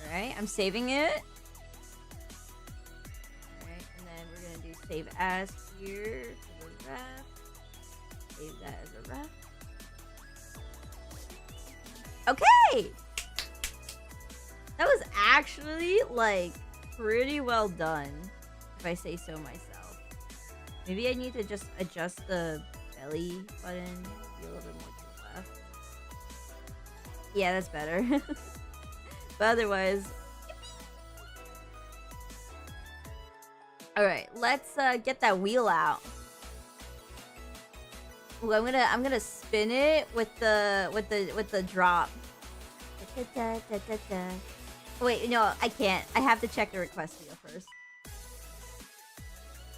Speaker 1: Alright, I'm saving it. Alright, and then we're gonna do save as here to the ref. Save that as a ref. Okay! That was actually, like, pretty well done, if I say so myself. Maybe I need to just adjust the belly button, be a little bit more to the left. Yeah, that's better. But otherwise... Alright, let's get that wheel out. Ooh, I'm gonna spin it with the drop. Wait, no, I can't. I have to check the request wheel first.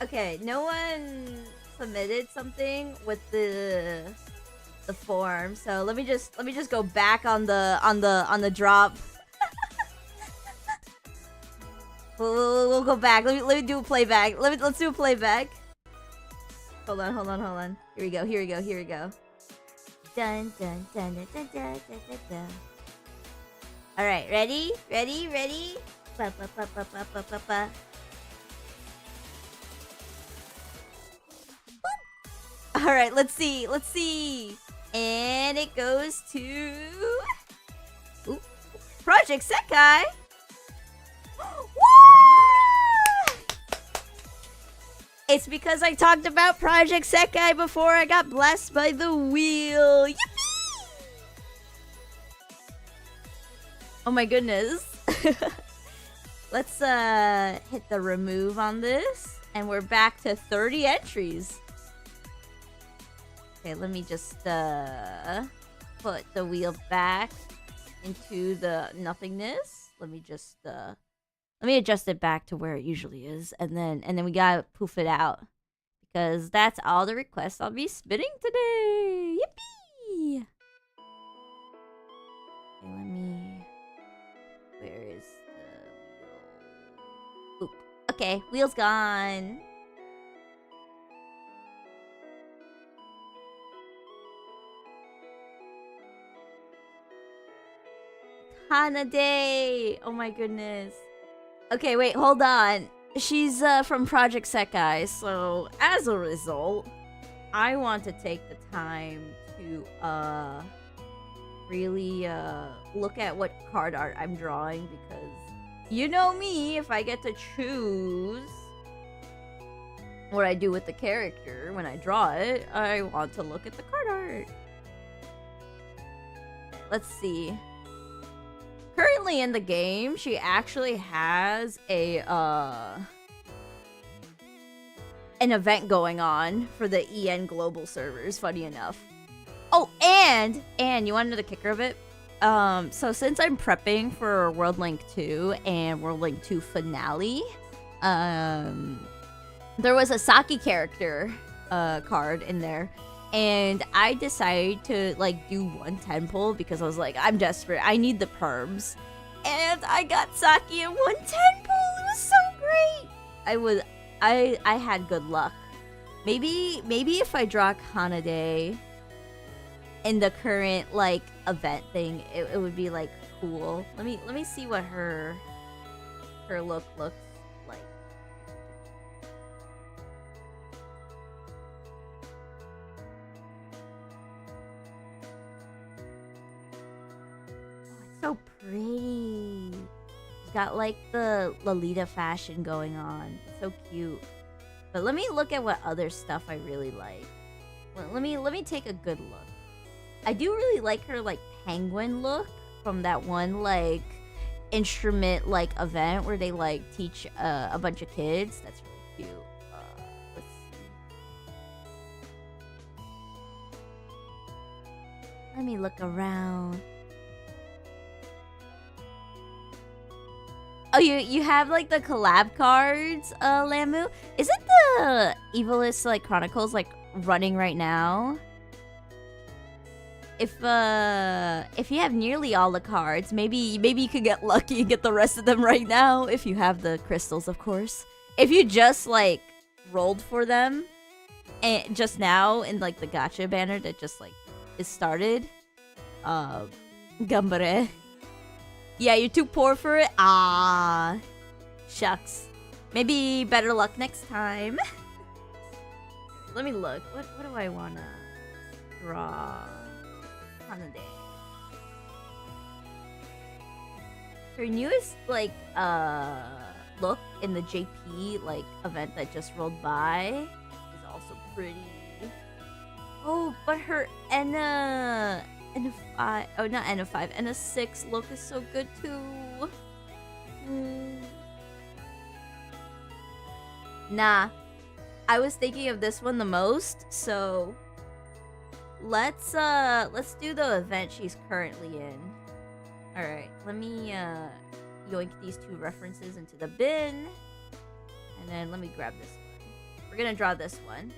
Speaker 1: Okay, no one submitted something with the form, so let me just go back on the drop. We'll go back. Let me do a playback. Let's do a playback. Hold on. Here we go. Dun dun dun dun dun dun dun dun. All right, ready? Ba, ba, ba, ba, ba, ba, ba, ba. All right, let's see. And it goes to Project Sekai. It's because I talked about Project Sekai before I got blessed by the wheel. Yippee! Oh my goodness. Let's hit the remove on this, and we're back to 30 entries. Okay, let me just put the wheel back into the nothingness. Let me adjust it back to where it usually is, and then we gotta poof it out, because that's all the requests I'll be spinning today. Yippee! Okay, let me Okay, wheel's gone. Hanaday! Oh my goodness. Okay, wait, hold on. She's from Project Sekai, so as a result, I want to take the time to really look at what card art I'm drawing, because you know me, if I get to choose what I do with the character when I draw it, I want to look at the card art. Let's see. Currently in the game, she actually has a an event going on for the EN global servers, funny enough. Oh, and you want to know the kicker of it? So since I'm prepping for World Link 2 and World Link 2 finale, there was a Saki character card in there, and I decided to like do 110 pull because I was like, I'm desperate, I need the perms, and I got Saki in 110 pull. It was so great. I had good luck. Maybe if I draw Kanade in the current like event thing, it would be like cool. Let me see what her look looks like. Oh, it's so pretty. She's got like the Lolita fashion going on. It's so cute. But let me look at what other stuff I really like. Let me take a good look. I do really like her like penguin look from that one like instrument like event where they like teach a bunch of kids. That's really cute. Let's see. Let me look around. Oh, you have like the collab cards, Lamu? Isn't the Evilist like Chronicles like running right now? If you have nearly all the cards, maybe you could get lucky and get the rest of them right now if you have the crystals, of course. If you just like rolled for them and just now in like the gacha banner that just like is started, gambare. Yeah, you're too poor for it. Ah, shucks. Maybe better luck next time. Let me look. What do I wanna draw? Holiday. Her newest like look in the JP like event that just rolled by is also pretty. Oh, but her N5, oh not N5, N6 look is so good too. Nah, I was thinking of this one the most, so let's do the event she's currently in. All right, let me yoink these two references into the bin, and then let me grab this one. We're gonna draw this one.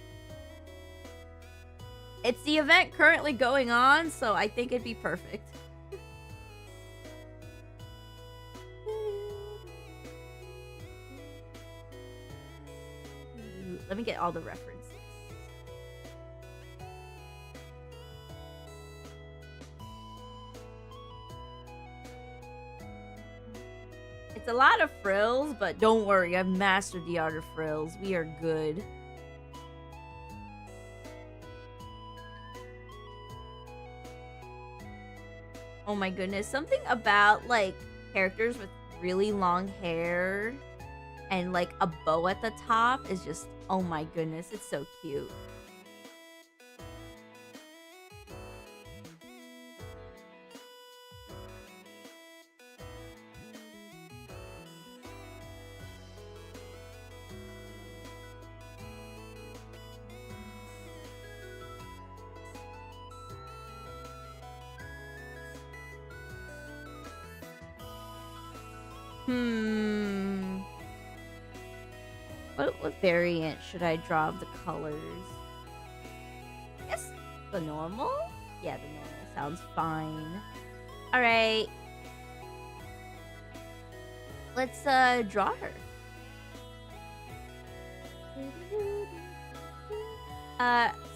Speaker 1: It's the event currently going on, so I think it'd be perfect. Let me get all the references. It's a lot of frills, but don't worry, I've mastered the art of frills. We are good. Oh my goodness, something about like characters with really long hair and like a bow at the top is just, oh my goodness, it's so cute. What variant should I draw of the colors? I guess the normal? Yeah, the normal sounds fine. Alright. Let's draw her.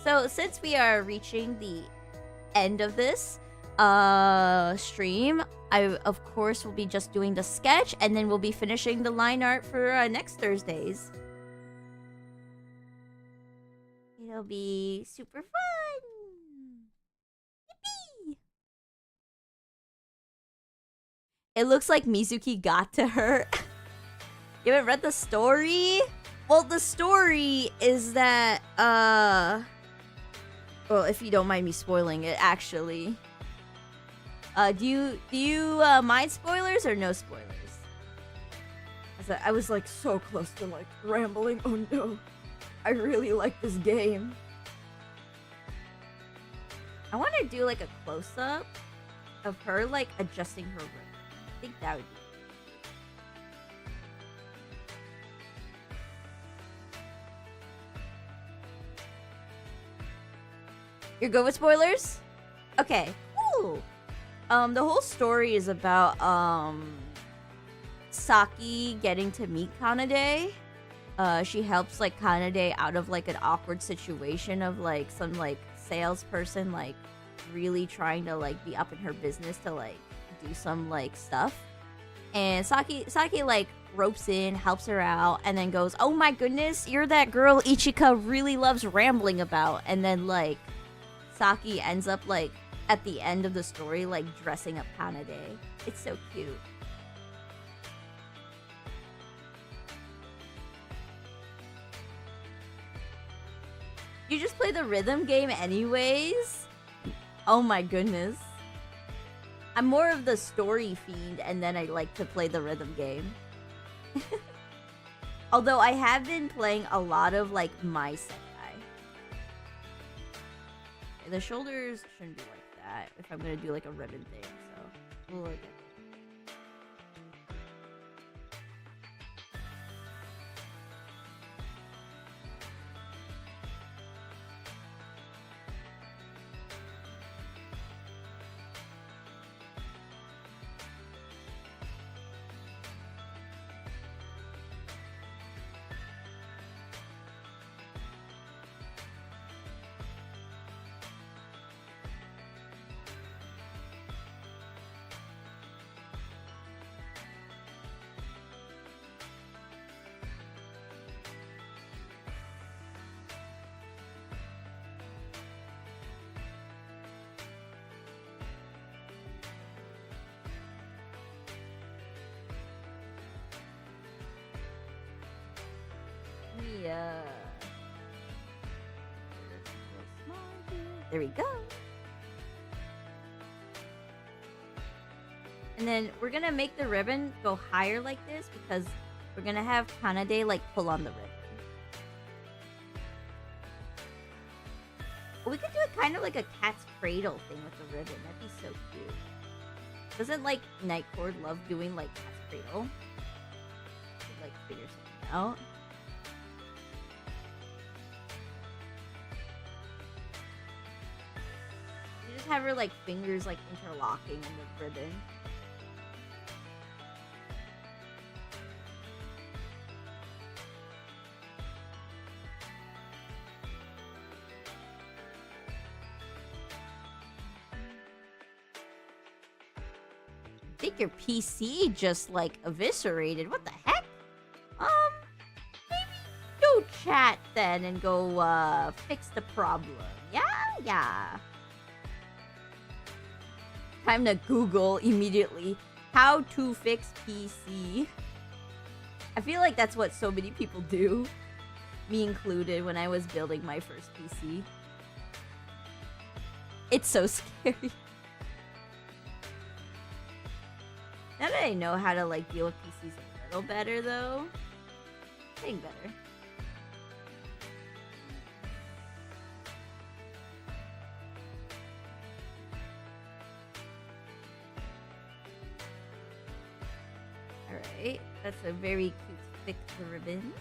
Speaker 1: So since we are reaching the end of this stream, I of course will be just doing the sketch, and then we'll be finishing the line art for next Thursdays. It'll be super fun. Yippee! It looks like Mizuki got to her. You haven't read the story? Well, the story is that well, if you don't mind me spoiling it, actually. Do you mind spoilers or no spoilers? I was like so close to like rambling. Oh no. I really like this game. I want to do like a close-up of her like adjusting her room. I think that would be You're good with spoilers? Okay. Ooh. The whole story is about Saki getting to meet Kanade. She helps like Kanade out of like an awkward situation of like some like salesperson like really trying to like be up in her business to like do some like stuff. And Saki like ropes in, helps her out, and then goes, "Oh my goodness, you're that girl Ichika really loves rambling about." And then like Saki ends up like at the end of the story like dressing up Kanade. It's so cute. You just play the rhythm game anyways? Oh my goodness. I'm more of the story fiend, and then I like to play the rhythm game. Although I have been playing a lot of like my senpai. The shoulders shouldn't be like that if I'm gonna do like a ribbon thing, so we'll look at that. There we go. And then we're gonna make the ribbon go higher like this because we're gonna have Kanade like pull on the ribbon. We could do it kind of like a cat's cradle thing with the ribbon. That'd be so cute. Doesn't like Nightcord love doing like cat's cradle? Could, like figure something out. Have her like fingers like interlocking in the ribbon. I think your PC just like eviscerated. What the heck? Maybe go chat then and go fix the problem. Yeah. Time to Google immediately how to fix PC. I feel like that's what so many people do, me included, when I was building my first PC. It's so scary. Now that I know how to like deal with PCs a little better though, getting better. Alright, that's a very cute thick ribbon.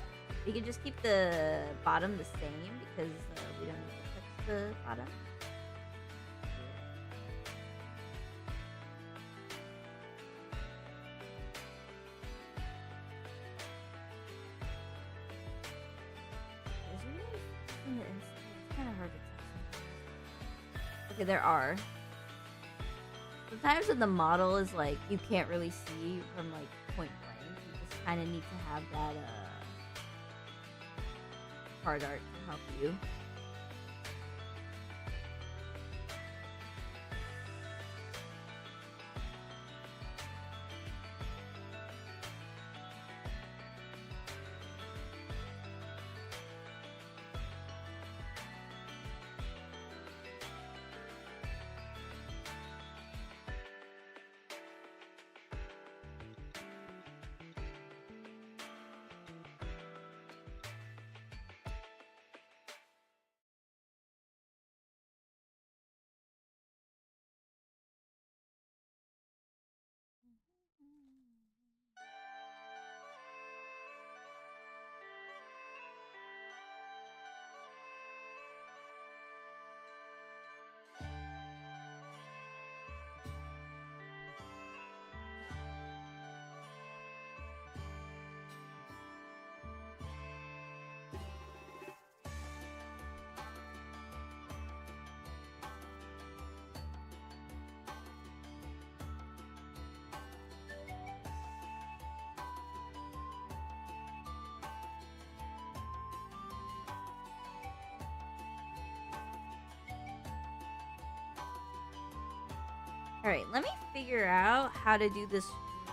Speaker 1: We can just keep the bottom the same because we don't need to touch the bottom. Okay, there are. Sometimes when the model is like, you can't really see from like point blank, you just kind of need to have that card art to help you. Alright, let me figure out how to do this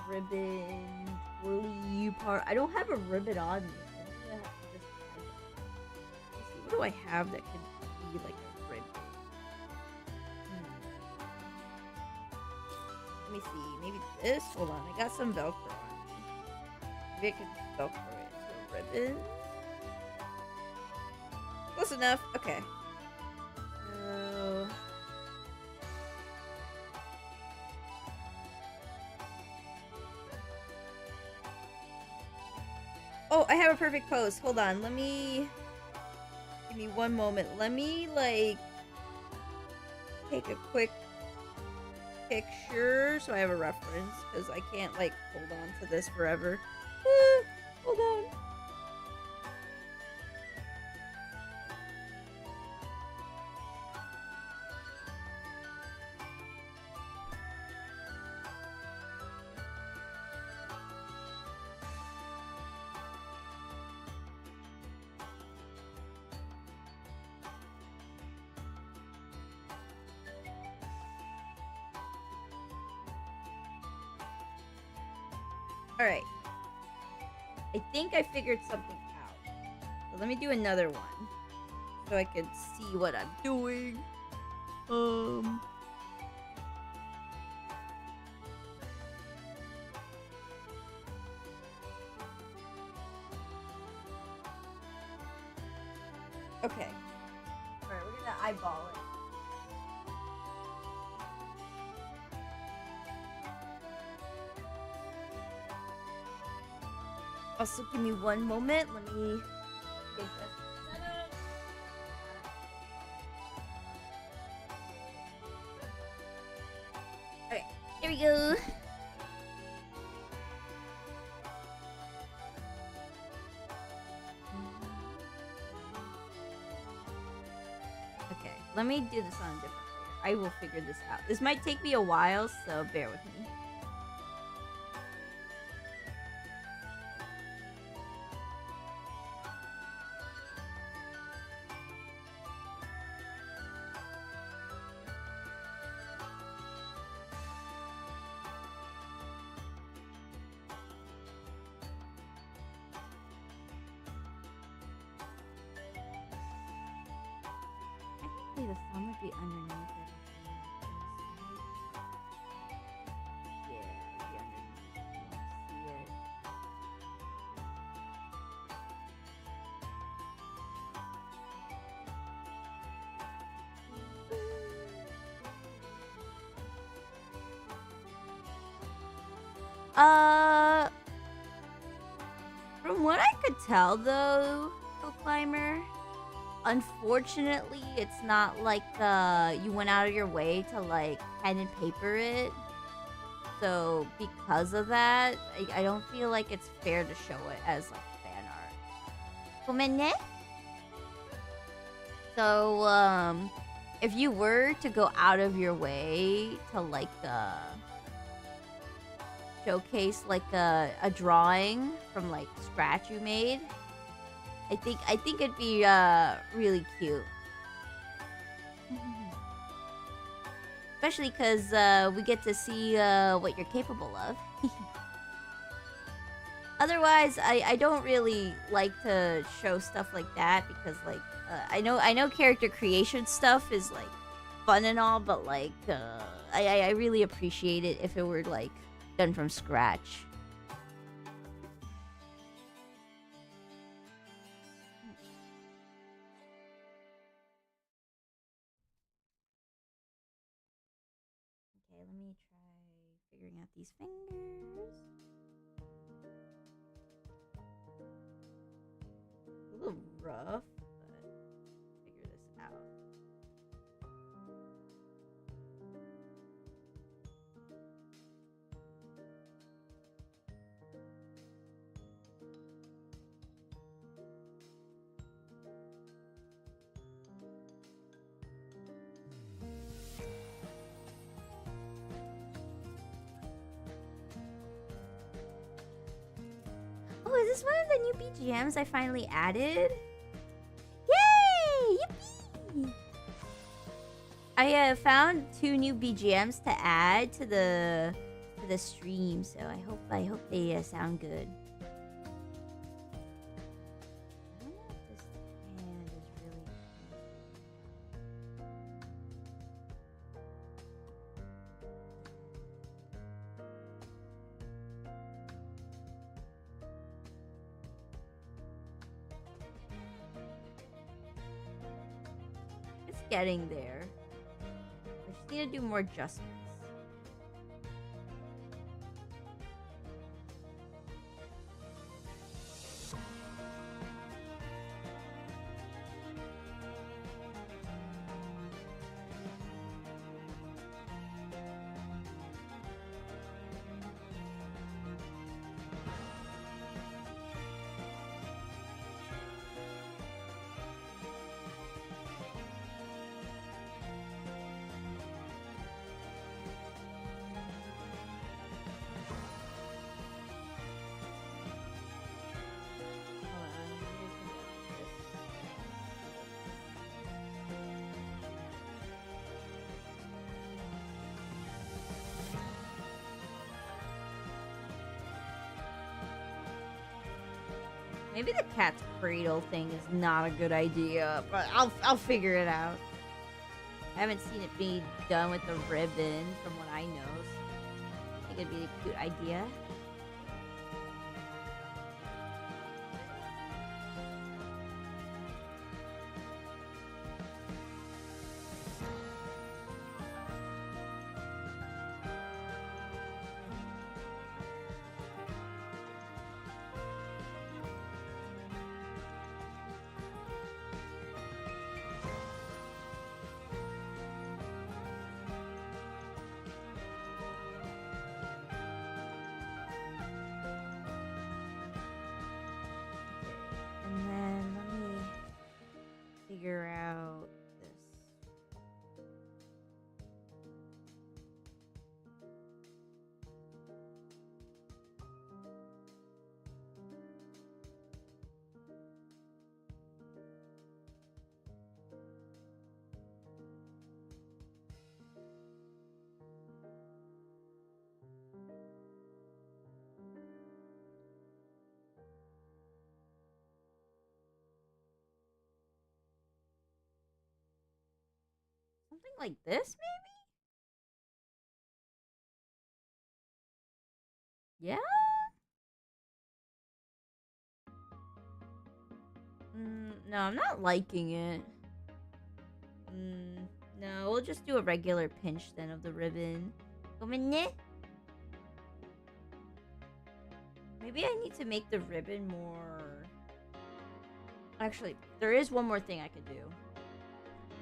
Speaker 1: ribbon twirly part. I don't have a ribbon on me. I think I have to just find it. Let's see, what do I have that could be like a ribbon? Let me see, maybe this? Hold on, I got some Velcro on me. Maybe I could Velcro it to a ribbon. Close enough, okay. So... Oh, I have a perfect pose. Hold on. Give me one moment. Let me, like, take a quick picture so I have a reference, because I can't, like, hold on to this forever. Hold on. Alright. I think I figured something out. So let me do another one. So I can see what I'm doing. Okay. Alright, we're gonna eyeball it. Also, give me one moment. Let me get this set up. Okay, here we go. Okay, let me do this on a different layer. I will figure this out. This might take me a while, so bear with me. The sun would be underneath it. Yeah, it'd be underneath. You won't see it. From what I could tell though, Climber, unfortunately, it's not like you went out of your way to like pen and paper it. So because of that, I don't feel like it's fair to show it as like fan art. Gomenne? So if you were to go out of your way to like showcase like a drawing from like scratch you made, I think it'd be really cute. Especially because we get to see what you're capable of. Otherwise, I don't really like to show stuff like that because like I know character creation stuff is like fun and all, but like I really appreciate it if it were like done from scratch. Okay, let me try figuring out these fingers. A little rough, but figure this out. Oh, is this one of the new BGMs I finally added? Yay! Yippee! I found 2 new BGMs to add to the stream, so I hope they sound good. I wonder if this hand is really. It's getting there. I just need to do more adjustments. Maybe the cat's cradle thing is not a good idea, but I'll figure it out. I haven't seen it be done with the ribbon from what I know, so I think it'd be a cute idea. And then let me figure out this. Something like this, maybe? Yeah? No, I'm not liking it. No, we'll just do a regular pinch then of the ribbon. Maybe I need to make the ribbon more... Actually, there is one more thing I could do.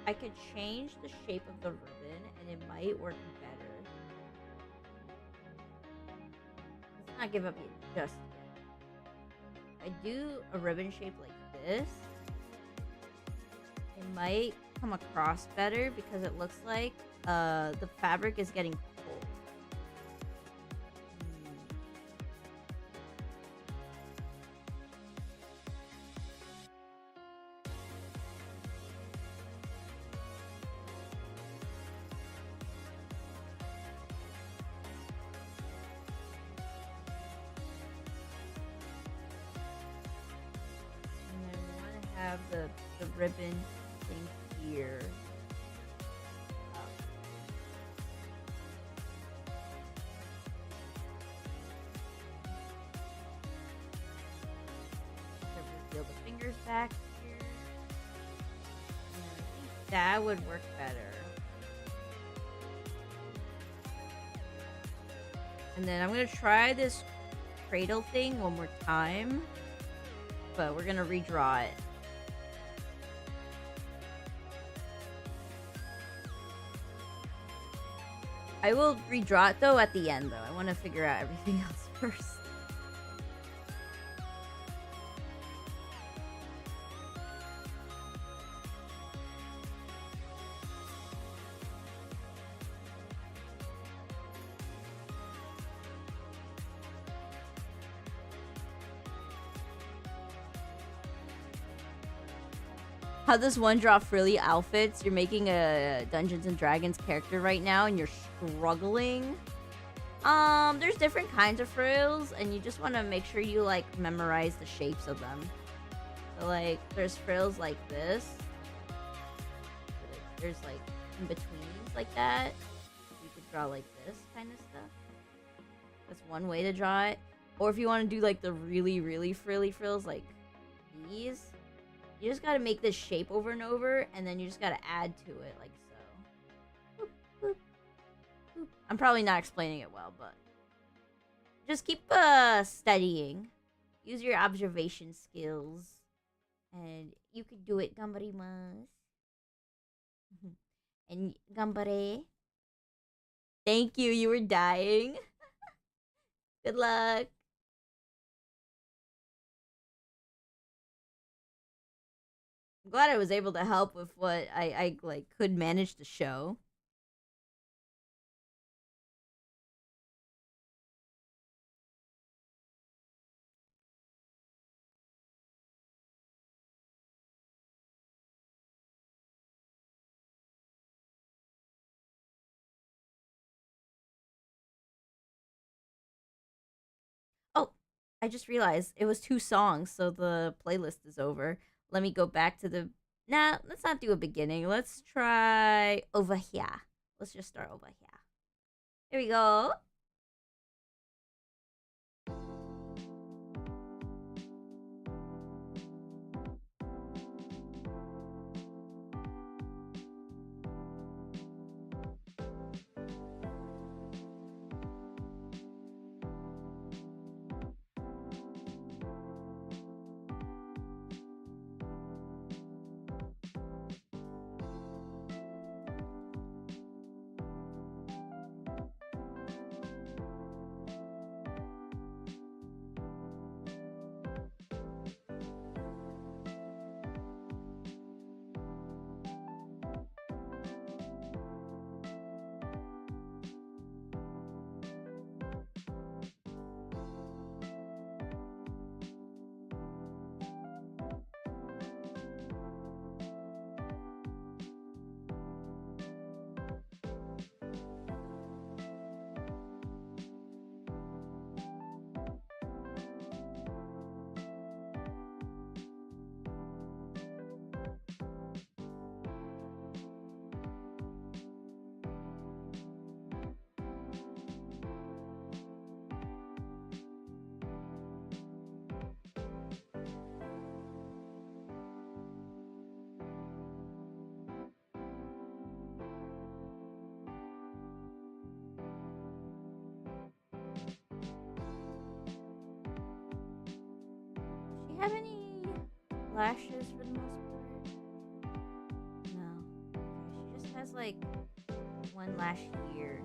Speaker 1: I could change the shape of the ribbon and it might work better. Let's not give up yet, just yet. If I do a ribbon shape like this, it might come across better because it looks like the fabric is getting cold. And then we want to have the ribbon thing here. Peel the fingers back here. And I think that would work better. And then I'm gonna try this cradle thing one more time, but we're gonna redraw it. I will redraw it though at the end though. I want to figure out everything else first. How does one draw frilly outfits? You're making a Dungeons and Dragons character right now and you're struggling. There's different kinds of frills and you just want to make sure you like memorize the shapes of them. So like there's frills like this. There's like in betweens like that. You could draw like this kind of stuff. That's one way to draw it. Or if you want to do like the really frilly frills like these. You just gotta make this shape over and over, and then you just gotta add to it, like so. Boop, boop, boop. I'm probably not explaining it well, but just keep studying. Use your observation skills, and you can do it. Gambarimasu. And gambare. Thank you. You were dying. Good luck. I'm glad I was able to help with what I like could manage to show. Oh, I just realized it was 2 songs, so the playlist is over. Let me go back to the... Nah, let's not do a beginning. Let's try over here. Let's just start over here. Here we go. Have any lashes for the most part? No. She just has like one lash here,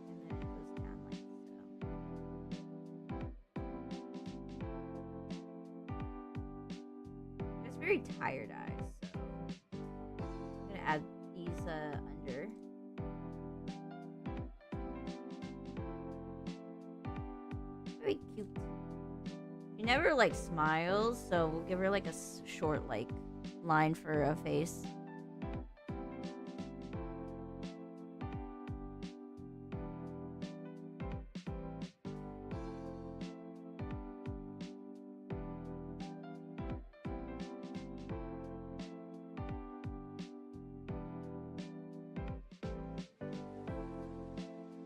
Speaker 1: and then it goes down like so. It's very tired eyes, so I'm gonna add very cute. She never like smiles, so we'll give her like a short like line for a face.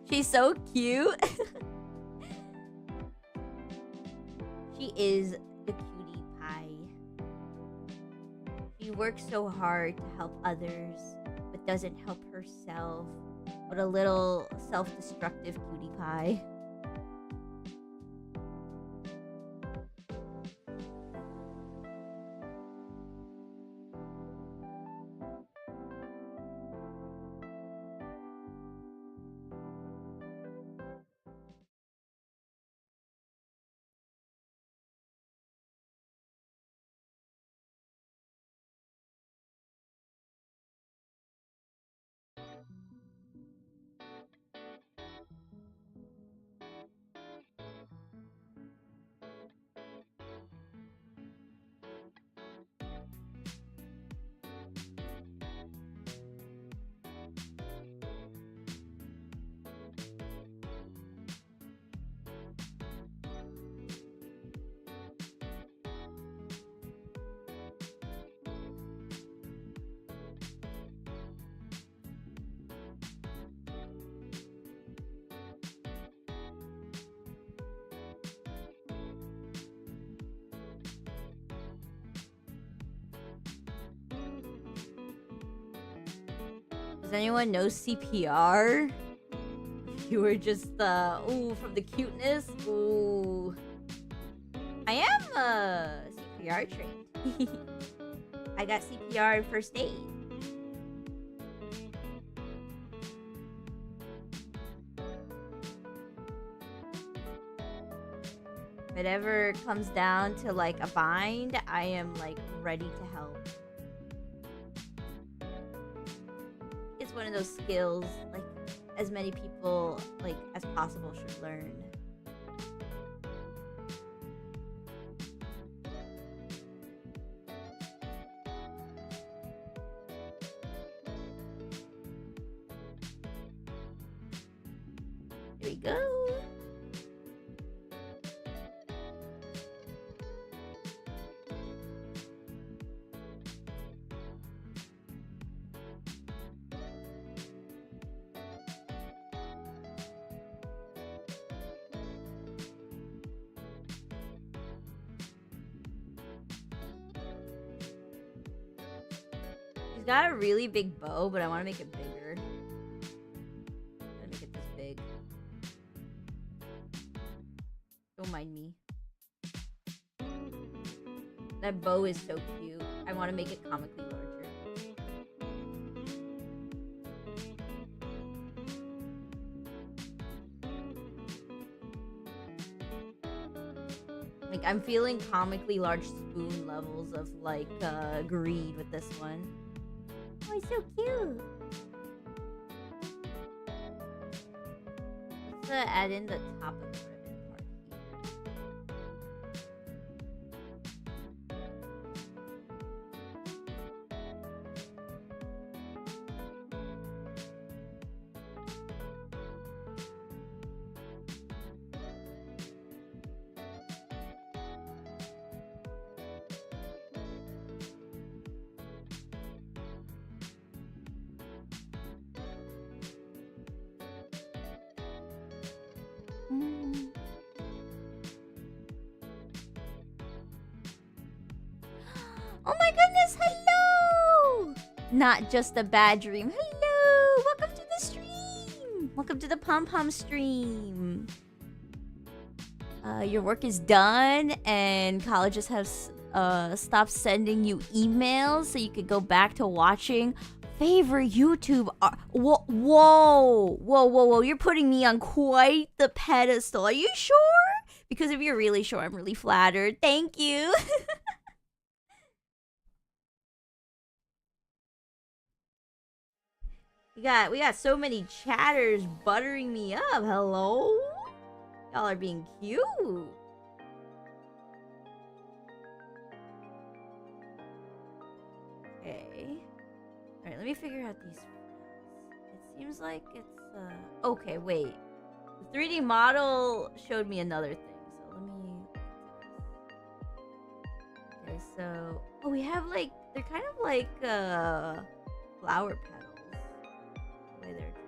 Speaker 1: She's so cute. She is the cutie pie. She works so hard to help others, but doesn't help herself. What a little self-destructive cutie pie. Does anyone know CPR? You were just, ooh, from the cuteness? Ooh. I am, CPR trained. I got CPR and first aid. If it ever comes down to, like, a bind, I am, like, ready to help. It's one of those skills, like, as many people, like, as possible should learn. Here we go. She's got a really big bow, but I want to make it bigger. I'm gonna make it this big. Don't mind me. That bow is so cute. I want to make it comically larger. Like, I'm feeling comically large spoon levels of, like, greed with this one. Oh, it's so cute. Let's add in the top of the ribbon part Oh my goodness, hello! Not just a bad dream. Hello! Welcome to the stream! Welcome to the pom-pom stream. Your work is done and colleges have stopped sending you emails so you could go back to watching favorite YouTube. Whoa, whoa, whoa, whoa, whoa. You're putting me on quite the pedestal. Are you sure? Because if you're really sure, I'm really flattered. Thank you. We got so many chatters buttering me up. Hello? Y'all are being cute. Okay. Alright, let me figure out these. It seems like it's, okay, wait. The 3D model showed me another thing, so let me... Okay, so... Oh, we have, like... They're kind of like, flower petals. The way they're drawn.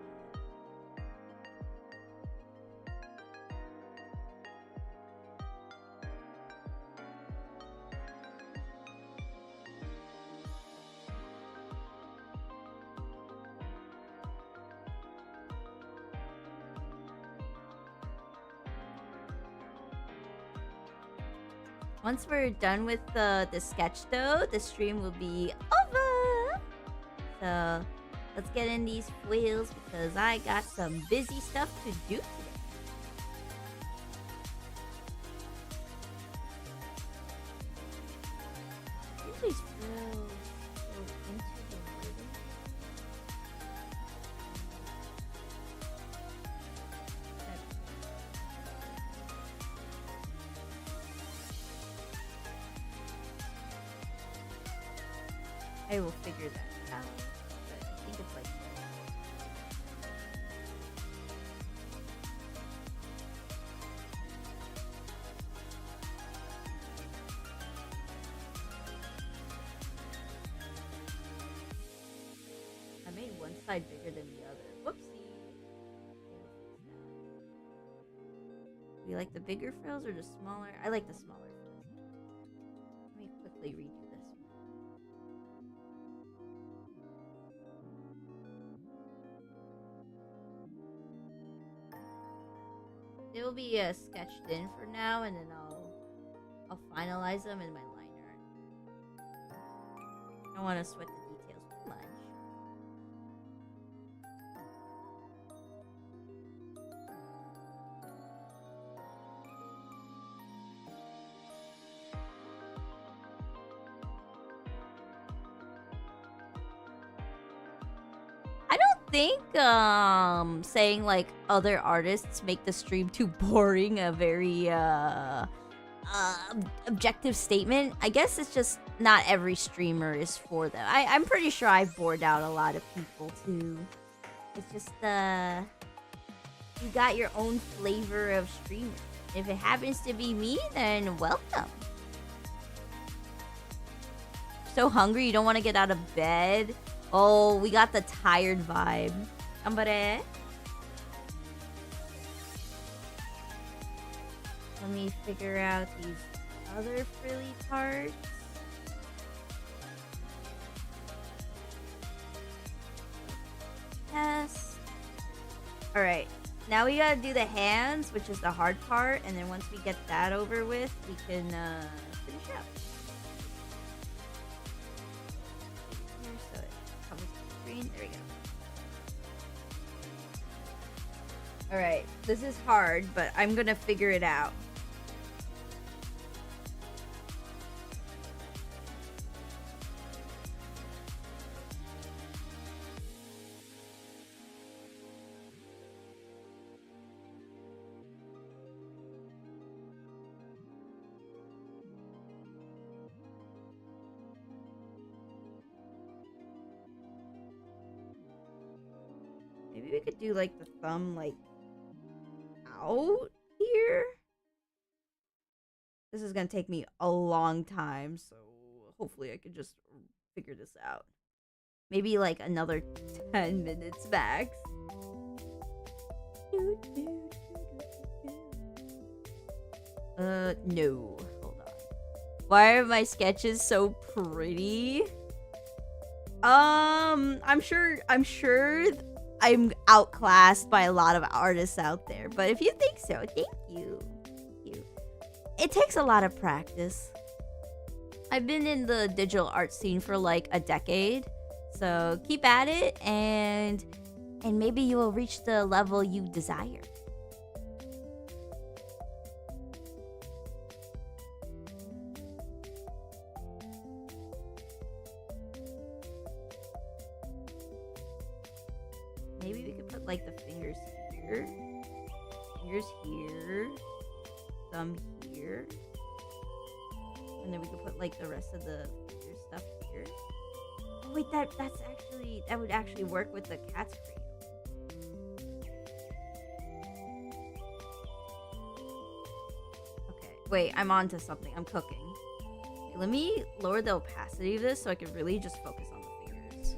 Speaker 1: Once we're done with the sketch though, the stream will be over. So let's get in these wheels because I got some busy stuff to do today. These wheels go into the ribbon. I will figure that out. But I think it's like I made one side bigger than the other. Whoopsie. You like the bigger frills or the smaller? I like the smaller frills. Let me quickly redo this one. It will be sketched in for now, and then I'll finalize them in my liner. I don't want to sweat the details too much. I don't think saying like other artists make the stream too boring a very objective statement. I guess it's just not every streamer is for them. I'm pretty sure I've bored out a lot of people too. It's just you got your own flavor of streamer. If it happens to be me, then welcome. So hungry you don't want to get out of bed. Oh, we got the tired vibe. Ambare. Let me figure out these other frilly parts. Yes. Alright. Now we gotta do the hands, which is the hard part. And then once we get that over with, we can finish up. So it covers the screen. There we go. Alright. This is hard, but I'm gonna figure it out. Maybe we could do like the thumb like out here. This is gonna take me a long time, so hopefully I can just figure this out. Maybe like another 10 minutes max. No. Hold on. Why are my sketches so pretty? I'm sure I'm outclassed by a lot of artists out there, but if you think so, thank you. It takes a lot of practice. I've been in the digital art scene for like a decade, so keep at it, and maybe you will reach the level you desire. Maybe we could put like the fingers here. Fingers here. Thumb here. And then we can put like the rest of the finger stuff here. Oh wait, that would actually work with the cat's cradle. Okay, wait, I'm onto something. I'm cooking. Okay, let me lower the opacity of this so I can really just focus on the fingers.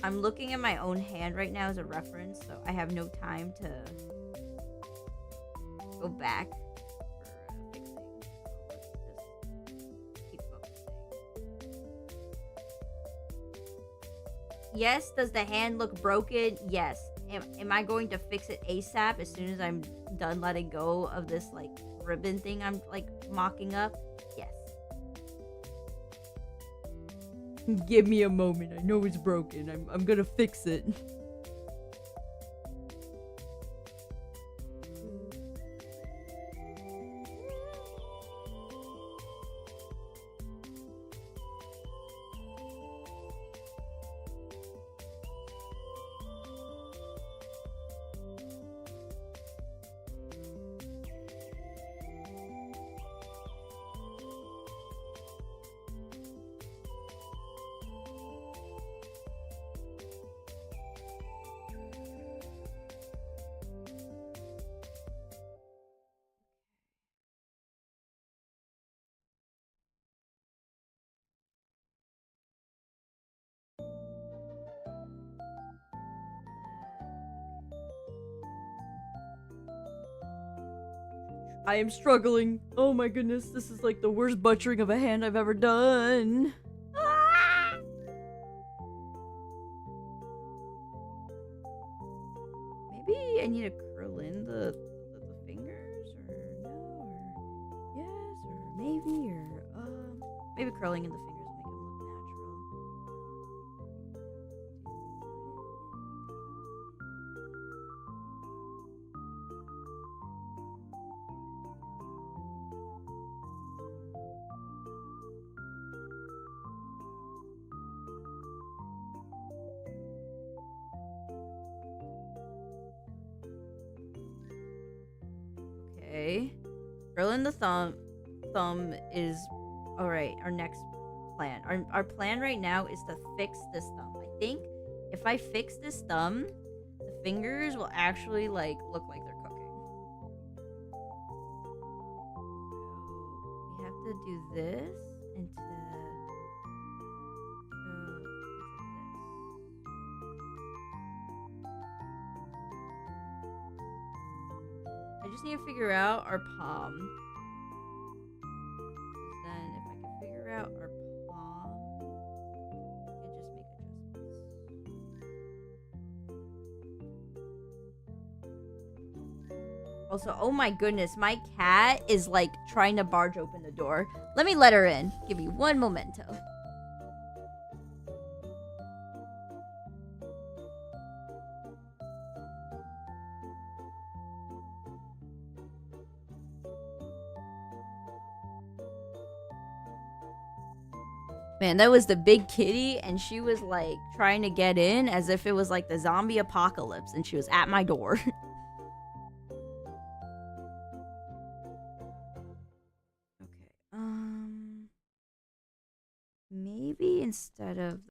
Speaker 1: I'm looking at my own hand right now as a reference, so I have no time to go back for fixing. So let's just keep focusing. Yes, does the hand look broken? Yes. Am I going to fix it ASAP as soon as I'm done letting go of this like ribbon thing I'm like mocking up? Yes. Give me a moment. I know it's broken. I'm gonna fix it. I am struggling. Oh my goodness, this is like the worst butchering of a hand I've ever done. Ah! Maybe I need to curl in the fingers, or no, or yes, or maybe, or maybe curling in the fingers will make them look natural. Okay. Curling the thumb is alright, our next plan. Our plan right now is to fix this thumb. I think if I fix this thumb, the fingers will actually like look like they're cooking. So we have to do this and to I just need to figure out our palm. Then if I can figure out our palm, I can just make adjustments. Also, oh my goodness, my cat is like trying to barge open the door. Let me let her in. Give me one momento. Man, that was the big kitty, and she was like trying to get in as if it was like the zombie apocalypse, and she was at my door. Okay, maybe instead of